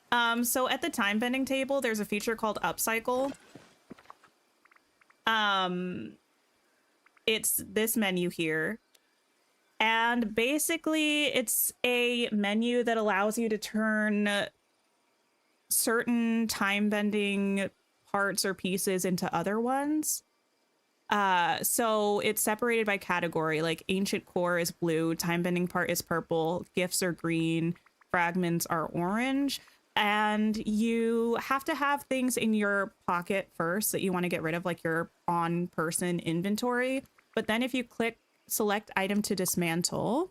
So at the time bending table, there's a feature called Upcycle. It's this menu here. And basically, it's a menu that allows you to turn certain time-bending parts or pieces into other ones. So it's separated by category, like ancient core is blue, time-bending part is purple, gifts are green, fragments are orange. And you have to have things in your pocket first that you want to get rid of, like your on-person inventory. But then if you click select item to dismantle,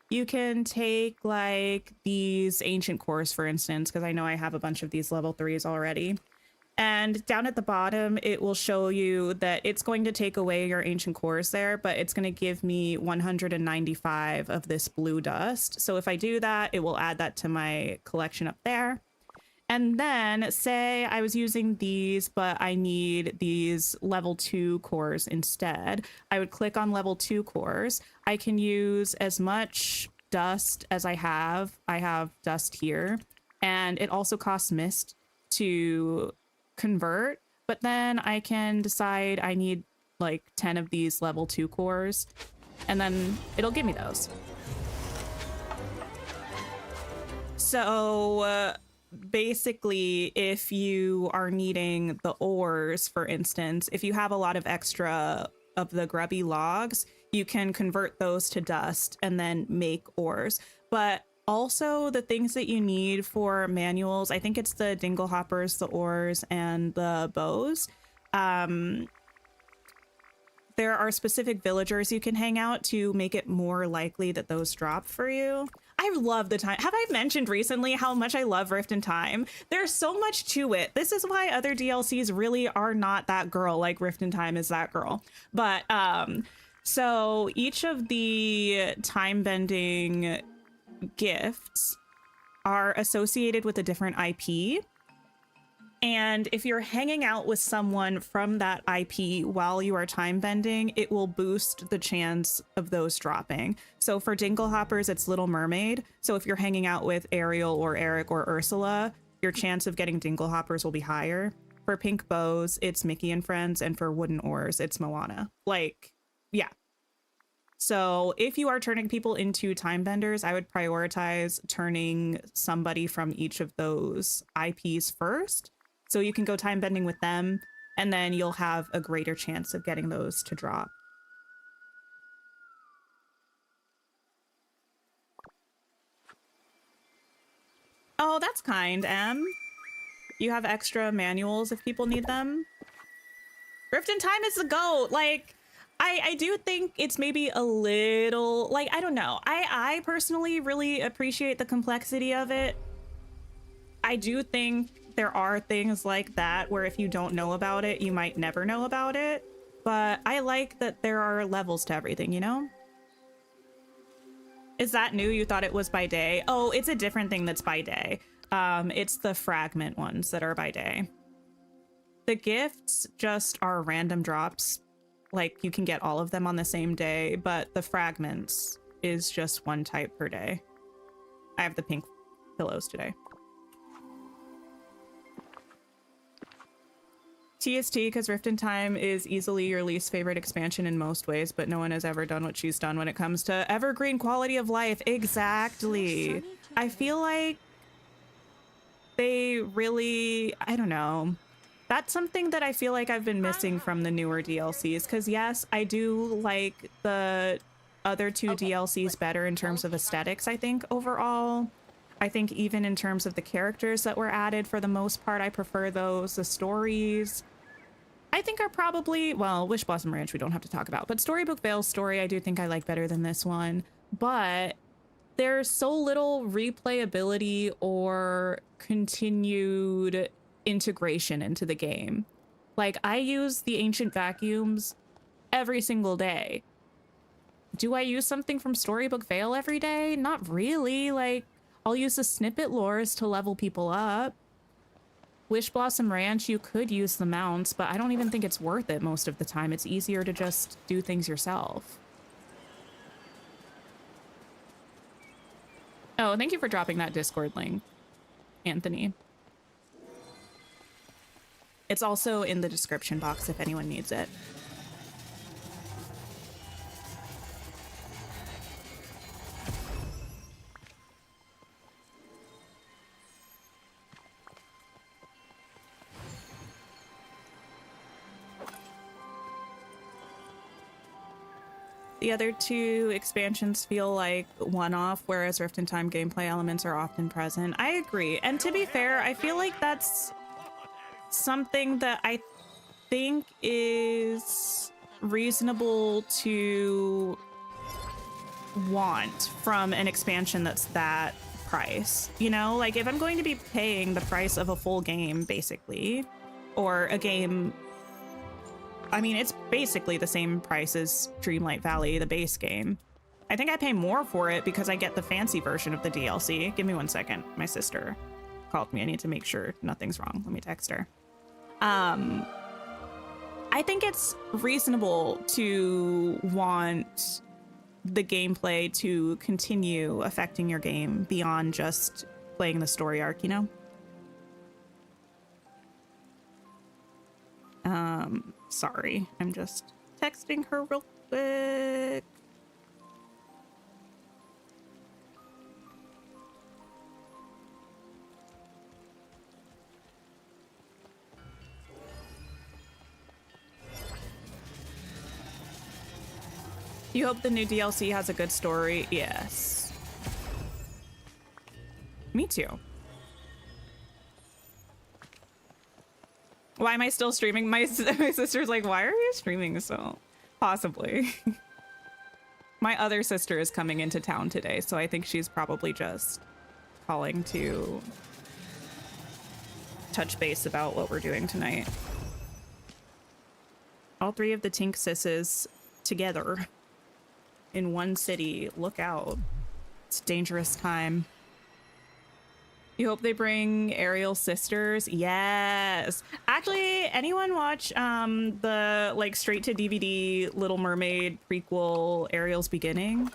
you can take like these ancient cores, for instance, because I know I have a bunch of these level 3s already. And down at the bottom, it will show you that it's going to take away your ancient cores there, but it's going to give me 195 of this blue dust. So if I do that, it will add that to my collection up there. And then say I was using these, but I need these level 2 cores instead. I would click on level 2 cores. I can use as much dust as I have. I have dust here. And it also costs mist to convert. But then I can decide I need like 10 of these level 2 cores. And then it'll give me those. So basically, if you are needing the ores, for instance, if you have a lot of extra of the grubby logs, you can convert those to dust and then make ores. But also the things that you need for manuals, I think it's the dingle hoppers, the ores, and the bows. There are specific villagers you can hang out to make it more likely that those drop for you. I love the time. Have I mentioned recently how much I love Rift in Time? There's so much to it. This is why other DLCs really are not that girl like Rift in Time is that girl. But so each of the time bending gifts are associated with a different IP. And if you're hanging out with someone from that IP while you are time bending, it will boost the chance of those dropping. So for Dingle Hoppers, it's Little Mermaid. So if you're hanging out with Ariel or Eric or Ursula, your chance of getting Dingle Hoppers will be higher. For Pink Bows, it's Mickey and Friends. And for Wooden Oars, it's Moana. Like, yeah. So if you are turning people into time benders, I would prioritize turning somebody from each of those IPs first. So you can go time bending with them, and then you'll have a greater chance of getting those to drop. Oh, that's kind, Em. You have extra manuals if people need them. Rift in Time is the GOAT. Like, I do think it's maybe a little, like, I don't know. I personally really appreciate the complexity of it. I do think there are things like that where if you don't know about it, you might never know about it. But I like that there are levels to everything, you know? Is that new? You thought it was by day? Oh, it's a different thing that's by day. It's the fragment ones that are by day. The gifts just are random drops. Like, you can get all of them on the same day, but the fragments is just one type per day. I have the pink pillows today. TST, because Rift in Time is easily your least favorite expansion in most ways, but no one has ever done what she's done when it comes to evergreen quality of life. Exactly. I feel like they really, I don't know. That's something that I feel like I've been missing from the newer DLCs, because yes, I do like the other two DLCs better in terms of aesthetics, I think, overall. I think even in terms of the characters that were added, for the most part, I prefer those. The stories, I think, are probably, well, Wish Blossom Ranch we don't have to talk about, but Storybook Vale's story I do think I like better than this one. But there's so little replayability or continued integration into the game. Like, I use the ancient vacuums every single day. Do I use something from Storybook Vale every day? Not really. Like, I'll use the snippet lures to level people up. Wish Blossom Ranch, you could use the mounts, but I don't even think it's worth it most of the time. It's easier to just do things yourself. Oh, thank you for dropping that Discord link, Anthony. It's also in the description box if anyone needs it. The other two expansions feel like one-off, whereas Rift in Time gameplay elements are often present. I agree. And to be fair, I feel like that's something that I think is reasonable to want from an expansion that's that price. You know, like if I'm going to be paying the price of a full game, basically, or a game, I mean, it's basically the same price as Dreamlight Valley, the base game. I think I pay more for it because I get the fancy version of the DLC. Give me 1 second. My sister called me. I need to make sure nothing's wrong. Let me text her. I think it's reasonable to want the gameplay to continue affecting your game beyond just playing the story arc, you know? Sorry, I'm just texting her real quick. You hope the new DLC has a good story? Yes. Me too. Why am I still streaming? My sister's like, why are you streaming so? Possibly. My other sister is coming into town today, so I think she's probably just calling to touch base about what we're doing tonight. All three of the Tink sisses together in one city. Look out. It's a dangerous time. You hope they bring Ariel sisters? Yes. Actually, anyone watch the like straight to DVD Little Mermaid prequel Ariel's Beginning?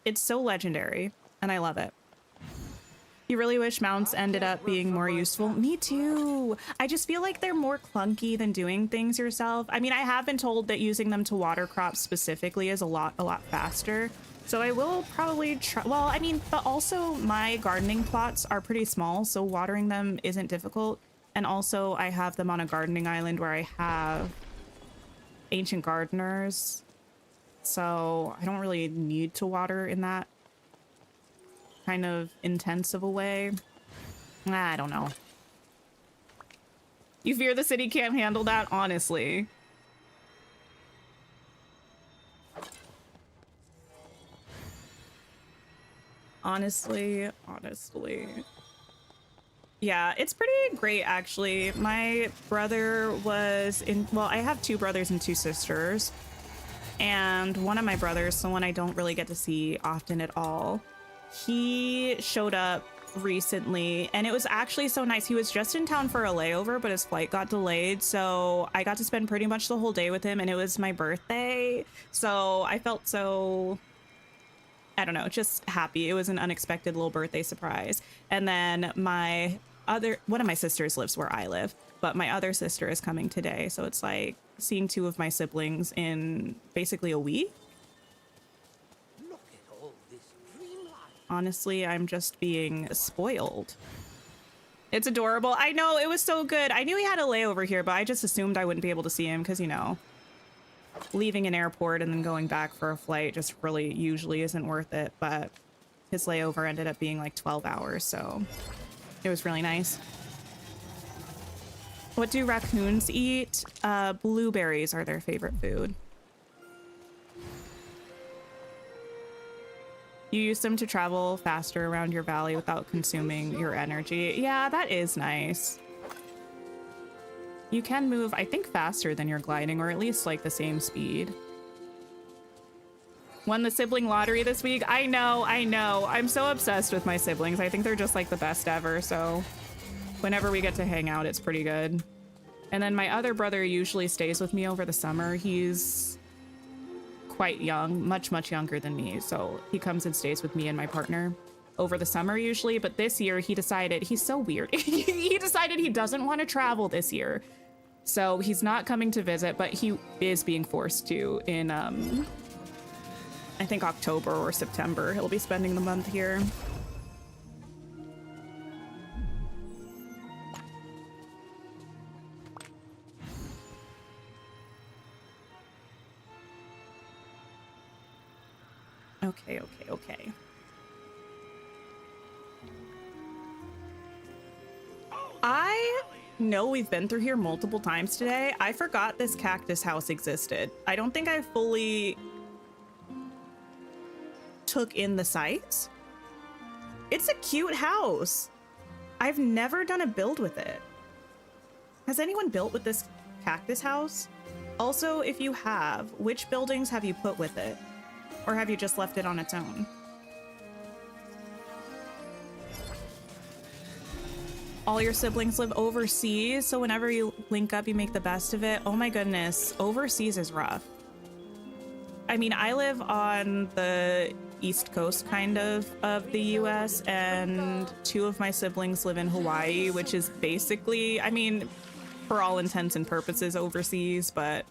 It's so legendary and I love it. You really wish mounts ended up being more useful? Me too. I just feel like they're more clunky than doing things yourself. I mean, I have been told that using them to water crops specifically is a lot faster. So I will probably try. Well, I mean, but also my gardening plots are pretty small, so watering them isn't difficult. And also I have them on a gardening island where I have ancient gardeners. So I don't really need to water in that kind of intense of a way. I don't know. You fear the city can't handle that? Honestly. Honestly. Yeah, it's pretty great, actually. My brother was in, well, I have 2 brothers and 2 sisters. And one of my brothers, the one I don't really get to see often at all, he showed up recently and it was actually so nice. He was just in town for a layover, but his flight got delayed, so I got to spend pretty much the whole day with him, and it was my birthday, so I felt so, I don't know, just happy. It was an unexpected little birthday surprise. And then one of my sisters lives where I live, but my other sister is coming today, so it's like seeing 2 of my siblings in basically a week. Look at all this dreamlight. Honestly, I'm just being spoiled. It's adorable. I know, it was so good. I knew he had a layover here, but I just assumed I wouldn't be able to see him because, you know, leaving an airport and then going back for a flight just really usually isn't worth it, but his layover ended up being like 12 hours, so it was really nice. What do raccoons eat? Blueberries are their favorite food. You use them to travel faster around your valley without consuming your energy. Yeah, that is nice. You can move, I think, faster than you're gliding, or at least like the same speed. Won the sibling lottery this week. I know. I'm so obsessed with my siblings. I think they're just like the best ever, so whenever we get to hang out, it's pretty good. And then my other brother usually stays with me over the summer. He's quite young, much younger than me, so he comes and stays with me and my partner over the summer usually, but this year he decided, he's so weird, he decided he doesn't want to travel this year. So he's not coming to visit, but he is being forced to in, I think October or September. He'll be spending the month here. Okay. I know we've been through here multiple times today. I forgot this cactus house existed. I don't think I fully took in the sights. It's a cute house. I've never done a build with it. Has anyone built with this cactus house? Also, if you have, which buildings have you put with it? Or have you just left it on its own? All your siblings live overseas, so whenever you link up, you make the best of it. Oh my goodness, overseas is rough. I mean, I live on the East Coast kind of the US, and two of my siblings live in Hawaii, which is basically, I mean, for all intents and purposes overseas, but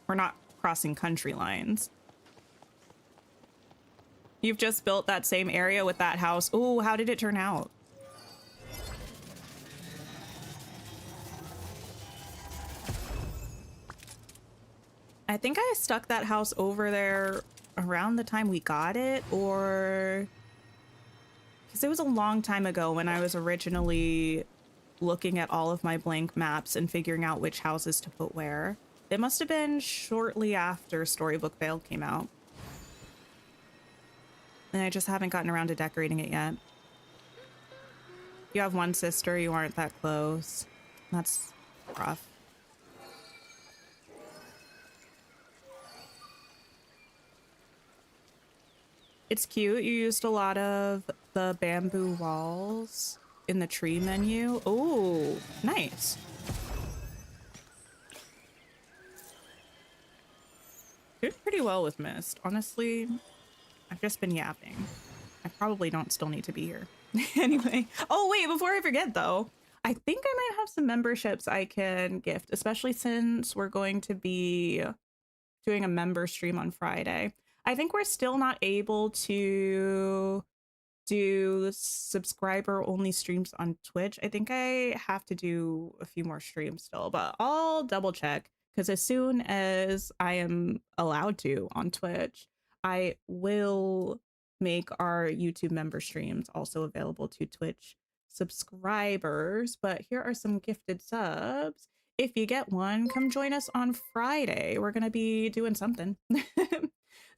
we're not crossing country lines. You've just built that same area with that house. Ooh, how did it turn out? I think I stuck that house over there around the time we got it, or because it was a long time ago when I was originally looking at all of my blank maps and figuring out which houses to put where. It must have been shortly after Storybook Vale came out. And I just haven't gotten around to decorating it yet. You have one sister, you aren't that close. That's rough. It's cute. You used a lot of the bamboo walls in the tree menu. Oh, nice. Did pretty well with Mist. Honestly, I've just been yapping. I probably don't still need to be here. Anyway. Oh, wait, before I forget though, I think I might have some memberships I can gift, especially since we're going to be doing a member stream on Friday. I think we're still not able to do subscriber only streams on Twitch. I think I have to do a few more streams still, but I'll double check, because as soon as I am allowed to on Twitch, I will make our YouTube member streams also available to Twitch subscribers. But here are some gifted subs. If you get one, come join us on Friday. We're gonna be doing something.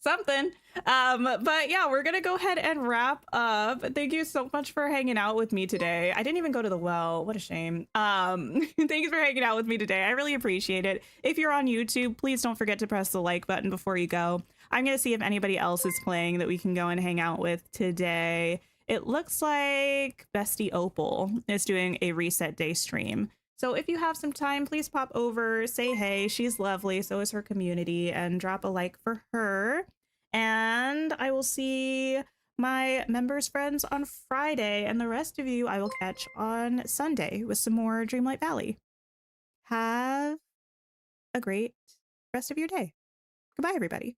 But yeah, we're gonna go ahead and wrap up. Thank you so much for hanging out with me today. I didn't even go to the well. What a shame. Thanks for hanging out with me today. I really appreciate it. If you're on YouTube, please don't forget to press the like button before you go. I'm gonna see if anybody else is playing that we can go and hang out with today. It looks like Bestie Opal is doing a reset day stream. So if you have some time, please pop over, say hey. She's lovely, so is her community, and drop a like for her. And I will see my members friends on Friday, and the rest of you I will catch on Sunday with some more Dreamlight Valley. Have a great rest of your day. Goodbye, everybody.